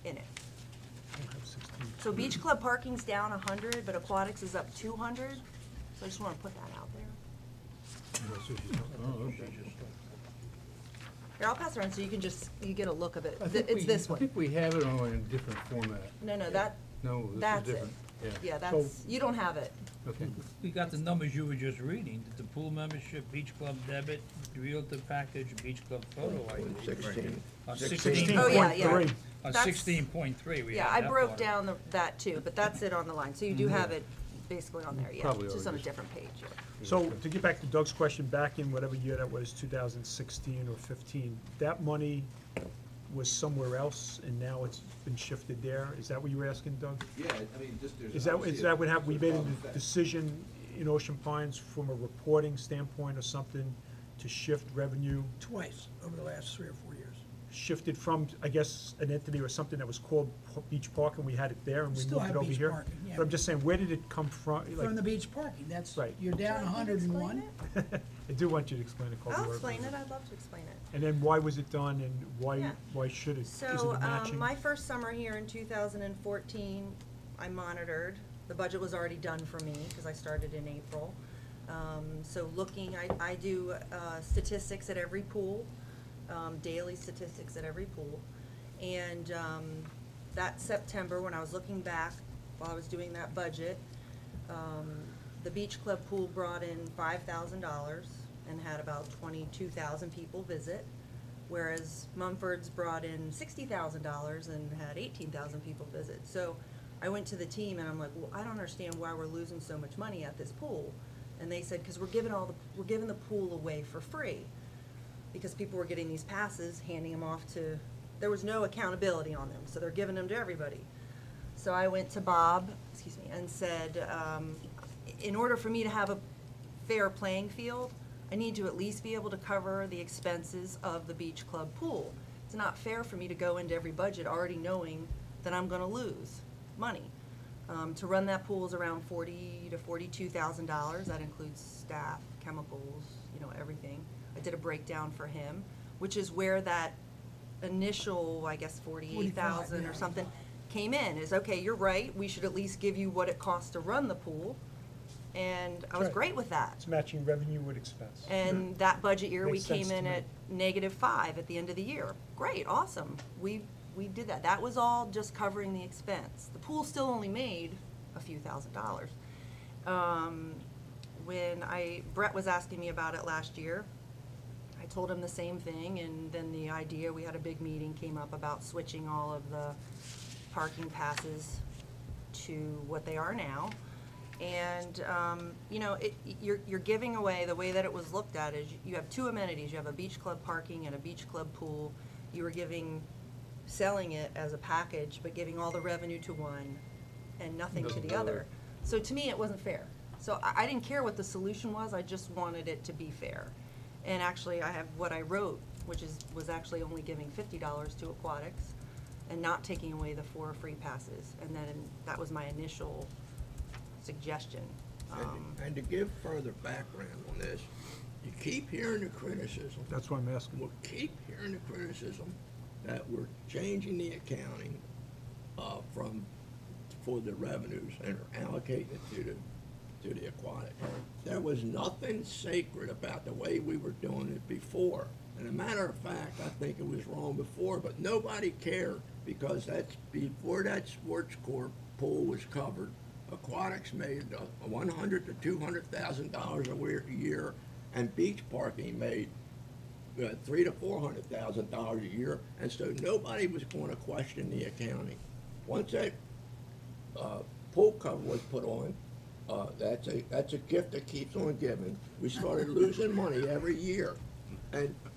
Speaker 15: in it. So Beach Club parking's down 100, but Aquatics is up 200. So I just want to put that out there.
Speaker 7: Oh, okay.
Speaker 15: Here, I'll pass it around so you can just, you get a look of it.
Speaker 7: I think
Speaker 15: It's this
Speaker 7: I
Speaker 15: one.
Speaker 7: think we have it on in a different format.
Speaker 15: No, no, that,
Speaker 7: No, this is
Speaker 15: that's it.
Speaker 7: different, yeah.
Speaker 15: Yeah, that's, you don't have it.
Speaker 7: Okay.
Speaker 11: We got the numbers you were just reading, the pool membership, beach club debit, realtor package, beach club photo ID.
Speaker 10: 16.
Speaker 11: On
Speaker 10: 16.
Speaker 15: Oh, yeah, yeah.
Speaker 1: 16.3.
Speaker 11: On
Speaker 15: That's-
Speaker 11: 16.3, we
Speaker 15: Yeah,
Speaker 11: have
Speaker 15: I
Speaker 11: that
Speaker 15: broke
Speaker 11: part.
Speaker 15: down that too, but that's it on the line. So you do have it basically on there, yeah,
Speaker 3: Probably
Speaker 15: just on a
Speaker 3: already.
Speaker 15: different page, yeah.
Speaker 1: So to get back to Doug's question, back in whatever year that was, 2016 or 15, that money was somewhere else and now it's been shifted there? Is that what you were asking, Doug?
Speaker 16: Yeah, I mean, just there's.
Speaker 1: Is that
Speaker 16: obviously
Speaker 1: what happened? We made
Speaker 16: cause and
Speaker 1: a
Speaker 16: effect.
Speaker 1: decision in Ocean Pines from a reporting standpoint or something to shift revenue,
Speaker 6: Twice over the last 3 or 4 years.
Speaker 1: shifted from, I guess, an entity or something that was called Beach Park and we had it there and we
Speaker 6: Still
Speaker 1: moved it
Speaker 6: have
Speaker 1: over
Speaker 6: beach
Speaker 1: here?
Speaker 6: parking, yeah.
Speaker 1: But I'm just saying, where did it come from?
Speaker 6: From the beach parking, that's,
Speaker 1: Right.
Speaker 6: you're down
Speaker 12: Would you explain
Speaker 6: 101.
Speaker 12: it?
Speaker 1: I do want you to explain it, Colby.
Speaker 15: I'll
Speaker 1: where
Speaker 15: explain
Speaker 1: was.
Speaker 15: it, I'd love to explain it.
Speaker 1: And then why was it done and
Speaker 15: Yeah.
Speaker 1: why should it? Is it
Speaker 15: So,
Speaker 1: a matching?
Speaker 15: my first summer here in 2014, I monitored. The budget was already done for me because I started in April. So looking, I do statistics at every pool, daily statistics at every pool. And that September, when I was looking back while I was doing that budget, the Beach Club pool brought in $5,000 and had about 22,000 people visit, whereas Mumford's brought in $60,000 and had 18,000 people visit. So I went to the team and I'm like, well, I don't understand why we're losing so much money at this pool. And they said, because we're giving the pool away for free, because people were getting these passes, handing them off to, there was no accountability on them, so they're giving them to everybody. So I went to Bob, and said, in order for me to have a fair playing field, I need to at least be able to cover the expenses of the beach club pool. It's not fair for me to go into every budget already knowing that I'm gonna lose money. To run that pool is around $40,000 to $42,000. That includes staff, chemicals, everything. I did a breakdown for him, which is where that initial, I guess, 48,000
Speaker 6: yeah.
Speaker 15: or something came in. Is okay, you're right. We should at least give you what it costs to run the pool, and I was
Speaker 1: Right.
Speaker 15: great with that.
Speaker 1: It's matching revenue with expense.
Speaker 15: And that budget year, we
Speaker 1: Makes sense
Speaker 15: came
Speaker 1: to
Speaker 15: in
Speaker 1: me.
Speaker 15: at -5 at the end of the year. Great, awesome. We did that. That was all just covering the expense. The pool still only made a few $1,000s. When Brett was asking me about it last year, I told him the same thing, and then the idea, we had a big meeting, came up about switching all of the parking passes to what they are now. And, you're giving away, the way that it was looked at is you have 2 amenities. You have a beach club parking and a beach club pool. You were selling it as a package, but giving all the revenue to one and nothing to
Speaker 7: Doesn't
Speaker 15: the
Speaker 7: go
Speaker 15: other.
Speaker 7: there.
Speaker 15: So to me, it wasn't fair. So I didn't care what the solution was, I just wanted it to be fair. And actually, I have what I wrote, which was actually only giving $50 to aquatics and not taking away the 4 free passes. And then that was my initial suggestion.
Speaker 10: And to give further background on this, you keep hearing the criticism.
Speaker 1: That's what I'm asking.
Speaker 10: We'll keep hearing the criticism that we're changing the accounting for the revenues and are allocating it to the aquatic. There was nothing sacred about the way we were doing it before. And a matter of fact, I think it was wrong before, but nobody cared because that's before that sports court pool was covered. Aquatics made $100,000 to $200,000 a year, and beach parking made $300,000 to $400,000 a year, and so nobody was going to question the accounting. Once that pool cover was put on, that's a gift that keeps on giving. We started losing money every year,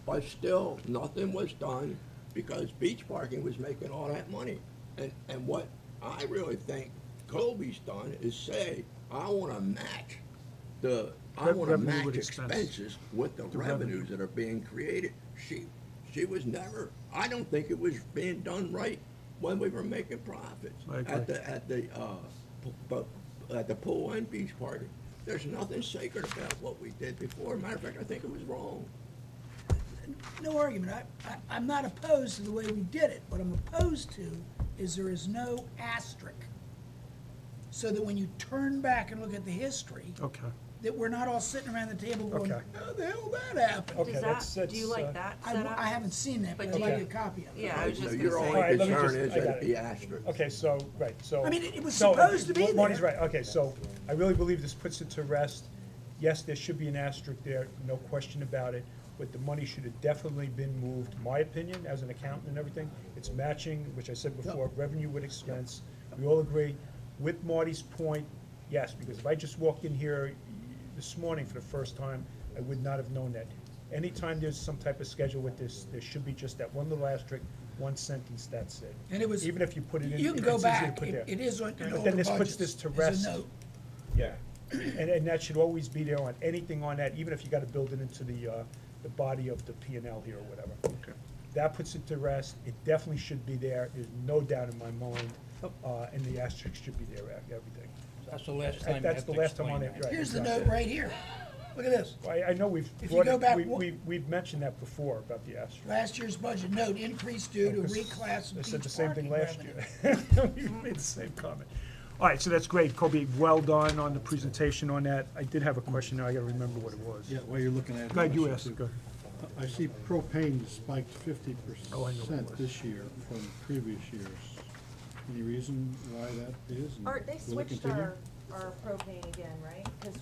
Speaker 10: but still nothing was done because beach parking was making all that money. And what I really think Colby's done is say, I want to match
Speaker 1: Revenue with expense.
Speaker 10: expenses with the revenues that are being created. She was never, I don't think it was being done right when we were making profits
Speaker 1: I agree.
Speaker 10: at the pool and beach party. There's nothing sacred about what we did before. Matter of fact, I think it was wrong.
Speaker 6: No argument. I'm not opposed to the way we did it. What I'm opposed to is there is no asterisk. So that when you turn back and look at the history,
Speaker 1: Okay.
Speaker 6: that we're not all sitting around the table going,
Speaker 1: Okay.
Speaker 6: how the hell that happened?
Speaker 1: Okay,
Speaker 15: Does
Speaker 1: that's-
Speaker 15: that, do you
Speaker 1: that's,
Speaker 15: like that
Speaker 6: I
Speaker 15: setup?
Speaker 6: haven't seen that, but
Speaker 15: But
Speaker 6: I'd
Speaker 15: do
Speaker 6: like
Speaker 15: you-
Speaker 6: a copy of it.
Speaker 15: Yeah, I was
Speaker 10: So
Speaker 15: just
Speaker 10: your
Speaker 15: gonna
Speaker 10: only
Speaker 15: say.
Speaker 1: Alright, let me
Speaker 10: concern
Speaker 1: just-
Speaker 10: is
Speaker 1: I got
Speaker 10: the
Speaker 1: it.
Speaker 10: asterisk.
Speaker 1: Okay, so, right, so.
Speaker 6: I mean, it was
Speaker 1: so,
Speaker 6: supposed to be
Speaker 1: Marty's
Speaker 6: there.
Speaker 1: right, okay, so I really believe this puts it to rest. Yes, there should be an asterisk there, no question about it, but the money should have definitely been moved, my opinion, as an accountant and everything. It's matching, which I said before, revenue with expense. We all agree. With Marty's point, yes, because if I just walked in here this morning for the first time, I would not have known that. Anytime there's some type of schedule with this, there should be just that one little asterisk, one sentence, that's it.
Speaker 6: And it was.
Speaker 1: Even if you put it in,
Speaker 6: You can
Speaker 1: if
Speaker 6: go
Speaker 1: it's easier to
Speaker 6: back,
Speaker 1: put there.
Speaker 6: it is on, in
Speaker 1: But
Speaker 6: all
Speaker 1: then
Speaker 6: the
Speaker 1: this puts
Speaker 6: budgets,
Speaker 1: this to
Speaker 6: as
Speaker 1: rest.
Speaker 6: a note.
Speaker 1: Yeah, and that should always be there on anything on that, even if you gotta build it into the body of the P and L here or whatever.
Speaker 5: Okay.
Speaker 1: That puts it to rest, it definitely should be there, there's no doubt in my mind, and the asterisk should be there, everything.
Speaker 11: That's the last time you
Speaker 1: That's
Speaker 11: have
Speaker 1: the
Speaker 11: to
Speaker 1: last time on
Speaker 11: explain
Speaker 1: it,
Speaker 11: that.
Speaker 1: right.
Speaker 6: Here's the
Speaker 1: exactly.
Speaker 6: note right here. Look at this.
Speaker 1: I know we've
Speaker 6: If you
Speaker 1: brought
Speaker 6: go
Speaker 1: it,
Speaker 6: back
Speaker 1: we've mentioned that before about the asterisk.
Speaker 6: Last year's budget note, increase due to
Speaker 1: Because
Speaker 6: reclass
Speaker 1: I
Speaker 6: of
Speaker 1: said the
Speaker 6: beach
Speaker 1: same thing
Speaker 6: parking
Speaker 1: last
Speaker 6: revenue.
Speaker 1: year. We made the same comment. All right, so that's great, Kobe, well done on the presentation on that. I did have a question now, I gotta remember what it was.
Speaker 3: Yeah, while you're looking at it.
Speaker 1: Go ahead, you
Speaker 3: I
Speaker 1: ask,
Speaker 3: should-
Speaker 1: go.
Speaker 3: I see propane spiked 50%
Speaker 1: Oh, I know what it was.
Speaker 3: this year from previous years. Any reason why that is? and
Speaker 15: Art, they
Speaker 3: will it
Speaker 15: switched
Speaker 3: continue?
Speaker 15: our propane again, right? Because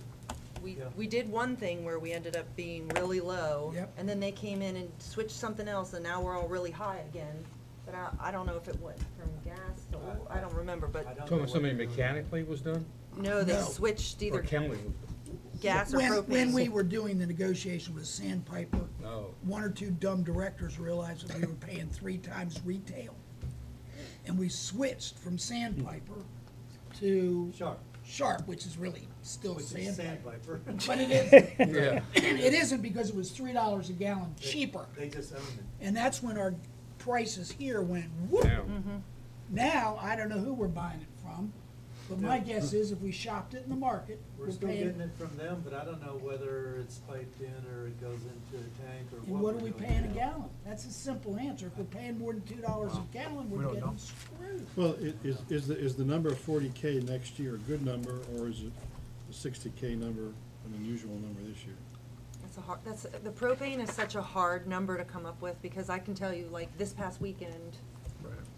Speaker 8: Yeah.
Speaker 15: we did one thing where we ended up being really low.
Speaker 6: Yep.
Speaker 15: And then they came in and switched something else, and now we're all really high again. But I don't know if it went from gas to oil, I don't remember, but,
Speaker 8: I don't know
Speaker 7: Talking about
Speaker 8: what
Speaker 7: something
Speaker 8: they're doing.
Speaker 7: mechanically was done,
Speaker 15: no, they
Speaker 6: No.
Speaker 15: switched
Speaker 7: or
Speaker 15: either
Speaker 7: chemically?
Speaker 15: gas or
Speaker 6: When,
Speaker 15: propane.
Speaker 6: when we were doing the negotiation with Sandpiper,
Speaker 7: No.
Speaker 6: one or two dumb directors realized that we were paying 3 times retail. And we switched from Sandpiper to
Speaker 8: Sharp,
Speaker 6: which is really still
Speaker 8: which is
Speaker 6: Sandpiper.
Speaker 8: Sandpiper.
Speaker 6: But it isn't.
Speaker 7: Yeah.
Speaker 6: It isn't because it was $3 a gallon cheaper.
Speaker 8: They just own it.
Speaker 6: And that's when our prices here went whoop.
Speaker 7: Now,
Speaker 6: Now, I don't know who we're buying it from, but my
Speaker 8: Yeah.
Speaker 6: guess is if we shopped it in the market,
Speaker 8: We're
Speaker 6: we're
Speaker 8: still getting
Speaker 6: paying,
Speaker 8: it from them, but I don't know whether it's piped in or it goes into a tank or
Speaker 6: and
Speaker 8: what
Speaker 6: what are
Speaker 8: we're
Speaker 6: we
Speaker 8: doing
Speaker 6: paying a
Speaker 8: now.
Speaker 6: gallon? That's a simple answer. If we're paying more than $2 a gallon,
Speaker 1: We
Speaker 6: we're
Speaker 1: don't
Speaker 6: getting
Speaker 1: know.
Speaker 6: screwed.
Speaker 3: Well, is the number of 40K next year a good number, or is it the 60K number an unusual number this year?
Speaker 15: The propane is such a hard number to come up with, because I can tell you, like, this past weekend,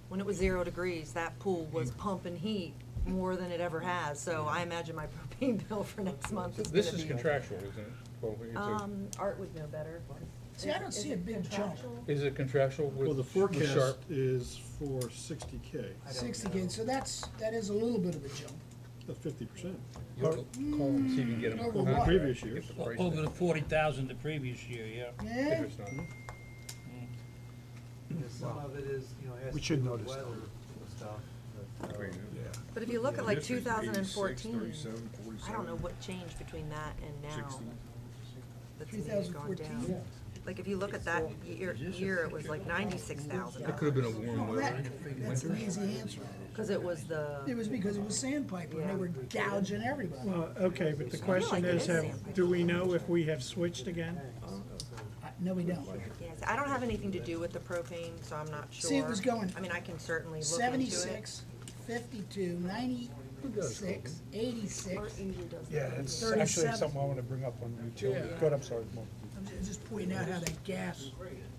Speaker 15: when it was 0 degrees, that pool was pumping heat more than it ever has, so I imagine my propane bill for next month is gonna be.
Speaker 7: this is contractual, isn't it? Well, it's
Speaker 15: Art would know better.
Speaker 6: See, I don't see a big jump.
Speaker 7: Is it contractual with?
Speaker 3: Well, the
Speaker 7: with
Speaker 3: forecast
Speaker 7: Sharp?
Speaker 3: is for 60K,
Speaker 6: 60 so that is a little bit of a jump.
Speaker 3: that's 50%.
Speaker 7: You'll call and see if you can get them.
Speaker 6: Over
Speaker 7: a
Speaker 6: what?
Speaker 7: contract,
Speaker 3: Previous
Speaker 7: get
Speaker 3: years.
Speaker 7: the price
Speaker 11: Over
Speaker 7: down.
Speaker 11: the 40,000 the previous year, yeah.
Speaker 6: Yeah,
Speaker 7: If it's not.
Speaker 8: Yeah, some of it is, has
Speaker 1: We
Speaker 8: to
Speaker 1: should
Speaker 8: do with
Speaker 1: notice
Speaker 8: weather
Speaker 1: though.
Speaker 8: and stuff, but,
Speaker 15: But if you look at like 2014,
Speaker 5: 37,
Speaker 15: I don't know what changed between that and now.
Speaker 5: 60.
Speaker 15: The thing has gone
Speaker 6: 2014?
Speaker 15: down. Like, if you look at that year, it was like 96,000.
Speaker 7: It could have been a warm
Speaker 6: Well,
Speaker 7: weather.
Speaker 6: that's an easy answer.
Speaker 15: Because it was the.
Speaker 6: It was because it was Sandpiper, and they were gouging everybody.
Speaker 9: Well, okay, but the
Speaker 15: like
Speaker 9: question
Speaker 15: it
Speaker 9: is,
Speaker 15: is
Speaker 9: have,
Speaker 15: Sandpiper.
Speaker 9: do we know if we have switched again?
Speaker 6: No, we don't.
Speaker 15: Yes, I don't have anything to do with the propane, so I'm not sure.
Speaker 6: See, it was going
Speaker 15: I mean, I can certainly look into it.
Speaker 6: 76, 52, 96, 86.
Speaker 1: Yeah, it's
Speaker 6: 37.
Speaker 1: actually something I wanna bring up on utility.
Speaker 6: Yeah.
Speaker 1: Good, I'm sorry, Mo.
Speaker 6: I'm just pointing out how that gas,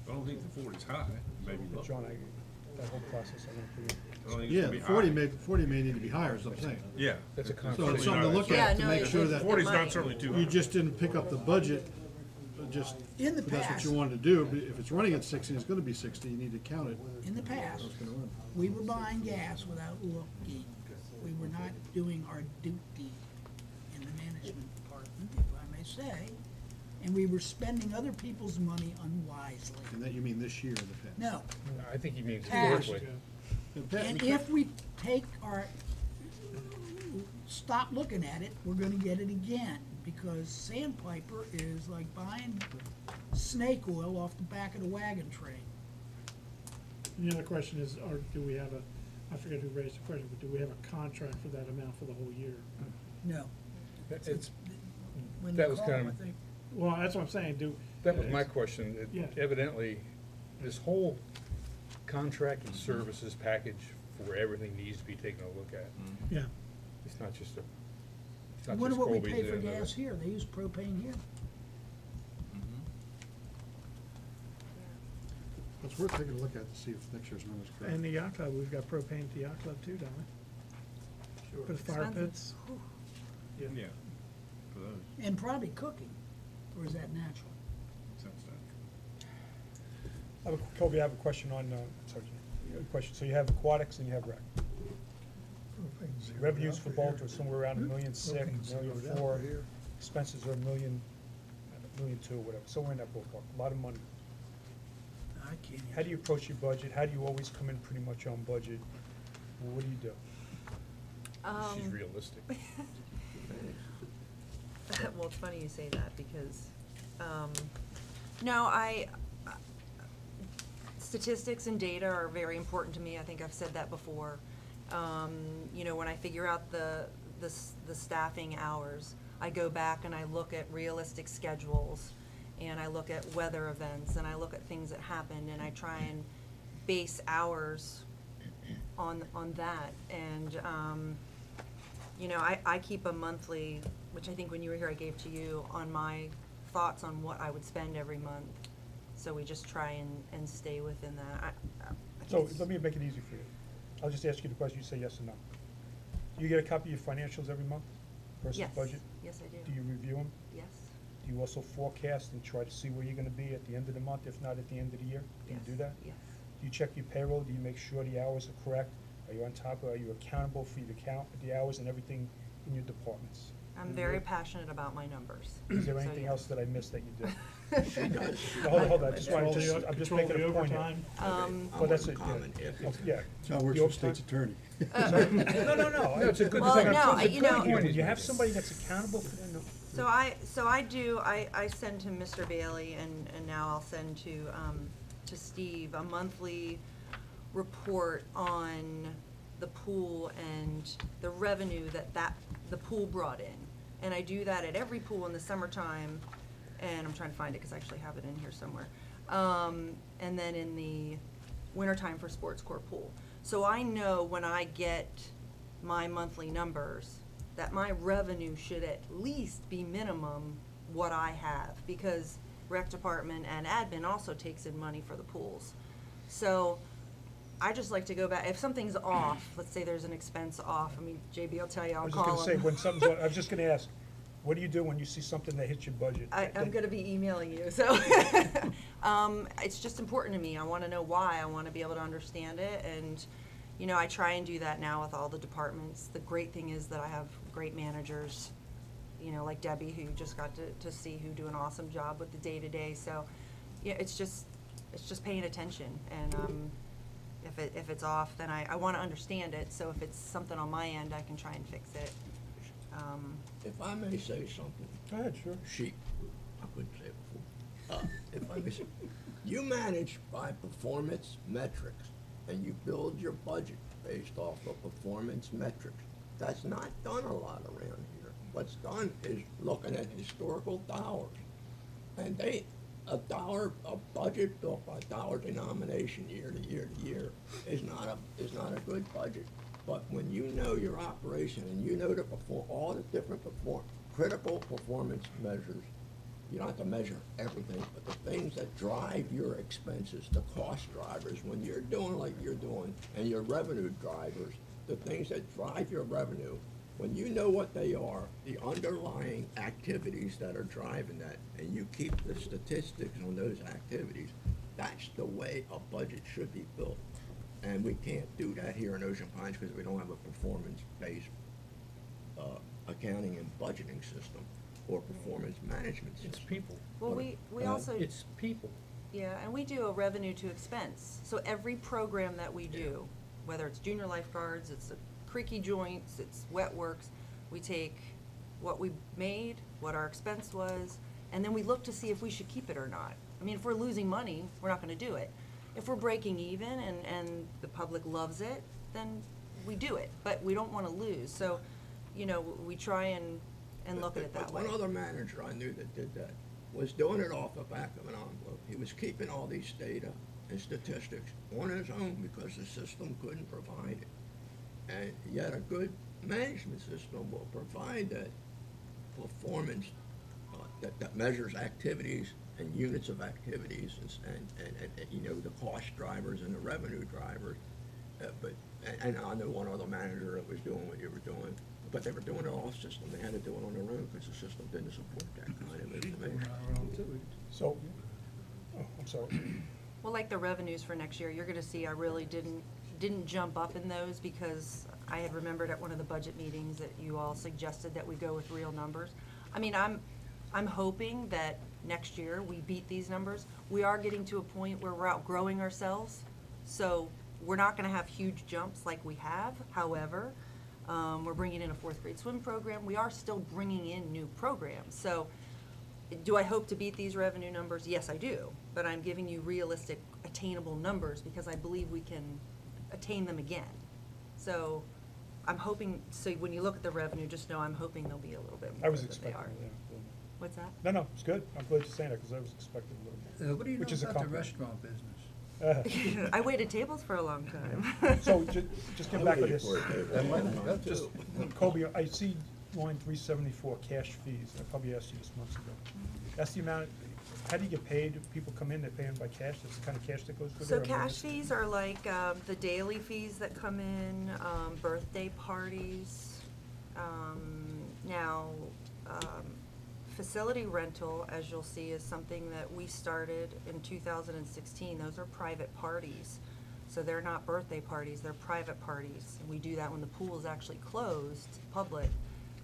Speaker 5: I don't think the 40's high, maybe.
Speaker 1: But John, that whole process, I'm gonna put in.
Speaker 5: I don't think it's
Speaker 3: Yeah,
Speaker 5: gonna be
Speaker 3: 40
Speaker 5: high.
Speaker 3: may, 40 may need to be higher, is what I'm saying.
Speaker 5: Yeah.
Speaker 7: That's a
Speaker 3: So
Speaker 7: conversation.
Speaker 3: it's something to look at to
Speaker 15: Yeah,
Speaker 3: make
Speaker 15: no,
Speaker 3: sure
Speaker 15: it-
Speaker 3: that
Speaker 15: it
Speaker 5: 40's
Speaker 15: might.
Speaker 5: not certainly too high.
Speaker 3: you just didn't pick up the budget, just,
Speaker 6: in the
Speaker 3: if that's what
Speaker 6: past,
Speaker 3: you wanted to do. But if it's running at 60, it's gonna be 60, you need to count it.
Speaker 6: in the past,
Speaker 3: It's gonna run.
Speaker 6: we were buying gas without looking. We were not doing our duty in the management department, if I may say, and we were spending other people's money unwisely.
Speaker 3: And that you mean this year in the past?
Speaker 6: No,
Speaker 7: I think he means
Speaker 6: Cash.
Speaker 7: historically.
Speaker 6: and if we take stop looking at it, we're gonna get it again, because Sandpiper is like buying snake oil off the back of the wagon train.
Speaker 9: And the other question is, or do we have I forget who raised the question, but do we have a contract for that amount for the whole year?
Speaker 6: No.
Speaker 7: It's,
Speaker 6: When
Speaker 7: That
Speaker 6: you
Speaker 7: was
Speaker 6: call
Speaker 7: kind
Speaker 6: them,
Speaker 7: of-
Speaker 6: I think,
Speaker 9: Well, that's what I'm saying,
Speaker 7: that was my question. It-
Speaker 9: Yeah.
Speaker 7: Evidently, this whole contracted services package for everything needs to be taken a look at.
Speaker 9: yeah.
Speaker 7: It's not just a It's
Speaker 6: I
Speaker 7: not
Speaker 6: wonder
Speaker 7: just
Speaker 6: what we
Speaker 7: Colby's
Speaker 6: pay for
Speaker 7: there, though.
Speaker 6: gas here, they use propane here.
Speaker 3: It's worth taking a look at to see if next year's number's correct.
Speaker 9: And the yacht club, we've got propane at the yacht club too, don't we?
Speaker 8: Sure.
Speaker 9: For the fire
Speaker 15: Expensive.
Speaker 9: pits.
Speaker 5: Yeah, for those,
Speaker 6: And probably cooking, or is that natural?
Speaker 5: sounds like.
Speaker 1: Kobe, I have a question on, sorry, Jim. A question. So you have aquatics and you have rec. Revenues for both are somewhere around $1,600,000, $1,400,000. Expenses are $1,200,000, whatever, somewhere in that ballpark, a lot of money.
Speaker 6: I can't.
Speaker 1: How do you approach your budget? How do you always come in pretty much on budget? What do you do?
Speaker 7: She's
Speaker 15: Um,
Speaker 7: realistic.
Speaker 15: Well, it's funny you say that because, no, statistics and data are very important to me. I think I've said that before. You know, when I figure out the staffing hours, I go back and I look at realistic schedules, and I look at weather events, and I look at things that happened, and I try and base hours on that. And, you know, I keep a monthly, which I think when you were here I gave to you, on my thoughts on what I would spend every month. So we just try and stay within that. I
Speaker 1: So
Speaker 15: think
Speaker 1: let me make it easy for you. I'll just ask you the question, you say yes or no. Do you get a copy of your financials every month versus
Speaker 15: Yes.
Speaker 1: budget?
Speaker 15: Yes, I do.
Speaker 1: Do you review them?
Speaker 15: Yes,
Speaker 1: Do you also forecast and try to see where you're gonna be at the end of the month, if not at the end of the year? Do you
Speaker 15: yes,
Speaker 1: do that?
Speaker 15: yes.
Speaker 1: Do you check your payroll? Do you make sure the hours are correct? Are you on top of, are you accountable for the count, the hours and everything in your departments?
Speaker 15: I'm very passionate about my numbers.
Speaker 1: Is there
Speaker 15: So,
Speaker 1: anything
Speaker 15: yes.
Speaker 1: else that I missed that you did?
Speaker 10: She does.
Speaker 1: Hold on, just wanted,
Speaker 9: Control the-
Speaker 1: I'm just
Speaker 9: control
Speaker 1: making
Speaker 9: the
Speaker 1: a point here.
Speaker 9: overtime.
Speaker 1: Well, that's it,
Speaker 10: Comment
Speaker 1: yeah.
Speaker 10: if
Speaker 1: Oh, yeah.
Speaker 3: That's how it works
Speaker 1: The
Speaker 3: for the state's attorney.
Speaker 1: No, no, no.
Speaker 7: No, it's a good
Speaker 15: Well,
Speaker 7: thing.
Speaker 15: no,
Speaker 7: It's a
Speaker 15: you
Speaker 7: good
Speaker 15: know-
Speaker 7: point
Speaker 1: When
Speaker 7: he's
Speaker 1: you have
Speaker 7: making.
Speaker 1: somebody that's accountable for them,
Speaker 15: So I send to Mr. Bailey, and now I'll send to Steve a monthly report on the pool and the revenue that the pool brought in. And I do that at every pool in the summertime, and I'm trying to find it because I actually have it in here somewhere. And then in the wintertime for Sports Court Pool. So I know when I get my monthly numbers, that my revenue should at least be minimum what I have, because rec department and admin also takes in money for the pools. So I just like to go back, if something's off, let's say there's an expense off, I mean, JB will tell you,
Speaker 1: I
Speaker 15: I'll
Speaker 1: was just
Speaker 15: call
Speaker 1: gonna say,
Speaker 15: him.
Speaker 1: when something's, I was just gonna ask, what do you do when you see something that hits your budget?
Speaker 15: I'm gonna be emailing you, so, it's just important to me, I wanna know why, I wanna be able to understand it, and, you know, I try and do that now with all the departments. The great thing is that I have great managers, you know, like Debbie, who you just got to see, who do an awesome job with the day-to-day, so, yeah, it's just paying attention, and, if it's off, then I wanna understand it, so if it's something on my end, I can try and fix it.
Speaker 10: If I may say something.
Speaker 1: Go ahead, sure.
Speaker 10: I couldn't say it before. If I may say, you manage by performance metrics, and you build your budget based off of performance metrics. That's not done a lot around here. What's done is looking at historical dollars. And a budget built by dollar denomination year to year to year is not a good budget. But when you know your operation and you know all the different critical performance measures, you don't have to measure everything, but the things that drive your expenses, the cost drivers, when you're doing like you're doing, and your revenue drivers, the things that drive your revenue, when you know what they are, the underlying activities that are driving that, and you keep the statistics on those activities, that's the way a budget should be built. And we can't do that here in Ocean Pines because we don't have a performance-based accounting and budgeting system or performance management system.
Speaker 7: It's people.
Speaker 15: Well, we also.
Speaker 7: It's people.
Speaker 15: Yeah, and we do a revenue to expense. So every program that we do, whether it's junior lifeguards, it's creaky joints, it's wet works, we take what we made, what our expense was, and then we look to see if we should keep it or not. I mean, if we're losing money, we're not gonna do it. If we're breaking even and the public loves it, then we do it, but we don't wanna lose. So, you know, we try and look at it that way.
Speaker 10: One other manager I knew that did that was doing it off the back of an envelope. He was keeping all these data and statistics on his own because the system couldn't provide it. And yet a good management system will provide that performance that measures activities and units of activities and you know, the cost drivers and the revenue drivers. And I know one other manager that was doing what you were doing, but they were doing it off system. They had to do it on their own because the system didn't support that kind of information.
Speaker 1: So, oh, I'm sorry.
Speaker 15: Well, like the revenues for next year, you're gonna see I really didn't jump up in those because I had remembered at one of the budget meetings that you all suggested that we go with real numbers. I mean, I'm hoping that next year we beat these numbers. We are getting to a point where we're outgrowing ourselves, so we're not gonna have huge jumps like we have. However, we're bringing in a 4th grade swim program. We are still bringing in new programs. So do I hope to beat these revenue numbers? Yes, I do. But I'm giving you realistic, attainable numbers because I believe we can attain them again. So I'm hoping, so when you look at the revenue, just know I'm hoping they'll be a little bit
Speaker 1: I
Speaker 15: more
Speaker 1: was
Speaker 15: than they
Speaker 1: expecting
Speaker 15: are.
Speaker 1: that.
Speaker 15: What's that?
Speaker 1: No, it's good. I'm glad you're saying that because I was expecting a little more.
Speaker 11: What do you
Speaker 1: which
Speaker 11: know
Speaker 1: is a
Speaker 11: about the
Speaker 1: compliment.
Speaker 11: restaurant business?
Speaker 15: I waited tables for a long time.
Speaker 1: So just get back to this.
Speaker 7: That might- that's
Speaker 1: Just, Kobe, I see line 374, cash fees. I probably asked you this months ago. That's the amount, how do you get paid? People come in, they're paying by cash? That's the kind of cash that goes through
Speaker 15: So
Speaker 1: there? I mean,
Speaker 15: cash
Speaker 1: it's-
Speaker 15: fees are like the daily fees that come in, birthday parties. Now, facility rental, as you'll see, is something that we started in 2016. Those are private parties. So they're not birthday parties, they're private parties. And we do that when the pool is actually closed, public,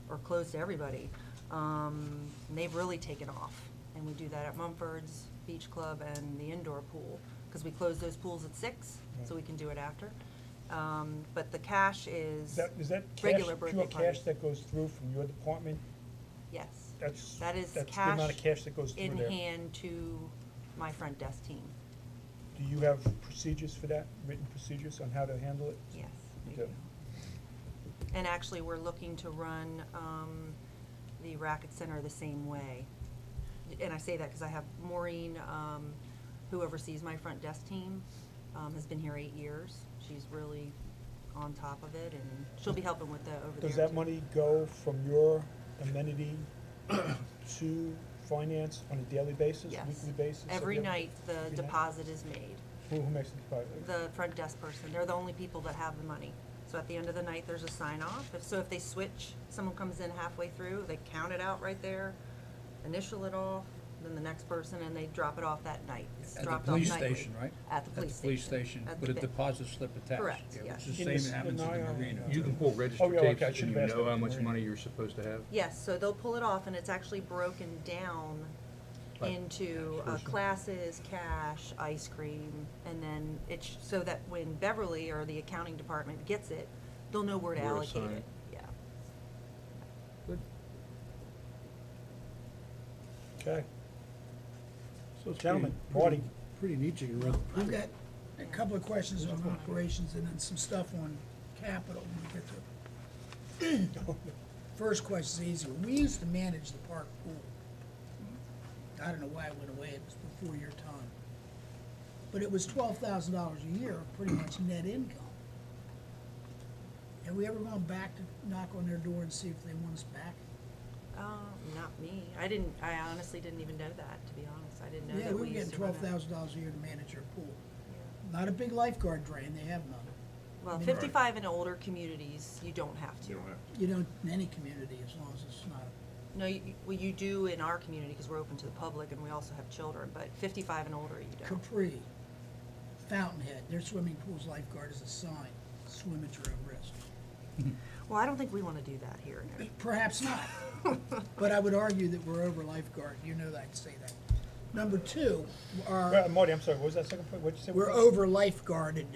Speaker 15: or closed to everybody. And they've really taken off. And we do that at Mumford's Beach Club and the indoor pool, because we close those pools at 6, so we can do it after. But the cash is
Speaker 1: Is that cash,
Speaker 15: regular birthday
Speaker 1: pure
Speaker 15: parties.
Speaker 1: cash that goes through from your department?
Speaker 15: Yes.
Speaker 1: That is the amount of cash that goes through
Speaker 15: in
Speaker 1: there.
Speaker 15: hand to my front desk team.
Speaker 1: Do you have procedures for that, written procedures on how to handle it?
Speaker 15: Yes, we
Speaker 1: You
Speaker 15: do. And actually, we're looking to run the racket center the same way. And I say that because I have Maureen, who oversees my front desk team, has been here 8 years. She's really on top of it, and she'll be helping with the over there.
Speaker 1: Does that
Speaker 15: too.
Speaker 1: money go from your amenity to finance on a daily basis,
Speaker 15: Yes.
Speaker 1: weekly basis?
Speaker 15: Every night, the
Speaker 1: Every night?
Speaker 15: deposit is made.
Speaker 1: Who makes the deposit?
Speaker 15: The front desk person. They're the only people that have the money. So at the end of the night, there's a sign off. If they switch, someone comes in halfway through, they count it out right there, initial it off, then the next person, and they drop it off that night. It's
Speaker 11: At the
Speaker 15: dropped off
Speaker 11: police
Speaker 15: nightly.
Speaker 11: station, right?
Speaker 15: At the police station.
Speaker 11: With a
Speaker 15: big-
Speaker 11: deposit slip attached.
Speaker 15: Correct,
Speaker 11: yeah,
Speaker 15: yes.
Speaker 11: Which is
Speaker 1: In
Speaker 11: the
Speaker 1: the
Speaker 11: same that happens in the
Speaker 1: IR.
Speaker 11: marina.
Speaker 7: You can pull register
Speaker 1: Oh, yeah, okay, I
Speaker 7: tapes
Speaker 1: should
Speaker 7: and
Speaker 1: have
Speaker 7: you
Speaker 1: asked
Speaker 7: know
Speaker 1: that
Speaker 7: how much
Speaker 1: before.
Speaker 7: money you're supposed to have.
Speaker 15: Yes, so they'll pull it off, and it's actually broken down
Speaker 7: Like
Speaker 15: into
Speaker 7: cash person.
Speaker 15: classes, cash, ice cream, and then it's, so that when Beverly or the accounting department gets it, they'll know where to
Speaker 7: Where to
Speaker 15: allocate
Speaker 7: assign
Speaker 15: it.
Speaker 7: it.
Speaker 15: Yeah.
Speaker 7: Good.
Speaker 1: Okay.
Speaker 3: So it's
Speaker 1: Gentlemen,
Speaker 3: pretty-
Speaker 1: Marty.
Speaker 3: Pretty neat you can run the pool.
Speaker 6: I've got a couple of questions on operations and then some stuff on capital when we get to. First question is easy. We used to manage the park pool. I don't know why it went away. It was before your time. But it was $12,000 a year, pretty much net income. Have we ever gone back to knock on their door and see if they want us back?
Speaker 15: Not me. I honestly didn't even know that, to be honest. I didn't know
Speaker 6: Yeah,
Speaker 15: that
Speaker 6: we
Speaker 15: we
Speaker 6: were
Speaker 15: used
Speaker 6: getting
Speaker 15: to run that.
Speaker 6: $12,000 a year to manage our pool. Not a big lifeguard drain, they have none.
Speaker 15: Well,
Speaker 6: I mean,
Speaker 15: 55 and older communities, you don't have to.
Speaker 6: You don't, in any community, as long as it's not,
Speaker 15: No, well, you do in our community because we're open to the public and we also have children, but 55 and older, you don't.
Speaker 6: Capri, Fountainhead, their swimming pool's lifeguard is a sign, swim at your own risk.
Speaker 15: Well, I don't think we want to do that here. No.
Speaker 6: Perhaps not, but I would argue that we're over lifeguard, you know that, I'd say that. Number two,
Speaker 1: Marty, I'm sorry, what was that second point? What'd you say?
Speaker 6: we're over lifeguarded,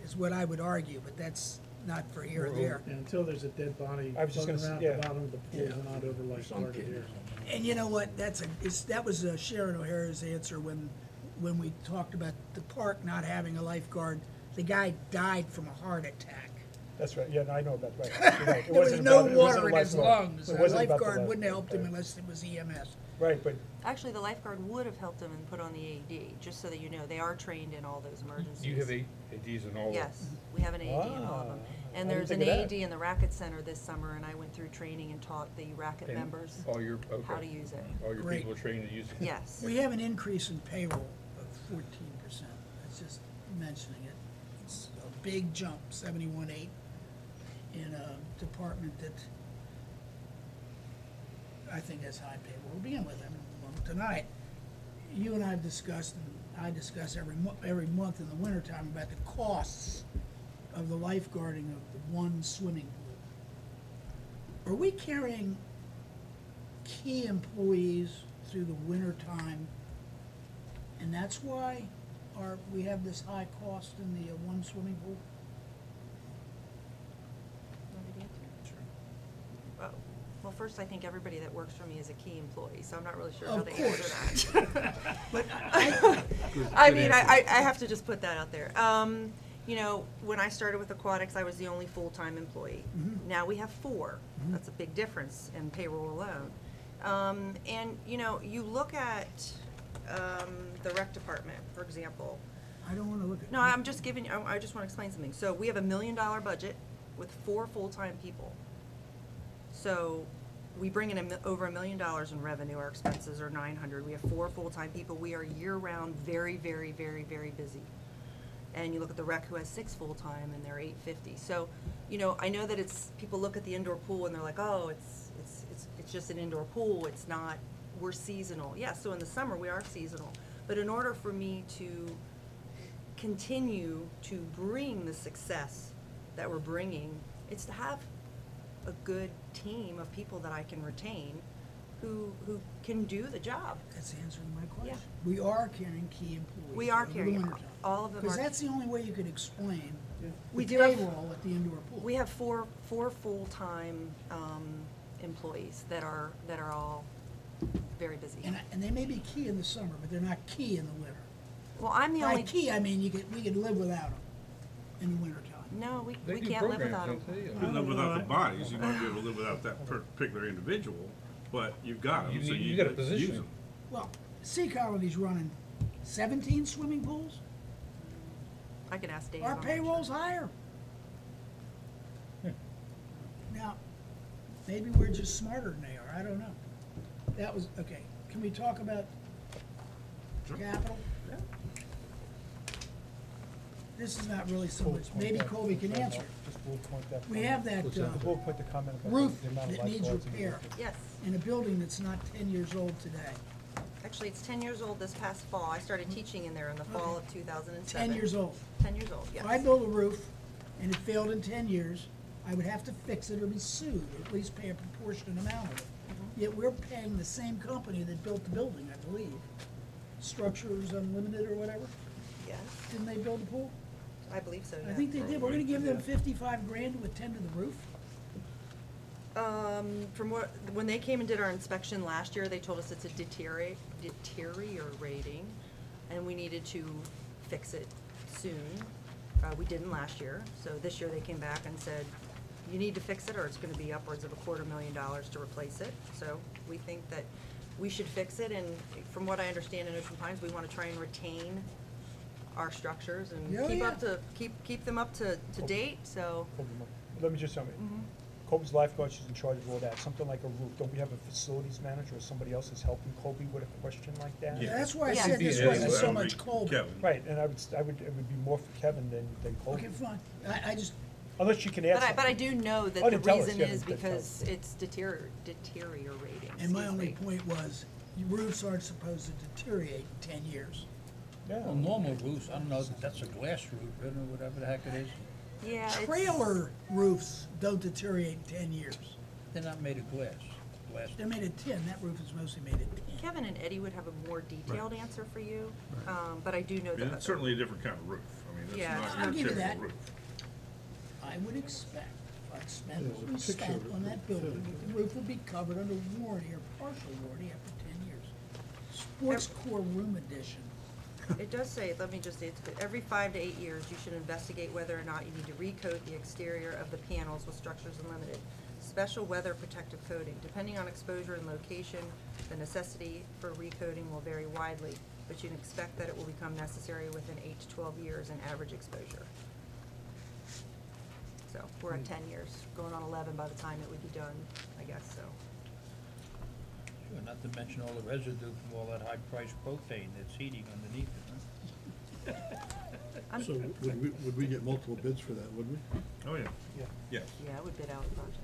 Speaker 6: is what I would argue, but that's not for here or there.
Speaker 9: And until there's a dead body
Speaker 1: I was just
Speaker 9: floating
Speaker 1: gonna
Speaker 9: around
Speaker 1: say,
Speaker 9: at the
Speaker 1: yeah.
Speaker 9: bottom of the pool, we're not over lifeguarded here.
Speaker 6: And you know what, that was Sharon O'Hara's answer when we talked about the park not having a lifeguard. The guy died from a heart attack.
Speaker 1: That's right, yeah, no, I know about that, right. You're right. It
Speaker 6: There was
Speaker 1: wasn't
Speaker 6: no
Speaker 1: about- it wasn't
Speaker 6: water
Speaker 1: a
Speaker 6: in his
Speaker 1: lifeguard.
Speaker 6: lungs.
Speaker 1: It
Speaker 6: A
Speaker 1: wasn't about the
Speaker 6: lifeguard wouldn't have
Speaker 1: lifeguard,
Speaker 6: helped him
Speaker 1: right.
Speaker 6: unless it was EMS.
Speaker 1: Right, but
Speaker 15: Actually, the lifeguard would have helped them and put on the AED, just so that you know, they are trained in all those emergencies.
Speaker 7: You have ADs in all of them?
Speaker 15: Yes, we have an AED in all of them. And
Speaker 9: I
Speaker 15: there's
Speaker 9: didn't
Speaker 15: an
Speaker 9: think of
Speaker 15: AED in the racket center this summer, and I went through training and taught the racket
Speaker 7: And
Speaker 15: members
Speaker 7: all your,
Speaker 15: how
Speaker 7: okay.
Speaker 15: to use it.
Speaker 7: All your
Speaker 6: Great.
Speaker 7: people are trained to use it?
Speaker 15: Yes.
Speaker 6: We have an increase in payroll of 14%. That's just mentioning it. It's a big jump, 71.8, in a department that I think has high payroll to begin with. I mean, well, tonight, you and I have discussed, and I discuss every month in the wintertime about the costs of the lifeguarding of the one swimming pool. Are we carrying key employees through the winter time, and that's why we have this high cost in the one swimming pool?
Speaker 15: Well, first, I think everybody that works for me is a key employee, so I'm not really sure how
Speaker 6: Of
Speaker 15: to
Speaker 6: course.
Speaker 15: answer that.
Speaker 6: But
Speaker 15: I mean, I have to just put that out there. You know, when I started with Aquatics, I was the only full-time employee.
Speaker 6: Mhm.
Speaker 15: Now we have 4.
Speaker 6: Mhm.
Speaker 15: That's a big difference in payroll alone. And, you know, you look at the rec department, for example.
Speaker 6: I don't wanna look at.
Speaker 15: No, I'm just giving, I just wanna explain something. So we have $1 million budget with 4 full-time people. So we bring in over $1 million in revenue. Our expenses are 900. We have 4 full-time people. We are year-round very, very, very, very busy. And you look at the rec who has 6 full-time and they're 850. So, you know, I know that people look at the indoor pool and they're like, oh, it's just an indoor pool. It's not, we're seasonal. Yeah, so in the summer we are seasonal. But in order for me to continue to bring the success that we're bringing, it's to have a good team of people that I can retain who can do the job.
Speaker 6: That's answering my question.
Speaker 15: Yeah.
Speaker 6: We are carrying key employees.
Speaker 15: We are
Speaker 6: over the
Speaker 15: carrying,
Speaker 6: wintertime.
Speaker 15: all of them
Speaker 6: Because
Speaker 15: are.
Speaker 6: that's the only way you could explain
Speaker 15: We
Speaker 6: the
Speaker 15: do have-
Speaker 6: payroll at the indoor pool.
Speaker 15: We have four full-time employees that are all very busy.
Speaker 6: And they may be key in the summer, but they're not key in the winter.
Speaker 15: Well, I'm the
Speaker 6: By
Speaker 15: only.
Speaker 6: key, I mean, we could live without them in the wintertime.
Speaker 15: No,
Speaker 7: They
Speaker 15: we
Speaker 7: do
Speaker 15: can't live
Speaker 7: programs,
Speaker 15: without them.
Speaker 7: don't they?
Speaker 5: You can live without the bodies, you might be able to live without that particular individual, but you've got them,
Speaker 7: You
Speaker 5: so
Speaker 7: need-
Speaker 5: you
Speaker 7: you gotta
Speaker 5: use
Speaker 7: position
Speaker 5: them.
Speaker 6: Well, Sea Colony's running 17 swimming pools.
Speaker 15: I could ask Dave.
Speaker 6: Our
Speaker 15: I'm not
Speaker 6: payroll's
Speaker 15: sure.
Speaker 6: higher. Now, maybe we're just smarter than they are, I don't know. That was, okay, can we talk about capital? This is not really so much, maybe Colby can answer it.
Speaker 4: Just bullet point that.
Speaker 6: We have that
Speaker 4: Bullet point the comment about
Speaker 6: roof
Speaker 4: the amount of
Speaker 6: that needs
Speaker 4: lifeguards and
Speaker 6: repair
Speaker 15: Yes.
Speaker 6: in a building that's not 10 years old today.
Speaker 15: Actually, it's 10 years old this past fall. I started teaching in there in the fall of 2007.
Speaker 6: 10 years old.
Speaker 15: 10 years old, yes.
Speaker 6: If I build a roof and it failed in 10 years, I would have to fix it or be sued, or at least pay a proportionate amount of it. Yet we're paying the same company that built the building, I believe. Structures Unlimited or whatever.
Speaker 15: Yes,
Speaker 6: Didn't they build the pool?
Speaker 15: I believe so, yeah.
Speaker 6: I think they did. We're gonna give them 55 grand to attend to the roof.
Speaker 15: From when they came and did our inspection last year, they told us it's a deteriorating, and we needed to fix it soon. We didn't last year, so this year they came back and said, you need to fix it, or it's gonna be upwards of $250,000 to replace it. So we think that we should fix it, and from what I understand in Ocean Pines, we wanna try and retain our structures and
Speaker 6: Yeah,
Speaker 15: keep
Speaker 6: yeah.
Speaker 15: up to, keep them up to date, so.
Speaker 1: Let me just tell you, Colby's lifeguard, she's in charge of all that, something like a roof, don't we have a facilities manager or somebody else is helping Colby with a question like that?
Speaker 5: Yeah.
Speaker 6: That's why I
Speaker 15: Yeah.
Speaker 6: said this
Speaker 5: Yeah,
Speaker 6: wasn't
Speaker 5: that
Speaker 6: so
Speaker 5: would
Speaker 6: much
Speaker 5: be
Speaker 6: Colby.
Speaker 5: Kevin.
Speaker 1: Right, and it would be more for Kevin than Colby,
Speaker 6: Okay, fine. I just,
Speaker 1: unless you can add
Speaker 15: But I
Speaker 1: something.
Speaker 15: do know
Speaker 1: Oh,
Speaker 15: that the
Speaker 1: then tell us,
Speaker 15: reason
Speaker 1: yeah,
Speaker 15: is
Speaker 1: then tell us.
Speaker 15: because it's deteriorating.
Speaker 6: and my
Speaker 15: excuse
Speaker 6: only
Speaker 15: me.
Speaker 6: point was, roofs aren't supposed to deteriorate in 10 years.
Speaker 1: Yeah.
Speaker 11: Well, normal roofs, I don't know, that's a glass roof, isn't it, whatever the heck it is.
Speaker 15: Yeah, it's.
Speaker 6: Trailer roofs don't deteriorate in 10 years.
Speaker 11: They're not made of glass. Glass.
Speaker 6: They're made of tin. That roof is mostly made of tin.
Speaker 15: Kevin and Eddie would have a more detailed answer for you, but I do know
Speaker 5: And
Speaker 15: that.
Speaker 5: it's certainly a different kind of roof, I mean,
Speaker 15: Yeah.
Speaker 5: it's
Speaker 6: I'll
Speaker 5: not
Speaker 6: give
Speaker 5: your
Speaker 6: you that.
Speaker 5: typical roof.
Speaker 6: I would expect, if I'd spent
Speaker 3: There's
Speaker 6: what
Speaker 3: a
Speaker 6: we
Speaker 3: picture
Speaker 6: spent
Speaker 3: of it.
Speaker 6: on that building, that the roof would be covered under warranty or partial warranty after 10 years. Sports Core Room Edition.
Speaker 15: It does say, let me just say, every 5 to 8 years, you should investigate whether or not you need to recoat the exterior of the panels with Structures Unlimited. Special weather protective coating. Depending on exposure and location, the necessity for recoating will vary widely, but you can expect that it will become necessary within 8 to 12 years in average exposure. So we're at 10 years, going on 11 by the time it would be done, I guess, so.
Speaker 11: Sure, not to mention all the residue from all that high-priced propane that's heating underneath it, huh?
Speaker 3: So would we get multiple bids for that, would we?
Speaker 5: Oh, yeah.
Speaker 4: Yeah.
Speaker 5: Yes.
Speaker 15: Yeah, I would bid out the project.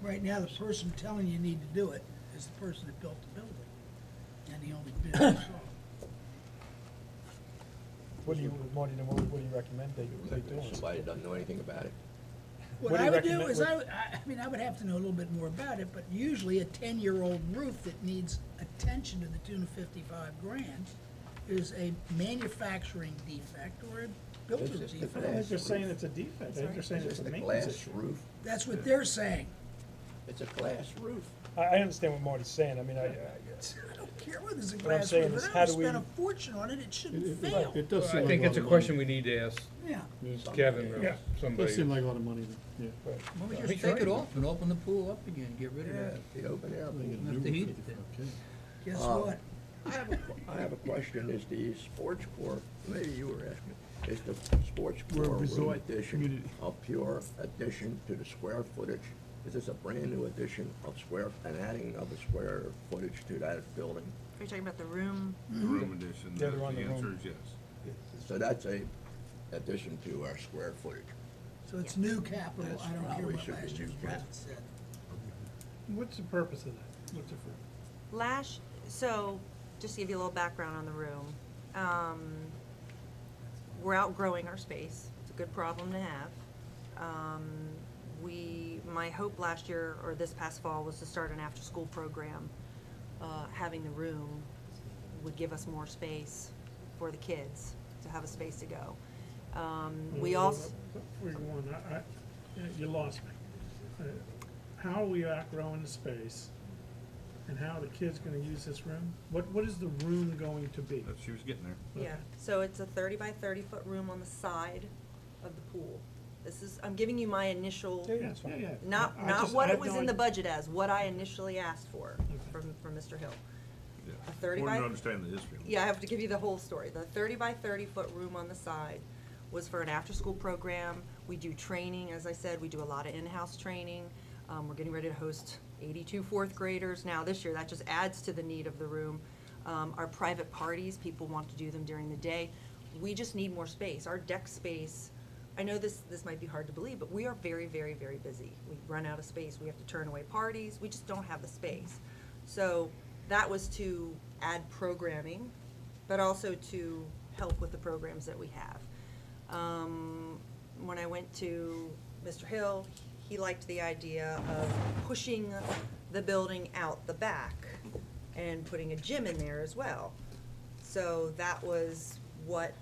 Speaker 6: Right now, the person telling you need to do it is the person that built the building, and the only bid we saw.
Speaker 4: What do you, Marty, what do you recommend they do?
Speaker 10: Somebody doesn't know anything about it.
Speaker 6: What
Speaker 4: What do
Speaker 6: I
Speaker 4: you
Speaker 6: would do
Speaker 4: recommend-
Speaker 6: is,
Speaker 4: what-
Speaker 6: I mean, I would have to know a little bit more about it, but usually a 10-year-old roof that needs attention to the tune of 55 grand is a manufacturing defect or a builder's
Speaker 10: It's just a
Speaker 9: I
Speaker 6: defect.
Speaker 9: think they're saying it's a defect, I think they're saying
Speaker 10: It's
Speaker 9: it's a
Speaker 10: just a
Speaker 9: maintenance
Speaker 10: glass
Speaker 9: issue.
Speaker 10: roof.
Speaker 6: That's what they're saying.
Speaker 10: It's a glass roof.
Speaker 4: I understand what Marty's saying, I mean,
Speaker 6: I don't care whether it's a
Speaker 4: What I'm
Speaker 6: glass
Speaker 4: saying
Speaker 6: roof,
Speaker 4: is
Speaker 6: but
Speaker 4: how
Speaker 6: I
Speaker 4: do we-
Speaker 6: spent a fortune on it, it shouldn't fail.
Speaker 3: It does seem
Speaker 7: I
Speaker 3: like
Speaker 7: think
Speaker 3: a
Speaker 7: it's
Speaker 3: lot
Speaker 7: a
Speaker 3: of
Speaker 7: question
Speaker 3: money.
Speaker 7: we need to ask
Speaker 6: Yeah.
Speaker 7: Kevin or
Speaker 6: Yeah.
Speaker 3: Does
Speaker 7: somebody.
Speaker 3: seem like a lot of money, then, yeah.
Speaker 6: Well, we
Speaker 11: We
Speaker 6: just
Speaker 11: take it
Speaker 6: tried.
Speaker 11: off and open the pool up again, get rid of that.
Speaker 10: The open air.
Speaker 3: They get a
Speaker 11: Have
Speaker 3: new
Speaker 11: to
Speaker 3: roof
Speaker 11: heat
Speaker 3: for
Speaker 11: it then.
Speaker 3: 55K.
Speaker 6: Guess what?
Speaker 10: I have a question, is the sports court, maybe you were asking, is the sports
Speaker 1: We're a
Speaker 10: court room
Speaker 1: resort
Speaker 10: addition
Speaker 1: community.
Speaker 10: a pure addition to the square footage? Is this a brand new addition of square, an adding of the square footage to that building?
Speaker 15: Are you talking about the room?
Speaker 5: The room addition,
Speaker 4: Yeah, they're on
Speaker 5: the
Speaker 4: the room.
Speaker 5: answer is yes.
Speaker 10: So that's a addition to our square footage.
Speaker 6: So it's new capital,
Speaker 10: That's
Speaker 6: I don't care
Speaker 10: probably
Speaker 6: what
Speaker 10: should be
Speaker 6: last
Speaker 10: new
Speaker 6: year's
Speaker 10: capital.
Speaker 6: budget said.
Speaker 9: What's the purpose of that? What's it for?
Speaker 15: So, just to give you a little background on the room, we're outgrowing our space. It's a good problem to have. My hope last year, or this past fall, was to start an after-school program. Having the room would give us more space for the kids to have a space to go. We also,
Speaker 9: Before you go on, you lost me. How are we outgrowing the space, and how are the kids gonna use this room? What is the room going to be?
Speaker 5: She was getting there.
Speaker 15: yeah, so it's a 30 by 30-foot room on the side of the pool. This is, I'm giving you my initial,
Speaker 9: Yeah, yeah.
Speaker 15: not
Speaker 9: I
Speaker 15: what
Speaker 9: have
Speaker 15: it was
Speaker 9: no
Speaker 15: in the
Speaker 9: idea.
Speaker 15: budget as, what I initially asked for from Mr. Hill.
Speaker 5: Yeah.
Speaker 15: A 30
Speaker 5: Wanted
Speaker 15: by-
Speaker 5: to understand the history.
Speaker 15: Yeah, I have to give you the whole story. The 30 by 30-foot room on the side was for an after-school program. We do training, as I said, we do a lot of in-house training. We're getting ready to host 82 fourth graders now this year. That just adds to the need of the room. Our private parties, people want to do them during the day. We just need more space. Our deck space, I know this might be hard to believe, but we are very, very, very busy. We run out of space. We have to turn away parties. We just don't have the space. So that was to add programming, but also to help with the programs that we have. When I went to Mr. Hill, he liked the idea of pushing the building out the back and putting a gym in there as well. So that was what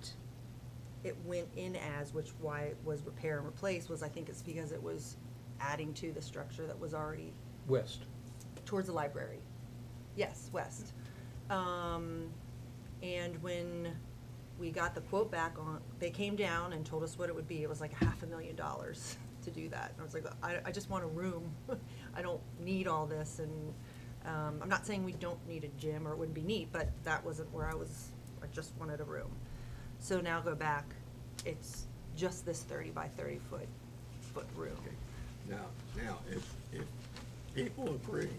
Speaker 15: it went in as, which why it was repair and replace was, I think it's because it was adding to the structure that was already
Speaker 7: West.
Speaker 15: towards the library. Yes, west. And when we got the quote back on, they came down and told us what it would be. It was like $500,000 to do that. And I was like, I just want a room. I don't need all this. And I'm not saying we don't need a gym or it wouldn't be neat, but that wasn't where I was. I just wanted a room. So now go back. It's just this 30 by 30 foot room.
Speaker 10: Now, if people agree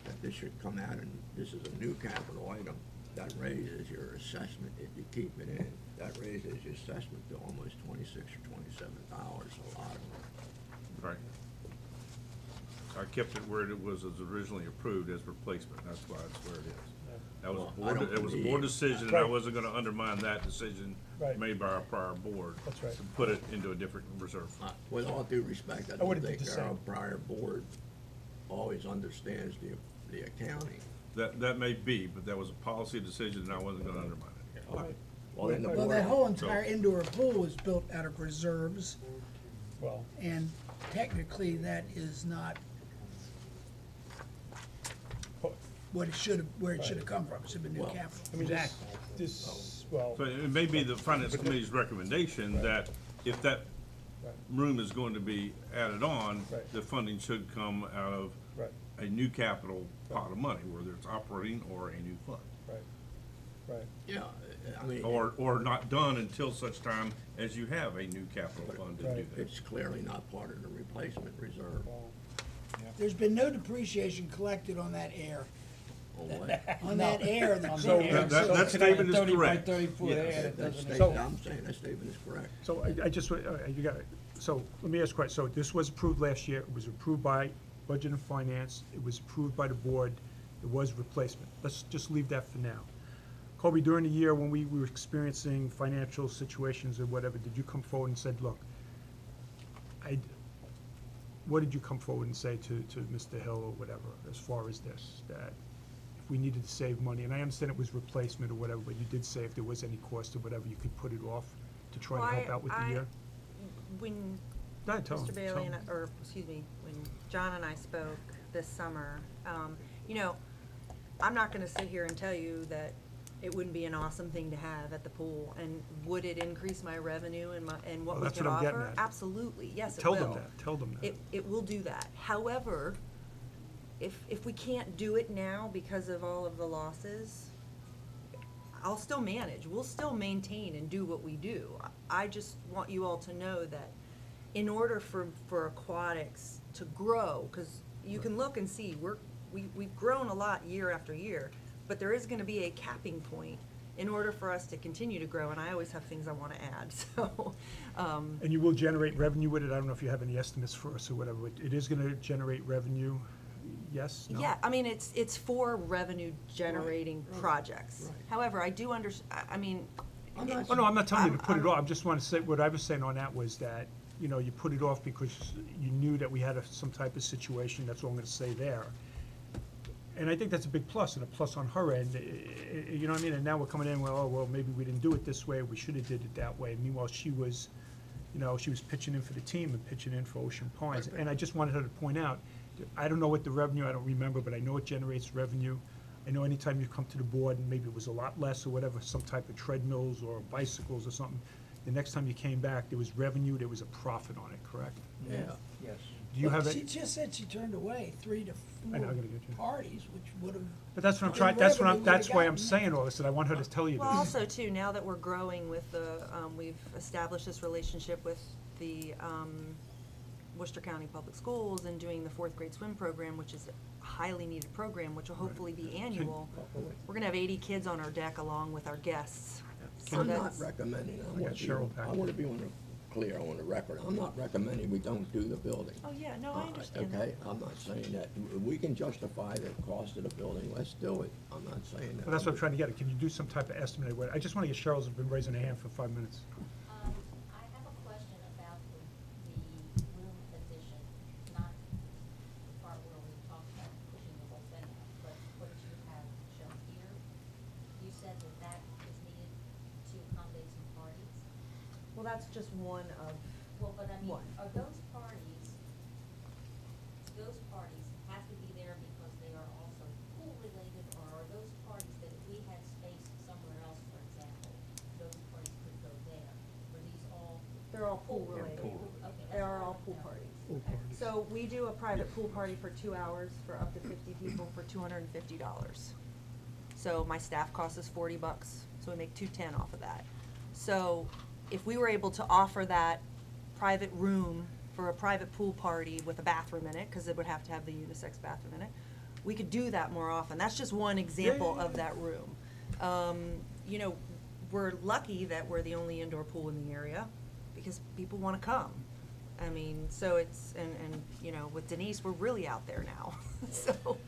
Speaker 10: that this should come out and this is a new capital item, that raises your assessment, if you keep it in, that raises your assessment to almost $26 or $27, a lot of it.
Speaker 5: Right. I kept it where it was originally approved as replacement, that's why it's where it is. That was
Speaker 10: Well, I don't
Speaker 5: it was a board
Speaker 10: believe-
Speaker 5: decision, and I
Speaker 4: Right.
Speaker 5: wasn't gonna undermine that decision
Speaker 4: Right.
Speaker 5: made by our prior board.
Speaker 4: That's right.
Speaker 5: To put it into a different reserve fund.
Speaker 10: With all due respect, I
Speaker 4: I
Speaker 10: don't
Speaker 4: would've did
Speaker 10: think
Speaker 4: the
Speaker 10: our
Speaker 4: same.
Speaker 10: prior board always understands the accounting.
Speaker 5: That may be, but that was a policy decision, and I wasn't gonna undermine it.
Speaker 10: All right. Well, then the
Speaker 6: Well,
Speaker 10: board.
Speaker 6: that whole entire indoor pool was built out of reserves,
Speaker 4: Well,
Speaker 6: and technically that is not what it should have, where it should have come from. It should have been new
Speaker 10: Well,
Speaker 6: capital.
Speaker 4: I mean, this, well,
Speaker 5: So it may be the finance committee's recommendation that if that
Speaker 4: right,
Speaker 5: room is going to be added on,
Speaker 4: Right.
Speaker 5: the funding should come out of
Speaker 4: right,
Speaker 5: a new capital pot of money, whether it's operating or a new fund.
Speaker 4: right, right.
Speaker 10: Yeah, I mean.
Speaker 5: Or not done until such time as you have a new capital fund to do that.
Speaker 10: It's clearly not part of the replacement reserve.
Speaker 6: There's been no depreciation collected on that air.
Speaker 10: On what?
Speaker 6: On that air that's
Speaker 1: So-
Speaker 6: been there.
Speaker 5: That statement is
Speaker 4: 30 by
Speaker 5: correct.
Speaker 4: 30-foot
Speaker 5: Yes.
Speaker 4: air, that
Speaker 10: That
Speaker 4: doesn't
Speaker 10: statement, I'm saying that statement is correct.
Speaker 1: So I just, you got it. So let me ask a question. So this was approved last year. It was approved by Budget and Finance. It was approved by the board. It was replacement. Let's just leave that for now. Kobe, during the year when we were experiencing financial situations or whatever, did you come forward and said, look, what did you come forward and say to Mr. Hill or whatever, as far as this, that if we needed to save money, and I understand it was replacement or whatever, but you did say if there was any cost or whatever, you could put it off to try to help out with the year?
Speaker 15: When
Speaker 1: Go ahead, tell
Speaker 15: Mr.
Speaker 1: him,
Speaker 15: Bailey
Speaker 1: tell
Speaker 15: and,
Speaker 1: him.
Speaker 15: or, excuse me, when John and I spoke this summer, you know, I'm not gonna sit here and tell you that it wouldn't be an awesome thing to have at the pool, and would it increase my revenue and what
Speaker 1: Well,
Speaker 15: we
Speaker 1: that's
Speaker 15: could
Speaker 1: what I'm getting
Speaker 15: offer?
Speaker 1: at.
Speaker 15: Absolutely, yes, it will.
Speaker 1: Tell them that.
Speaker 15: It will do that. However, if we can't do it now because of all of the losses, I'll still manage. We'll still maintain and do what we do. I just want you all to know that in order for aquatics to grow, because you can look and see, we've grown a lot year after year, but there is gonna be a capping point in order for us to continue to grow, and I always have things I wanna add, so,
Speaker 1: And you will generate revenue with it? I don't know if you have any estimates for us or whatever, but it is gonna generate revenue, yes, no?
Speaker 15: yeah, I mean, it's for revenue generating projects.
Speaker 10: right.
Speaker 15: However, I do I mean.
Speaker 10: I'm not-
Speaker 1: Oh, no, I'm not telling you to put it
Speaker 15: I'm-
Speaker 1: off, I just want to say, what I was saying on that was that, you know, you put it off because you knew that we had some type of situation, that's all I'm gonna say there. And I think that's a big plus, and a plus on her end, you know what I mean? And now we're coming in, well, maybe we didn't do it this way, we should have did it that way. Meanwhile, she was, you know, she was pitching in for the team and pitching in for Ocean Pines. And I just wanted her to point out, I don't know what the revenue, I don't remember, but I know it generates revenue. I know anytime you come to the board, and maybe it was a lot less or whatever, some type of treadmills or bicycles or something, the next time you came back, there was revenue, there was a profit on it, correct?
Speaker 10: Yeah.
Speaker 4: Yes.
Speaker 1: Do you have
Speaker 6: She
Speaker 1: it?
Speaker 6: just said she turned away 3 to
Speaker 1: I know, I
Speaker 6: 4
Speaker 1: gotta get you.
Speaker 6: parties, which would have.
Speaker 1: But that's what I'm
Speaker 6: the
Speaker 1: trying,
Speaker 6: revenue would've
Speaker 1: that's why I'm
Speaker 6: gotten-
Speaker 1: saying all this, and I want her to tell you
Speaker 15: Well,
Speaker 1: this.
Speaker 15: also too, now that we're growing with we've established this relationship with the, Worcester County Public Schools and doing the 4th grade swim program, which is a highly needed program, which will hopefully be annual. We're gonna have 80 kids on our deck along with our guests. So
Speaker 10: I'm not
Speaker 15: that's,
Speaker 10: recommending,
Speaker 1: I got Cheryl back.
Speaker 10: I want to be clear on the record, I'm not recommending we don't do the building.
Speaker 15: oh yeah, no, I understand that.
Speaker 10: Okay, I'm not saying that, we can justify the cost of the building, let's do it, I'm not saying that.
Speaker 1: Well, that's what I'm trying to get at, can you do some type of estimate of what, I just wanna get Cheryl's been raising her hand for 5 minutes.
Speaker 14: I have a question about the room addition, not the part where we talked about pushing the whole thing out, but what you have shown here. You said that is needed to accommodate some parties.
Speaker 15: Well, that's just one of,
Speaker 14: Well, but I mean,
Speaker 15: One.
Speaker 14: are those parties have to be there because they are also pool related, or are those parties that if we had space somewhere else, for example, those parties could go there? Were these all?
Speaker 15: they're all pool related.
Speaker 14: Okay,
Speaker 15: They
Speaker 14: that's
Speaker 15: are
Speaker 14: what I
Speaker 15: all
Speaker 14: wanted
Speaker 15: pool
Speaker 14: to know.
Speaker 15: parties.
Speaker 1: Pool parties.
Speaker 15: So we do a private pool party for 2 hours for up to 50 people for $250. So my staff cost us $40, so we make $210 off of that. So if we were able to offer that private room for a private pool party with a bathroom in it, because it would have to have the unisex bathroom in it, we could do that more often. That's just one example of that room. You know, we're lucky that we're the only indoor pool in the area because people want to come. I mean, so it's, and, you know, with Denise, we're really out there now, so.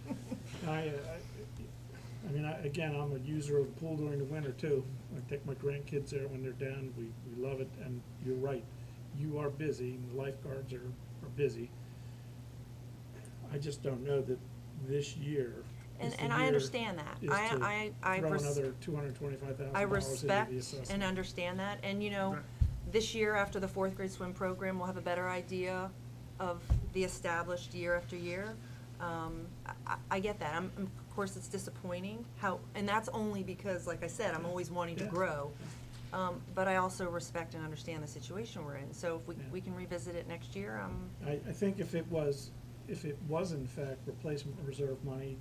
Speaker 9: I mean, again, I'm a user of the pool during the winter too. I take my grandkids there when they're down, we love it, and you're right. You are busy, and the lifeguards are busy. I just don't know that this year is the
Speaker 15: And I
Speaker 9: year
Speaker 15: understand that.
Speaker 9: is
Speaker 15: I
Speaker 9: to throw
Speaker 15: res-
Speaker 9: another $225,000
Speaker 15: I
Speaker 9: into the
Speaker 15: respect
Speaker 9: assessment.
Speaker 15: and understand that, and you know,
Speaker 1: Right.
Speaker 15: this year after the 4th grade swim program, we'll have a better idea of the established year after year. I get that. Of course, it's disappointing and that's only because, like I said, I'm always wanting to
Speaker 9: Yeah.
Speaker 15: grow. But I also respect and understand the situation we're in, so if
Speaker 9: Yeah.
Speaker 15: we can revisit it next year,
Speaker 9: I think if it was in fact replacement reserve money,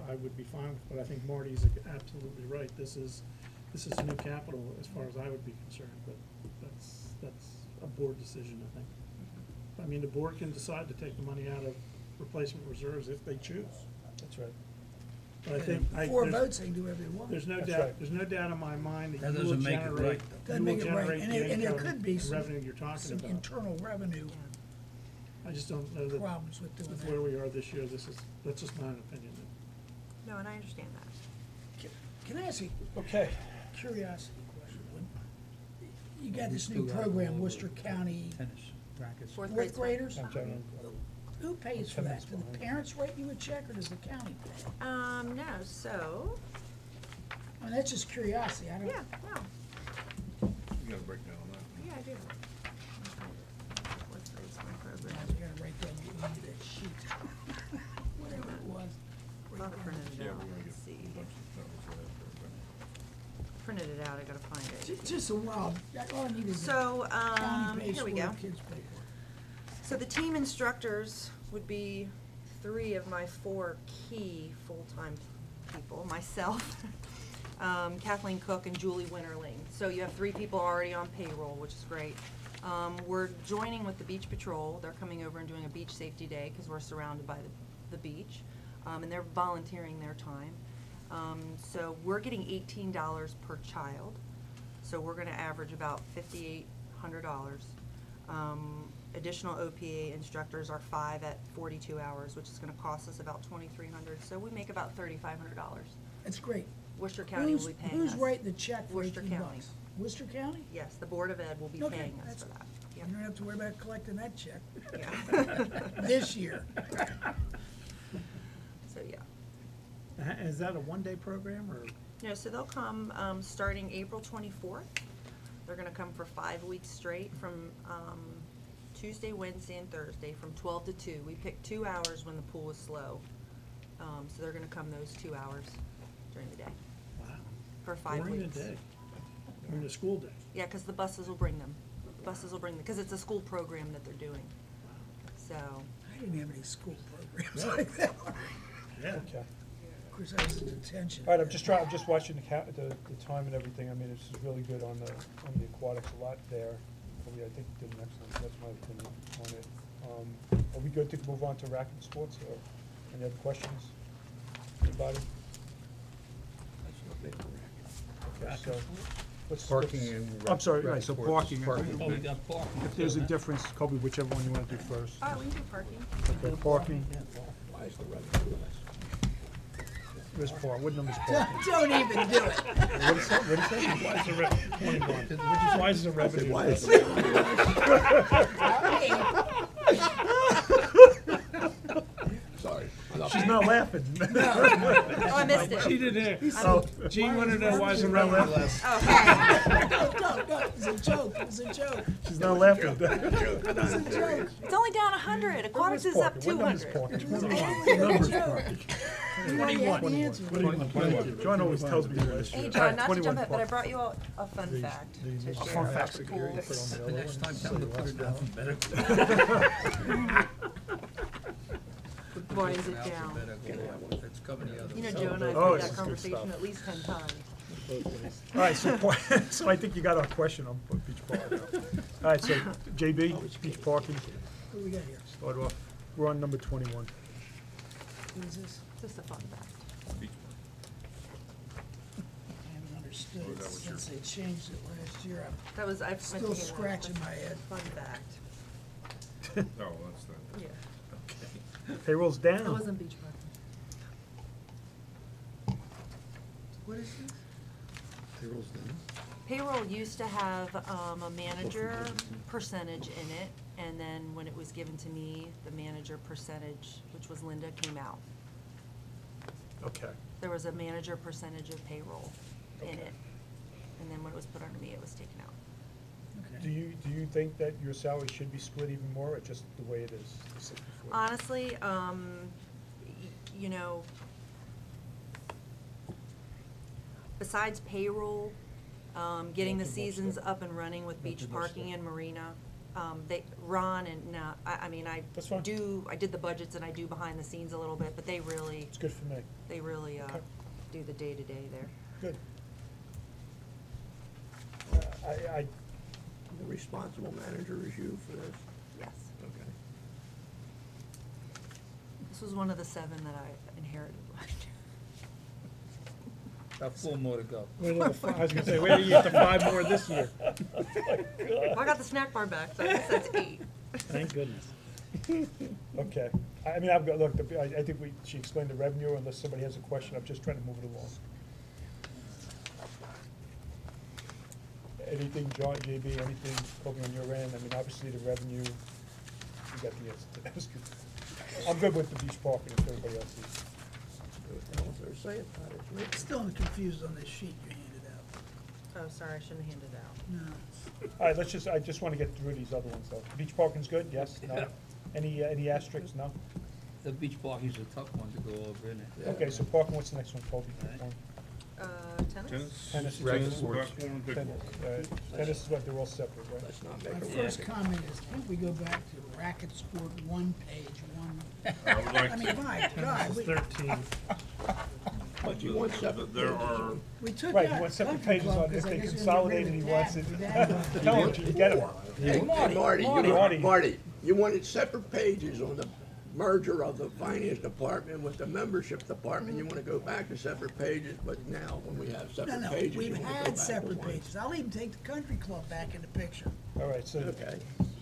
Speaker 9: I would be fine with it, but I think Marty's absolutely right. This is this is new capital as far as I would be concerned, but that's a board decision, I think. I mean, the board can decide to take the money out of replacement reserves if they choose.
Speaker 4: That's right.
Speaker 9: But I think,
Speaker 6: Four
Speaker 9: there's-
Speaker 6: votes, they can do whatever they want.
Speaker 9: There's no
Speaker 4: That's
Speaker 9: doubt,
Speaker 4: right.
Speaker 9: there's no doubt in my mind that
Speaker 11: That
Speaker 9: you will
Speaker 11: doesn't make it
Speaker 9: generate,
Speaker 11: right,
Speaker 9: you
Speaker 6: Doesn't
Speaker 9: will
Speaker 6: make it right,
Speaker 9: generate
Speaker 6: and
Speaker 9: the
Speaker 6: there
Speaker 9: income
Speaker 6: could be
Speaker 9: and
Speaker 6: some,
Speaker 9: revenue you're talking
Speaker 6: some
Speaker 9: about.
Speaker 6: internal revenue
Speaker 9: I just don't know that
Speaker 6: problems with doing
Speaker 9: with
Speaker 6: that.
Speaker 9: where we are this year, that's just my opinion.
Speaker 15: No, and I understand that.
Speaker 6: Can I ask you
Speaker 4: Okay.
Speaker 6: a curiosity question? You got this new program, Worcester County
Speaker 11: Tennis rackets.
Speaker 15: Fourth
Speaker 6: fourth
Speaker 15: grade.
Speaker 6: graders?
Speaker 4: I'm sorry.
Speaker 6: Who pays for that? Do the parents write you a check or does the county pay?
Speaker 15: No, so,
Speaker 6: I mean, that's just curiosity, I don't.
Speaker 15: yeah, no,
Speaker 5: You got a breakdown on that?
Speaker 15: yeah, I do. What's grade school program?
Speaker 6: You gotta write down, you need that sheet. Whatever it was.
Speaker 15: I thought I printed it
Speaker 5: Yeah,
Speaker 15: out,
Speaker 5: we're gonna
Speaker 15: let's
Speaker 5: get
Speaker 15: see.
Speaker 5: a bunch of numbers for that.
Speaker 15: Printed it out, I gotta find it.
Speaker 6: Just a while, all I need is.
Speaker 15: So,
Speaker 6: county pays
Speaker 15: here we
Speaker 6: for it,
Speaker 15: go.
Speaker 6: kids pay for it.
Speaker 15: So the team instructors would be 3 of my 4 key full-time people, myself, Kathleen Cook and Julie Winterling. So you have 3 people already on payroll, which is great. We're joining with the Beach Patrol. They're coming over and doing a beach safety day because we're surrounded by the beach. And they're volunteering their time. So we're getting $18 per child. So we're gonna average about $5,800. Additional OPA instructors are 5 at 42 hours, which is gonna cost us about $2,300, so we make about $3,500.
Speaker 6: That's great.
Speaker 15: Worcester County will be paying us.
Speaker 6: Who's writing the check for
Speaker 15: Worcester
Speaker 6: 18
Speaker 15: County.
Speaker 6: bucks? Worcester County?
Speaker 15: Yes, the Board of Ed will be
Speaker 6: Okay,
Speaker 15: paying us
Speaker 6: that's-
Speaker 15: for that.
Speaker 6: You
Speaker 15: Yep.
Speaker 6: don't have to worry about collecting that check.
Speaker 15: Yeah.
Speaker 6: This year.
Speaker 15: So, yeah.
Speaker 9: Is that a one-day program, or?
Speaker 15: No, so they'll come, starting April 24th. They're gonna come for 5 weeks straight from, Tuesday, Wednesday, and Thursday from 12 to 2. We picked 2 hours when the pool was slow. So they're gonna come those 2 hours during the day
Speaker 9: Wow.
Speaker 15: for 5
Speaker 9: During
Speaker 15: weeks.
Speaker 9: the day, during the school day.
Speaker 15: Yeah, because the buses will bring them. Buses will bring them, because it's a school program that they're doing. So,
Speaker 6: I didn't have any school programs
Speaker 9: Yeah.
Speaker 6: like that.
Speaker 9: Yeah.
Speaker 4: Okay.
Speaker 6: Of course, I was in detention.
Speaker 4: All right, I'm just watching the time and everything. I mean, this is really good on the aquatics, a lot there. Probably, I think you did an excellent, that's my opinion on it. Are we good to move on to racket sports, or any other questions? Anybody? Okay, so,
Speaker 7: Parking
Speaker 4: let's-
Speaker 7: and
Speaker 4: I'm sorry,
Speaker 7: racket
Speaker 4: right, so
Speaker 7: sports.
Speaker 4: parking.
Speaker 7: Parking.
Speaker 11: Oh, we got parking.
Speaker 4: If there's a difference, Kobe, whichever one you wanna do first.
Speaker 15: we can do parking.
Speaker 4: Okay, parking,
Speaker 10: Why is the revenue less?
Speaker 4: where's park, what number's parking?
Speaker 6: Don't even do it.
Speaker 4: What is that, what is that? Why is the why is the revenue?
Speaker 10: Why is Sorry.
Speaker 4: She's not laughing.
Speaker 15: Oh, I missed it.
Speaker 4: She didn't hear.
Speaker 6: Oh,
Speaker 4: Gene wanted to know why is the revenue less?
Speaker 15: Oh,
Speaker 6: No, it was a joke, it was a joke.
Speaker 4: She's not laughing.
Speaker 6: It was a joke.
Speaker 15: it's only down 100. Aquatics is up
Speaker 4: What number's
Speaker 15: 200.
Speaker 4: parking?
Speaker 6: It was
Speaker 4: 21. What number's
Speaker 6: a joke.
Speaker 4: parking?
Speaker 6: You already had the answer.
Speaker 4: 21. John always tells me the last year.
Speaker 15: Hey,
Speaker 4: All
Speaker 15: John,
Speaker 4: right,
Speaker 15: not to
Speaker 4: 21
Speaker 15: jump ahead, but I
Speaker 4: parking.
Speaker 15: brought you all a fun fact to share
Speaker 4: fun
Speaker 15: about
Speaker 4: fact.
Speaker 15: the pool.
Speaker 11: The next time, tell them to put it down alphabetical.
Speaker 15: Why is it down?
Speaker 11: Alphabetical. It's coming the other
Speaker 15: You know,
Speaker 11: way.
Speaker 15: Joe and I
Speaker 4: Oh,
Speaker 15: have
Speaker 4: this
Speaker 15: had that
Speaker 4: is good
Speaker 15: conversation
Speaker 4: stuff.
Speaker 15: at least 10 times.
Speaker 4: All right, so, so I think you got our question on beach parking. All right, so JB, beach parking,
Speaker 6: What do we got here?
Speaker 4: start off, we're on number 21.
Speaker 6: What is this?
Speaker 15: Just a fun fact.
Speaker 6: I haven't understood
Speaker 5: Oh,
Speaker 6: it
Speaker 5: is that what
Speaker 6: since they changed it last year. I'm
Speaker 15: That was, I've been
Speaker 6: still
Speaker 15: thinking that.
Speaker 6: scratching my head.
Speaker 15: Fun fact.
Speaker 5: Oh, that's not,
Speaker 15: Yeah.
Speaker 5: okay.
Speaker 4: Payroll's
Speaker 15: It
Speaker 4: down.
Speaker 15: wasn't beach parking.
Speaker 6: What is this?
Speaker 3: Payroll's done.
Speaker 15: Payroll used to have a manager percentage in it, and then when it was given to me, the manager percentage, which was Linda, came out.
Speaker 4: Okay.
Speaker 15: There was a manager percentage of payroll in
Speaker 4: Okay.
Speaker 15: it, and then when it was put under me, it was taken out.
Speaker 4: Do you think that your salary should be split even more, or just the way it is, the 64?
Speaker 15: Honestly, you know, besides payroll, getting the seasons up and running with beach parking and marina, Ron and, I mean, I
Speaker 4: That's fine.
Speaker 15: did the budgets and I do behind the scenes a little bit, but they really,
Speaker 4: It's good for me.
Speaker 15: they really,
Speaker 4: Okay.
Speaker 15: do the day-to-day there.
Speaker 4: Good. I,
Speaker 10: The responsible manager is you for this?
Speaker 15: Yes.
Speaker 10: Okay.
Speaker 15: This was one of the 7 that I inherited last year.
Speaker 11: Got 4 more to go.
Speaker 9: Wait till I was gonna say, wait till you get to 5 more this year.
Speaker 15: Well, I got the snack bar back, so I guess that's 8.
Speaker 9: Thank goodness.
Speaker 4: okay. I mean, I've got, look, I think she explained the revenue, unless somebody has a question, I'm just trying to move it along. Anything, John, JB, anything Kobe on your end? I mean, obviously the revenue, you got the answer to that. I'm good with the beach parking if everybody else is.
Speaker 6: Still confused on this sheet you handed out.
Speaker 13: Oh, sorry, I shouldn't have handed it out.
Speaker 6: No.
Speaker 4: All right, I just want to get through these other ones though. Beach parking's good, yes, no? Any asterisks, no?
Speaker 11: The beach parking's a tough one to go over, isn't it?
Speaker 4: Okay, so parking, what's the next one, Kobe?
Speaker 15: Tennis?
Speaker 4: Tennis.
Speaker 5: Tennis,
Speaker 4: Tennis.
Speaker 5: platform,
Speaker 4: Tennis. Tennis is what, they're all separate, right?
Speaker 10: Let's not
Speaker 6: My
Speaker 10: make a
Speaker 6: first
Speaker 10: racket.
Speaker 6: comment is, can't we go back to racket sport 1 page, 1?
Speaker 5: I would like
Speaker 6: I mean,
Speaker 5: to.
Speaker 6: my God,
Speaker 9: It's
Speaker 6: we,
Speaker 9: 13.
Speaker 10: But you want separate
Speaker 5: There
Speaker 10: pages
Speaker 5: are,
Speaker 10: on-
Speaker 6: we took
Speaker 4: Right,
Speaker 6: out
Speaker 4: he wants separate
Speaker 6: country
Speaker 4: pages
Speaker 6: club
Speaker 4: on, if
Speaker 6: 'cause I
Speaker 4: they
Speaker 6: guess you're
Speaker 4: consolidated, he
Speaker 6: gonna
Speaker 4: wants
Speaker 6: get
Speaker 4: it.
Speaker 6: rid of that.
Speaker 4: Tell him, you get it.
Speaker 10: Hey, Marty,
Speaker 4: Marty.
Speaker 10: Marty, you wanted separate pages on the merger of the finance department with the membership department. You want to go back to separate pages, but now when we have
Speaker 6: No,
Speaker 10: separate
Speaker 6: no,
Speaker 10: pages, you
Speaker 6: we've
Speaker 10: want to go
Speaker 6: had
Speaker 10: back to
Speaker 6: separate
Speaker 10: one.
Speaker 6: pages. I'll even take the country club back in the picture.
Speaker 4: All right, so
Speaker 10: Okay.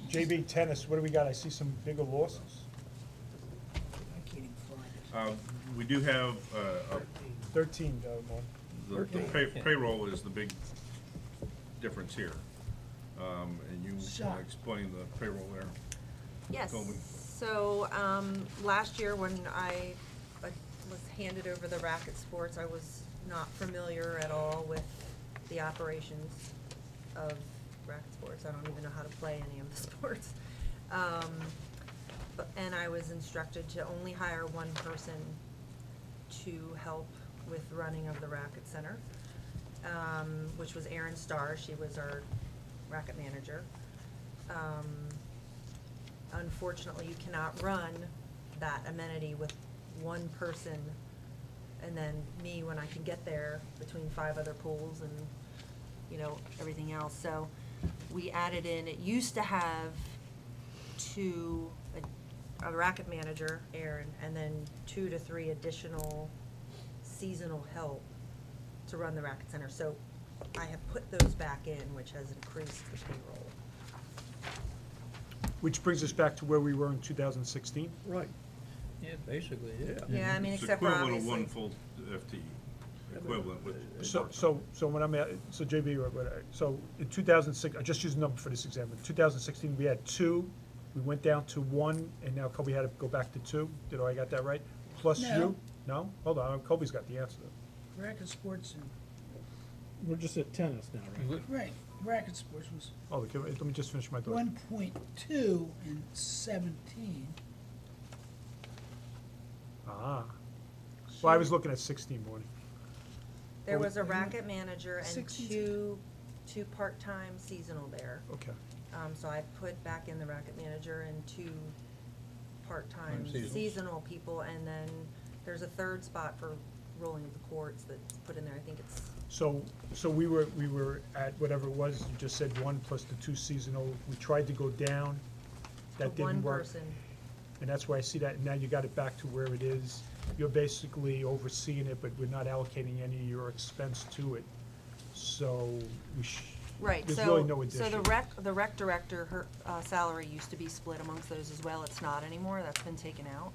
Speaker 4: JB, tennis, what do we got? I see some bigger losses.
Speaker 6: I can't even find it.
Speaker 5: we do have,
Speaker 4: 13, Mark.
Speaker 5: the payroll is the big difference here. And you want to
Speaker 6: Shock.
Speaker 5: explain the payroll there?
Speaker 15: Yes,
Speaker 5: Colby.
Speaker 15: so, last year when I was handed over the racket sports, I was not familiar at all with the operations of racket sports. I don't even know how to play any of the sports. And I was instructed to only hire 1 person to help with running of the racket center, which was Erin Starr. She was our racket manager. Unfortunately, you cannot run that amenity with 1 person and then me when I can get there between 5 other pools and, you know, everything else. So we added in, it used to have 2, a racket manager, Erin, and then 2 to 3 additional seasonal help to run the racket center. So I have put those back in, which has increased the payroll.
Speaker 1: Which brings us back to where we were in 2016.
Speaker 10: Right.
Speaker 11: Yeah, basically, yeah.
Speaker 15: Yeah, I mean,
Speaker 5: It's
Speaker 15: except for
Speaker 5: equivalent of
Speaker 15: obviously.
Speaker 5: 1 full FTE, equivalent with.
Speaker 1: So when I'm at, so JB, so in 2006, I just use a number for this example. In 2016, we had 2, we went down to 1, and now Kobe had to go back to 2. Did I got that right? Plus
Speaker 6: No.
Speaker 1: you? No? Hold on, Kobe's got the answer.
Speaker 6: Racket sports and,
Speaker 9: We're just at tennis now, right?
Speaker 6: right, racket sports was
Speaker 1: Oh, okay, let me just finish my thought.
Speaker 6: 1.2 in 17.
Speaker 1: Ah. Well, I was looking at 16 morning.
Speaker 15: There was a racket manager and
Speaker 6: 62.
Speaker 15: two part-time seasonal there.
Speaker 1: Okay.
Speaker 15: So I put back in the racket manager and 2 part-time
Speaker 11: Seasonals.
Speaker 15: seasonal people, and then there's a 3rd spot for rolling of the courts that's put in there. I think it's,
Speaker 1: So we were at whatever it was, you just said 1 plus the 2 seasonal. We tried to go down. That
Speaker 15: for 1
Speaker 1: didn't work.
Speaker 15: person.
Speaker 1: And that's why I see that, and now you got it back to where it is. You're basically overseeing it, but we're not allocating any of your expense to it. So
Speaker 15: Right,
Speaker 1: there's really
Speaker 15: so,
Speaker 1: no addition.
Speaker 15: so the rec director, her, salary used to be split amongst those as well. It's not anymore, that's been taken out.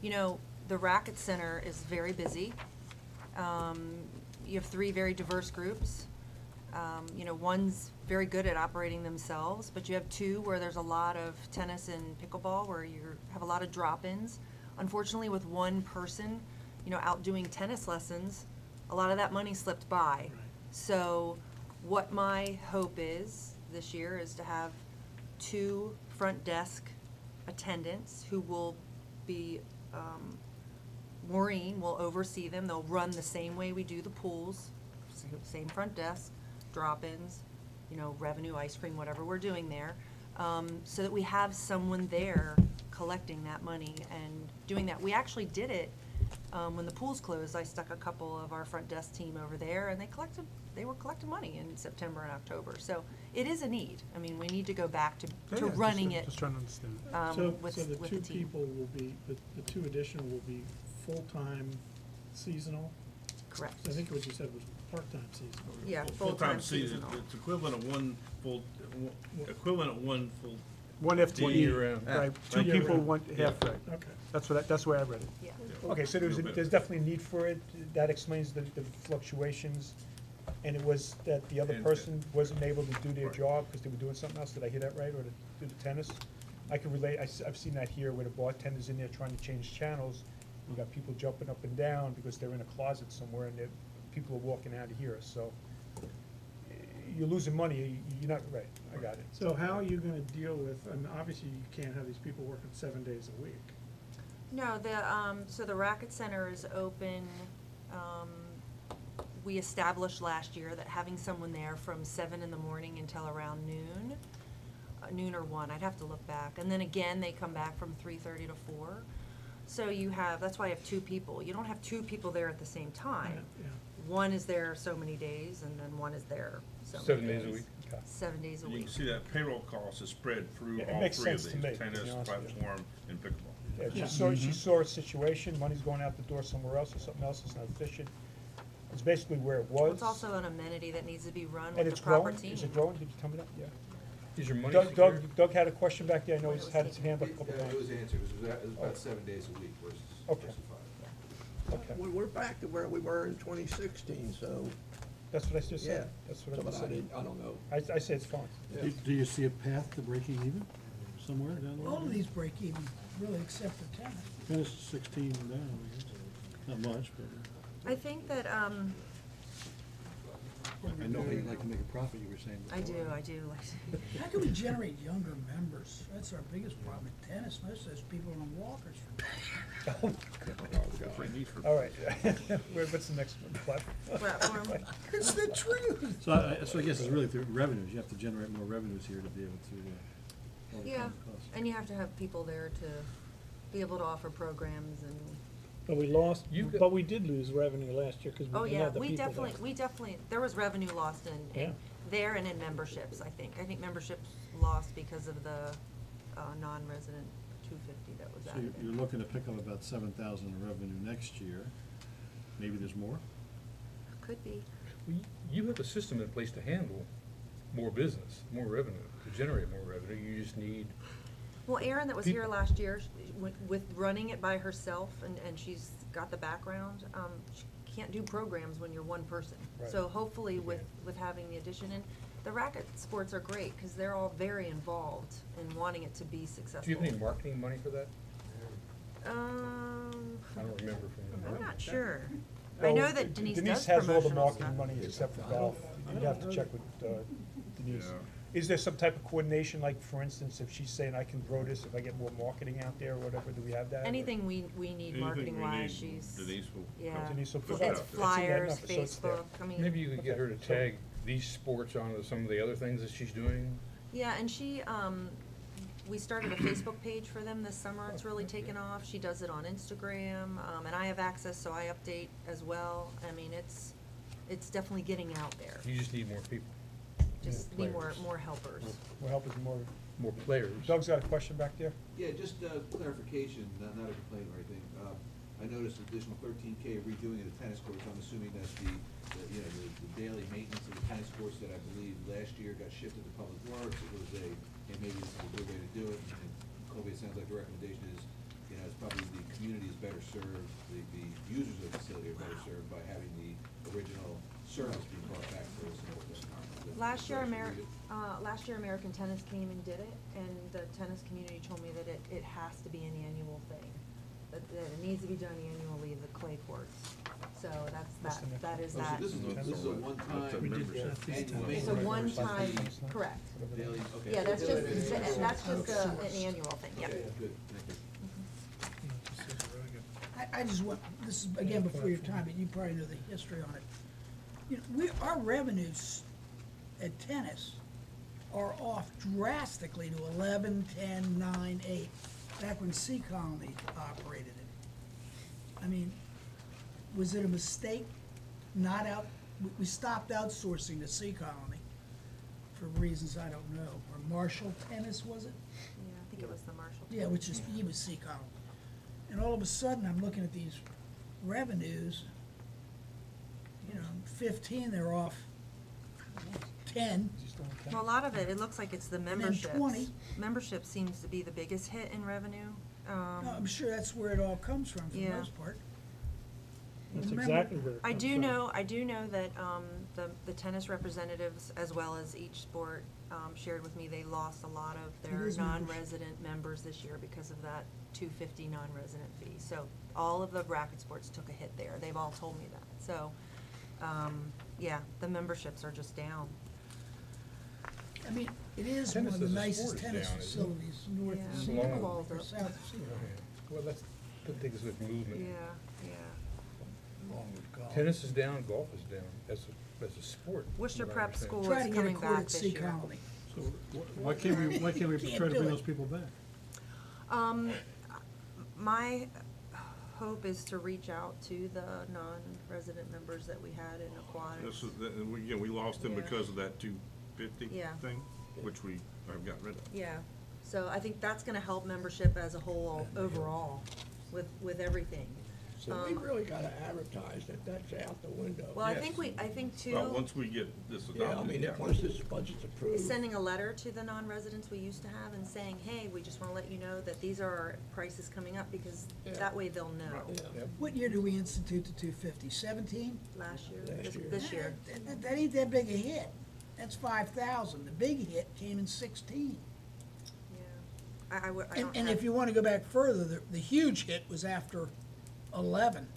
Speaker 15: You know, the racket center is very busy. You have 3 very diverse groups. You know, one's very good at operating themselves, but you have 2 where there's a lot of tennis and pickleball where you have a lot of drop-ins. Unfortunately, with 1 person, you know, out doing tennis lessons, a lot of that money slipped by. So what my hope is this year is to have 2 front desk attendants who will be, Maureen will oversee them. They'll run the same way we do the pools, same front desk, drop-ins, you know, revenue, ice cream, whatever we're doing there, so that we have someone there collecting that money and doing that. We actually did it When the pools closed, I stuck a couple of our front desk team over there, and they were collecting money in September and October. So it is a need. I mean, we need to go back to running it.
Speaker 1: Just trying to understand.
Speaker 15: With
Speaker 9: So the
Speaker 15: the
Speaker 9: two
Speaker 15: team.
Speaker 9: people will be, the two additional will be full-time seasonal?
Speaker 15: Correct.
Speaker 9: I think what you said was part-time seasonal.
Speaker 15: Yeah,
Speaker 5: Full-time season, it's equivalent of one full,
Speaker 1: One FTE.
Speaker 7: 1 year round.
Speaker 1: Right, two
Speaker 9: Year
Speaker 1: people,
Speaker 9: round.
Speaker 1: one half, right.
Speaker 9: Okay.
Speaker 1: That's the way I read it.
Speaker 15: Yeah.
Speaker 1: Okay, so there's definitely a need for it, that explains the fluctuations, and it was that the other
Speaker 5: And-
Speaker 1: person wasn't able to do their
Speaker 5: Right.
Speaker 1: job because they were doing something else, did I hear that right, or to do the tennis? I can relate, I've seen that here where the bartender's in there trying to change channels, you got people jumping up and down because they're in a closet somewhere and people are walking out of here, so you're losing money, you're not, right, I got it.
Speaker 9: So how are you gonna deal with, I mean, obviously you can't have these people working 7 days a week.
Speaker 15: No, so the Racket Center is open, we established last year that having someone there from 7 in the morning until around noon or 1, I'd have to look back. And then again, they come back from 3:30 to 4. So that's why I have 2 people. You don't have 2 people there at the same time.
Speaker 9: Yeah.
Speaker 15: One is there so many days, and then one is there so many
Speaker 7: 7 days a week.
Speaker 15: 7 days a
Speaker 5: You
Speaker 15: week.
Speaker 5: can see that payroll cost is spread through
Speaker 1: Yeah, it
Speaker 5: all
Speaker 1: makes
Speaker 5: three of
Speaker 1: sense
Speaker 5: these,
Speaker 1: to me, to be
Speaker 5: tennis,
Speaker 1: honest with you.
Speaker 5: platform, and pickleball.
Speaker 1: Yeah, she saw a situation, money's going out the door somewhere else, or something else is not efficient. It's basically where it was.
Speaker 15: It's also an amenity that needs to be run
Speaker 1: And
Speaker 15: with
Speaker 1: it's
Speaker 15: the proper
Speaker 1: growing?
Speaker 15: team.
Speaker 1: Is it growing? Did you tell me that? Yeah.
Speaker 7: Is your money
Speaker 1: Doug,
Speaker 7: secure?
Speaker 1: Doug had a question back there. I know he's had his hand up a
Speaker 16: It
Speaker 1: couple
Speaker 16: it
Speaker 1: times.
Speaker 16: was answered, it was
Speaker 1: Oh.
Speaker 16: about 7 days a week versus
Speaker 1: Okay.
Speaker 16: 5.
Speaker 1: Okay.
Speaker 10: We're back to where we were in 2016, so,
Speaker 1: That's what I just
Speaker 10: yeah.
Speaker 1: said. That's what I
Speaker 10: So,
Speaker 1: just
Speaker 10: but
Speaker 1: said.
Speaker 10: I don't know.
Speaker 1: I say it's fine.
Speaker 10: Yeah.
Speaker 3: Do you see a path to breaking even somewhere down the line?
Speaker 6: All of these break even, really, except for tennis.
Speaker 3: Tennis is 16 down, I guess. Not much, but
Speaker 15: I think that,
Speaker 3: I know how you like to make a profit, you were saying
Speaker 15: I do
Speaker 3: before.
Speaker 6: How can we generate younger members? That's our biggest problem in tennis. Most of those people are on walkers.
Speaker 1: All right. What's the next one? Platform?
Speaker 15: Platform.
Speaker 6: It's the truth.
Speaker 3: So I guess it's really through revenues, you have to generate more revenues here to be able to, overcome
Speaker 15: Yeah,
Speaker 3: the costs.
Speaker 15: and you have to have people there to be able to offer programs and,
Speaker 9: But we lost,
Speaker 7: You've got-
Speaker 9: but we did lose revenue last year because
Speaker 15: oh
Speaker 9: we didn't
Speaker 15: yeah,
Speaker 9: have the people there.
Speaker 15: we definitely, there was revenue lost
Speaker 9: Yeah.
Speaker 15: in there and in memberships, I think. I think memberships lost because of the, non-resident 250 that was
Speaker 3: So
Speaker 15: added
Speaker 3: you're
Speaker 15: in.
Speaker 3: looking to pick up about 7,000 in revenue next year, maybe there's more?
Speaker 15: Could be.
Speaker 7: Well, you have a system in place to handle more business, more revenue, to generate more revenue. You just need,
Speaker 15: Well, Erin that was
Speaker 7: Peop-
Speaker 15: here last year, with running it by herself, and she's got the background, she can't do programs when you're one person.
Speaker 1: Right.
Speaker 15: So hopefully with having the addition, and the racket sports are great, because they're all very involved in wanting it to be successful.
Speaker 7: do you have any marketing money for that? I don't remember from.
Speaker 15: I'm not sure. I know that Denise does
Speaker 1: has all the
Speaker 15: promotional
Speaker 1: marketing
Speaker 15: stuff.
Speaker 1: money except for golf. You'd have to check with Denise.
Speaker 5: Yeah.
Speaker 1: Is there some type of coordination, like, for instance, if she's saying, I can grow this, if I get more marketing out there or whatever, do we have that?
Speaker 15: Anything we need marketing wise,
Speaker 5: Anything we need,
Speaker 15: she's,
Speaker 5: Denise will.
Speaker 15: yeah.
Speaker 1: Denise will
Speaker 5: put
Speaker 1: put
Speaker 5: it
Speaker 15: It's
Speaker 5: out there.
Speaker 15: flyers,
Speaker 1: I've seen that enough, so it's there.
Speaker 15: Facebook, I mean.
Speaker 7: Maybe you could get her to
Speaker 1: Okay, so-
Speaker 7: tag these sports onto some of the other things that she's doing.
Speaker 15: Yeah, and she, we started a Facebook page for them this summer, it's really taken off, she does it on Instagram, and I have access, so I update as well, I mean, it's definitely getting out there,
Speaker 7: You just need more people,
Speaker 15: just need
Speaker 7: players.
Speaker 15: more helpers.
Speaker 1: We'll help with more.
Speaker 7: more players.
Speaker 1: Doug's got a question back there?
Speaker 16: Yeah, just clarification, not a complaint or anything. I noticed additional 13K redoing of the tennis courts. I'm assuming that's the daily maintenance of the tennis courts that I believe last year got shifted to Public Works. It was hey, maybe this is a good way to do it. And Colby, it sounds like the recommendation is, it's probably the community is better served, the users of the facility are better served by having the original service being brought back to us.
Speaker 15: Last year, American Tennis came and did it, and the tennis community told me that it has to be an annual thing. That it needs to be done annually, the clay courts. So that is
Speaker 16: So
Speaker 15: that.
Speaker 16: this is a one-time.
Speaker 1: We did that.
Speaker 16: annual
Speaker 15: It's a
Speaker 16: maintenance
Speaker 15: one-time,
Speaker 16: versus the
Speaker 15: correct.
Speaker 16: daily, okay.
Speaker 15: Yeah, that's just an annual thing, yeah.
Speaker 16: Okay, good, thank you.
Speaker 6: I just want, this is, again, before your time, but you probably know the history on it. Our revenues at tennis are off drastically to 11, 10, 9, 8, back when Sea Colony operated it. I mean, was it a mistake not out, we stopped outsourcing to Sea Colony for reasons I don't know, or Marshall Tennis, was it?
Speaker 15: Yeah, I think it was the Marshall.
Speaker 6: Yeah, which is, he was Sea Colony. And all of a sudden, I'm looking at these revenues, 15, they're off 10.
Speaker 15: Well, a lot of it looks like it's the
Speaker 6: then
Speaker 15: memberships.
Speaker 6: 20.
Speaker 15: Membership seems to be the biggest hit in revenue.
Speaker 6: No, I'm sure that's where it all comes from, for the
Speaker 15: Yeah.
Speaker 6: most part.
Speaker 9: That's
Speaker 6: Remember-
Speaker 9: exactly where it
Speaker 15: I
Speaker 9: comes
Speaker 15: do
Speaker 9: from.
Speaker 15: know that, the tennis representatives, as well as each sport, shared with me, they lost a lot of their
Speaker 6: It is membership.
Speaker 15: non-resident members this year because of that $250 non-resident fee. So all of the racket sports took a hit there. They've all told me that. So, yeah, the memberships are just down.
Speaker 6: I mean, it is one
Speaker 7: Tennis
Speaker 6: of the
Speaker 7: as a
Speaker 6: nicest
Speaker 7: sport is
Speaker 6: tennis
Speaker 7: down, isn't it?
Speaker 6: facilities north
Speaker 15: Yeah.
Speaker 6: of
Speaker 15: It's
Speaker 6: Sea
Speaker 15: long.
Speaker 6: Colony or
Speaker 15: Pickleball's
Speaker 6: south of Sea Colony.
Speaker 7: Well, that's, I think it's with movement.
Speaker 15: Yeah.
Speaker 7: Tennis is down, golf is down, as a sport.
Speaker 15: Worcester
Speaker 7: from what I
Speaker 15: Prep
Speaker 7: understand.
Speaker 15: School
Speaker 6: Try
Speaker 15: is
Speaker 6: to get a
Speaker 15: coming
Speaker 6: court
Speaker 15: back
Speaker 6: at
Speaker 15: this
Speaker 6: Sea
Speaker 15: year.
Speaker 6: Colony.
Speaker 3: So why can't we
Speaker 6: Can't
Speaker 3: try to
Speaker 6: do
Speaker 3: bring
Speaker 6: it.
Speaker 3: those people back?
Speaker 15: My hope is to reach out to the non-resident members that we had in aquatics.
Speaker 5: This is, and we lost them
Speaker 15: Yeah.
Speaker 5: because of that 250
Speaker 15: Yeah.
Speaker 5: thing, which we have gotten rid of.
Speaker 15: Yeah, so I think that's gonna help membership as a whole overall with everything.
Speaker 10: So we really gotta advertise that that's out the window.
Speaker 15: Well, I
Speaker 5: Yes.
Speaker 15: think too.
Speaker 5: Well, once we get this
Speaker 10: Yeah, I
Speaker 5: adopted,
Speaker 10: mean,
Speaker 5: yeah.
Speaker 10: once this budget's approved.
Speaker 15: Sending a letter to the non-residents we used to have and saying, hey, we just wanna let you know that these are our prices coming up, because
Speaker 10: Yeah.
Speaker 15: that way they'll know.
Speaker 10: Yeah.
Speaker 6: What year did we institute the 250? 17?
Speaker 15: Last year,
Speaker 10: Last year.
Speaker 15: this year.
Speaker 6: That ain't that big a hit. That's 5,000. The big hit came in 16.
Speaker 15: Yeah. I don't
Speaker 6: And
Speaker 15: have-
Speaker 6: if you want to go back further, the huge hit was after 11.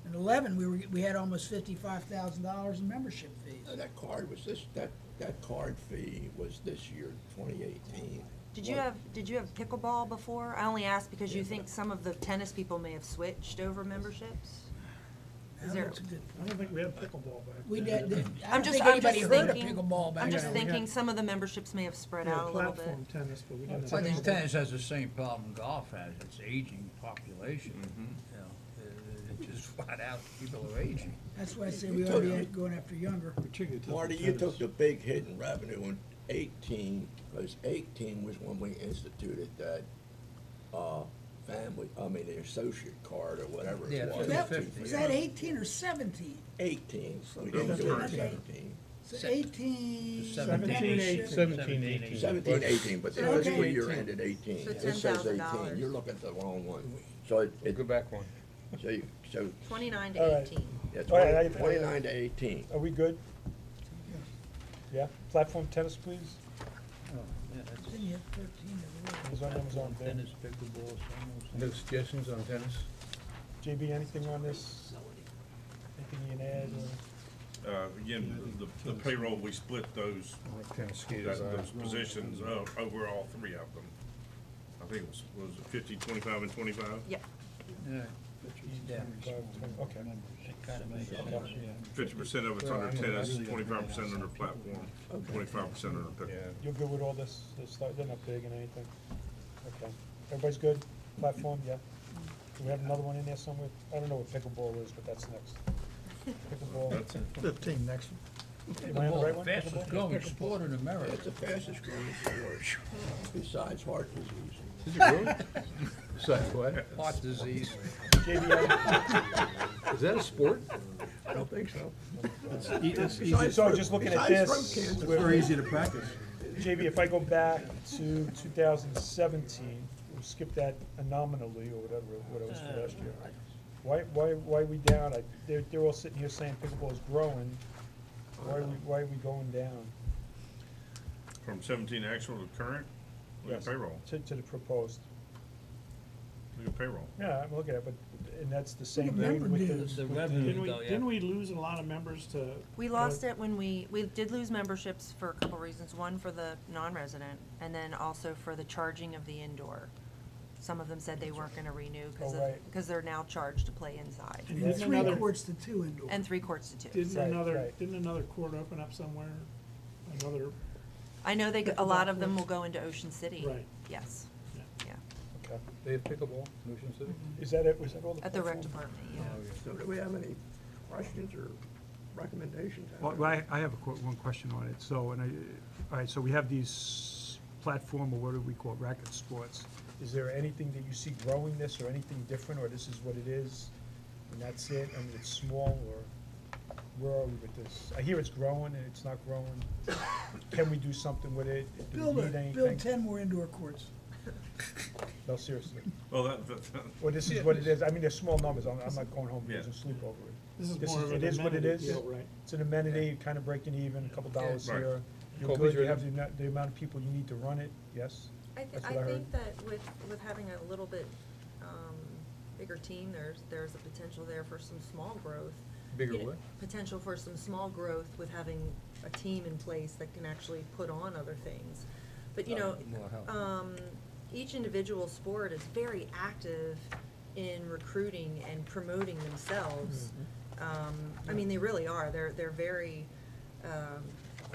Speaker 6: In 11, we had almost $55,000 in membership fees.
Speaker 10: That card was that card fee was this year, 2018.
Speaker 15: Did you have pickleball before? I only asked because you think some of the tennis people may have switched over memberships? Is
Speaker 6: Now,
Speaker 15: there?
Speaker 6: that's a good
Speaker 9: I don't think we had pickleball back
Speaker 6: We
Speaker 9: then.
Speaker 6: did, I
Speaker 15: I'm
Speaker 6: don't
Speaker 15: just,
Speaker 6: think
Speaker 15: I'm
Speaker 6: anybody
Speaker 15: just
Speaker 6: heard of
Speaker 15: thinking,
Speaker 6: pickleball back
Speaker 15: I'm just
Speaker 9: then.
Speaker 6: then.
Speaker 9: We had-
Speaker 15: thinking some of the memberships may have spread
Speaker 9: We had
Speaker 15: out a little bit.
Speaker 9: platform tennis, but we didn't have
Speaker 4: I think
Speaker 9: pickleball.
Speaker 4: tennis
Speaker 11: has the same problem golf has, it's aging population. It just flat out, people are aging.
Speaker 6: That's why I say we ought to be going after younger.
Speaker 3: Particularly to
Speaker 10: Marty, you
Speaker 3: tennis.
Speaker 10: took the big hit in revenue in 18, because 18 was when we instituted that, the associate card or whatever
Speaker 11: Yeah,
Speaker 10: it was.
Speaker 6: Was that,
Speaker 11: 50,
Speaker 6: was that 18 or 17?
Speaker 10: 18, we didn't do it in 17.
Speaker 6: So 18.
Speaker 11: 17,
Speaker 6: 18.
Speaker 10: 17, 18, but the
Speaker 6: Okay.
Speaker 10: fiscal year ended 18.
Speaker 15: So
Speaker 10: This says
Speaker 15: $10,000.
Speaker 10: 18, you're looking at the wrong one. So
Speaker 7: Go back one.
Speaker 10: so,
Speaker 15: 29
Speaker 4: All
Speaker 15: to
Speaker 4: right.
Speaker 15: 18.
Speaker 10: yeah,
Speaker 4: All right,
Speaker 10: 29 to 18.
Speaker 4: Are we good? Yeah, platform tennis, please.
Speaker 6: Then you have 13 of the
Speaker 4: Amazon bid.
Speaker 11: Tennis, pickleball,
Speaker 7: No suggestions on tennis?
Speaker 4: JB, anything on this? Anything you can add?
Speaker 5: Again, the payroll, we split those,
Speaker 7: Tennis
Speaker 5: those positions over all three of them. I think it was it 50, 25, and 25?
Speaker 15: Yep.
Speaker 11: Yeah.
Speaker 4: Okay.
Speaker 5: 50% of it's under tennis, 25% under platform, 25% under pickle.
Speaker 4: You're good with all this stuff? They're not big and anything? Okay. Everybody's good? Platform, yeah? Do we have another one in there somewhere? I don't know what pickleball is, but that's next. Pickleball.
Speaker 5: That's it.
Speaker 9: 15 next one.
Speaker 4: Am I on the right one?
Speaker 11: Fastest
Speaker 4: Pickleball?
Speaker 11: growing sport in America.
Speaker 10: It's the fastest growing sport, besides heart disease.
Speaker 7: Is it really? Besides what?
Speaker 11: Heart disease.
Speaker 4: JB,
Speaker 7: Is that a sport?
Speaker 10: I don't think so.
Speaker 3: It's easy,
Speaker 10: Besides
Speaker 4: So
Speaker 10: throat-
Speaker 4: just looking at
Speaker 10: besides
Speaker 4: this,
Speaker 10: throat cancer.
Speaker 3: it's very easy to practice.
Speaker 4: JB, if I go back to 2017, we skipped that nominally or whatever it was for last year. Why are we down? They're all sitting here saying pickleball is growing. Why are we going down?
Speaker 5: From 17 actual to current, look at
Speaker 4: Yes,
Speaker 5: payroll,
Speaker 4: To the proposed.
Speaker 5: look at payroll.
Speaker 4: Yeah, I'm looking at it, but, and that's the same
Speaker 6: member
Speaker 4: thing with
Speaker 6: dues.
Speaker 4: the.
Speaker 11: The
Speaker 4: with
Speaker 11: revenue.
Speaker 9: Didn't we,
Speaker 11: Though, yeah.
Speaker 9: didn't we lose a lot of members to?
Speaker 15: We lost it when we did lose memberships for a couple reasons. One, for the non-resident, and then also for the charging of the indoor. Some of them said they weren't gonna renew
Speaker 4: Oh, right.
Speaker 15: because they're now charged to play inside.
Speaker 9: And
Speaker 6: And
Speaker 9: didn't
Speaker 6: 3
Speaker 9: another-
Speaker 6: courts to 2 indoor.
Speaker 15: And 3 courts to 2.
Speaker 9: Didn't
Speaker 4: Right,
Speaker 9: another,
Speaker 4: right.
Speaker 9: didn't another court open up somewhere? Another,
Speaker 15: I know a lot of them will go into Ocean City.
Speaker 9: Right.
Speaker 15: Yes,
Speaker 9: Yeah.
Speaker 15: yeah.
Speaker 4: Okay.
Speaker 7: They have pickleball in Ocean City?
Speaker 4: Is that it, was that all the?
Speaker 15: At the rec
Speaker 4: platform?
Speaker 15: department, yeah.
Speaker 7: Oh, yeah.
Speaker 17: So do we have any questions or recommendations?
Speaker 1: Well, I have one question on it. So, all right, so we have these platform, or what do we call it, racket sports.
Speaker 4: Is there anything that you see growing this, or anything different, or this is what it is, and that's it? I mean, it's small, or where are we with this? I hear it's growing and it's not growing. Can we do something with it? Do we need anything?
Speaker 6: Build 10 more indoor courts.
Speaker 4: No, seriously.
Speaker 5: Well,
Speaker 4: Well, this is what it is. I mean, they're small numbers. I'm not going home
Speaker 5: Yeah.
Speaker 4: losing sleep over it.
Speaker 9: This is more of
Speaker 4: It
Speaker 9: an
Speaker 4: is what it
Speaker 9: amenity
Speaker 4: is.
Speaker 9: deal, right?
Speaker 4: It's an amenity, kind of breaking even, a couple dollars
Speaker 5: Right.
Speaker 4: here. You're
Speaker 7: Colby's
Speaker 4: good, you
Speaker 7: ready.
Speaker 4: have the amount of people you need to run it, yes? That's what I heard.
Speaker 15: think that with having a little bit, bigger team, there's a potential there for some small growth.
Speaker 7: Bigger
Speaker 15: You know,
Speaker 7: what?
Speaker 15: Potential for some small growth with having a team in place that can actually put on other things. But, you know,
Speaker 11: More help.
Speaker 15: each individual sport is very active in recruiting and promoting themselves. I mean, they really are. They're very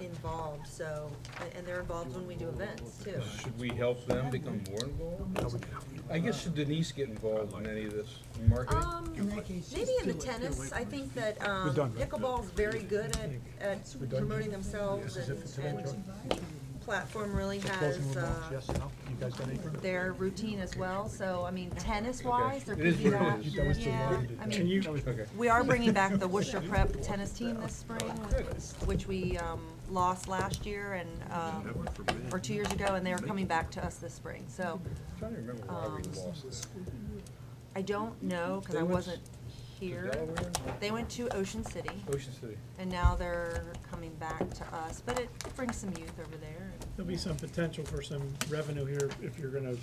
Speaker 15: involved, so, and they're involved when we do events, too.
Speaker 7: Should we help them become more involved? I guess should Denise get involved in any of this marketing?
Speaker 6: In that case,
Speaker 15: Maybe
Speaker 6: just
Speaker 15: in the
Speaker 6: do it.
Speaker 15: tennis, I think that
Speaker 1: We're done, right?
Speaker 15: pickleball's very good at
Speaker 4: We're done.
Speaker 15: promoting themselves,
Speaker 4: This is it for today,
Speaker 15: and
Speaker 4: Joe?
Speaker 15: Platform really
Speaker 1: So
Speaker 15: has,
Speaker 1: closing remarks, yes, no? You guys got anything?
Speaker 15: their routine as well, so, I mean, tennis-wise, there
Speaker 7: It
Speaker 15: could
Speaker 7: is
Speaker 15: be
Speaker 7: what it
Speaker 15: that.
Speaker 7: is.
Speaker 4: That was too
Speaker 15: Yeah,
Speaker 4: long.
Speaker 15: I
Speaker 9: Can
Speaker 15: mean,
Speaker 9: you,
Speaker 7: Okay.
Speaker 15: we are bringing back the Worcester Prep tennis team this spring, which we lost last year and, or 2 years ago, and they are coming back to us this spring, so.
Speaker 7: I'm trying to remember why we lost this.
Speaker 15: I don't know, because
Speaker 7: They
Speaker 15: I
Speaker 7: went
Speaker 15: wasn't here.
Speaker 7: Delaware?
Speaker 15: They went to Ocean City,
Speaker 7: Ocean City.
Speaker 15: and now they're coming back to us, but it brings some youth over there.
Speaker 9: there'll be some potential for some revenue here if you're gonna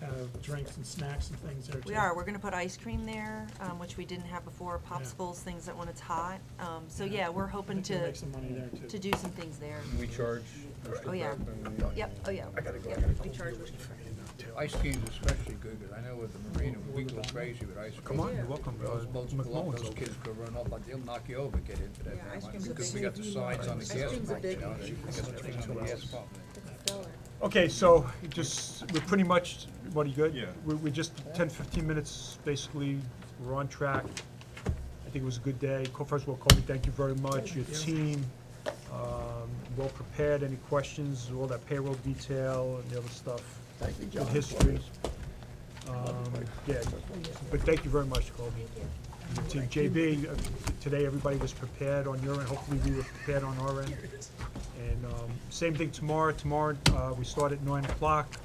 Speaker 9: have drinks and snacks and things there too.
Speaker 15: We're gonna put ice cream there, which we didn't have before, popsicles, things that when it's hot. So yeah, we're hoping
Speaker 9: I think we'll
Speaker 15: to,
Speaker 9: make some money there too.
Speaker 15: to do some things there.
Speaker 7: And we charge Worcester
Speaker 15: Oh, yeah.
Speaker 7: Prep and-
Speaker 15: Yep, oh yeah. Yep, we charge Worcester Prep.
Speaker 11: Ice cream's especially good, 'cause I know with the marina, we go crazy with ice cream.
Speaker 1: Come on, you're welcome.
Speaker 11: Those boats pull up,
Speaker 1: McMullen's
Speaker 11: those
Speaker 1: over
Speaker 11: kids go run up, like they'll knock you over, get into that.
Speaker 15: Yeah,
Speaker 11: damn
Speaker 15: ice
Speaker 11: ice
Speaker 15: cream's a
Speaker 11: Because we
Speaker 15: big-
Speaker 11: got the signs on the
Speaker 15: ice
Speaker 11: gas
Speaker 15: cream's a
Speaker 11: pump,
Speaker 15: big-
Speaker 11: you know, they got the things on the gas pump.
Speaker 15: It's stellar.
Speaker 1: Okay, so we're pretty much, what, are you good?
Speaker 5: Yeah.
Speaker 1: We're just 10, 15 minutes, basically, we're on track. I think it was a good day. First of all, Kobe, thank you very much. Your team, well prepared. Any questions, all that payroll detail and the other stuff?
Speaker 17: Thank you,
Speaker 1: Good
Speaker 17: John.
Speaker 1: history. Yeah, but thank you very much, Kobe. And your team, JB, today everybody was prepared on your end. Hopefully we were prepared on our end. And same thing tomorrow. Tomorrow, we start at 9 o'clock,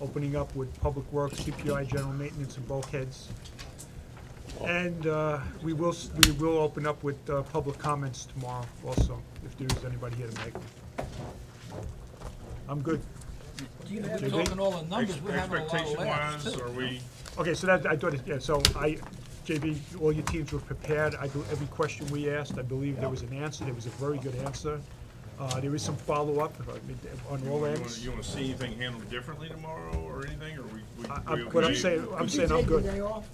Speaker 1: opening up with Public Works, CPI, General Maintenance, and bulkheads. And we will open up with public comments tomorrow also, if there's anybody here to make them. I'm good.
Speaker 11: You know,
Speaker 1: JB?
Speaker 11: talking all the numbers, we're having a lot of
Speaker 5: Expectation
Speaker 11: laughs
Speaker 5: wise,
Speaker 11: too.
Speaker 5: are we,
Speaker 1: Okay, so that, I thought, so JB, all your teams were prepared. Every question we asked, I believe there was an answer. There was a very good answer. There is some follow-up on all ends.
Speaker 5: you wanna see anything handled differently tomorrow or anything, or we?
Speaker 1: What I'm saying, I'm good.
Speaker 6: Day off?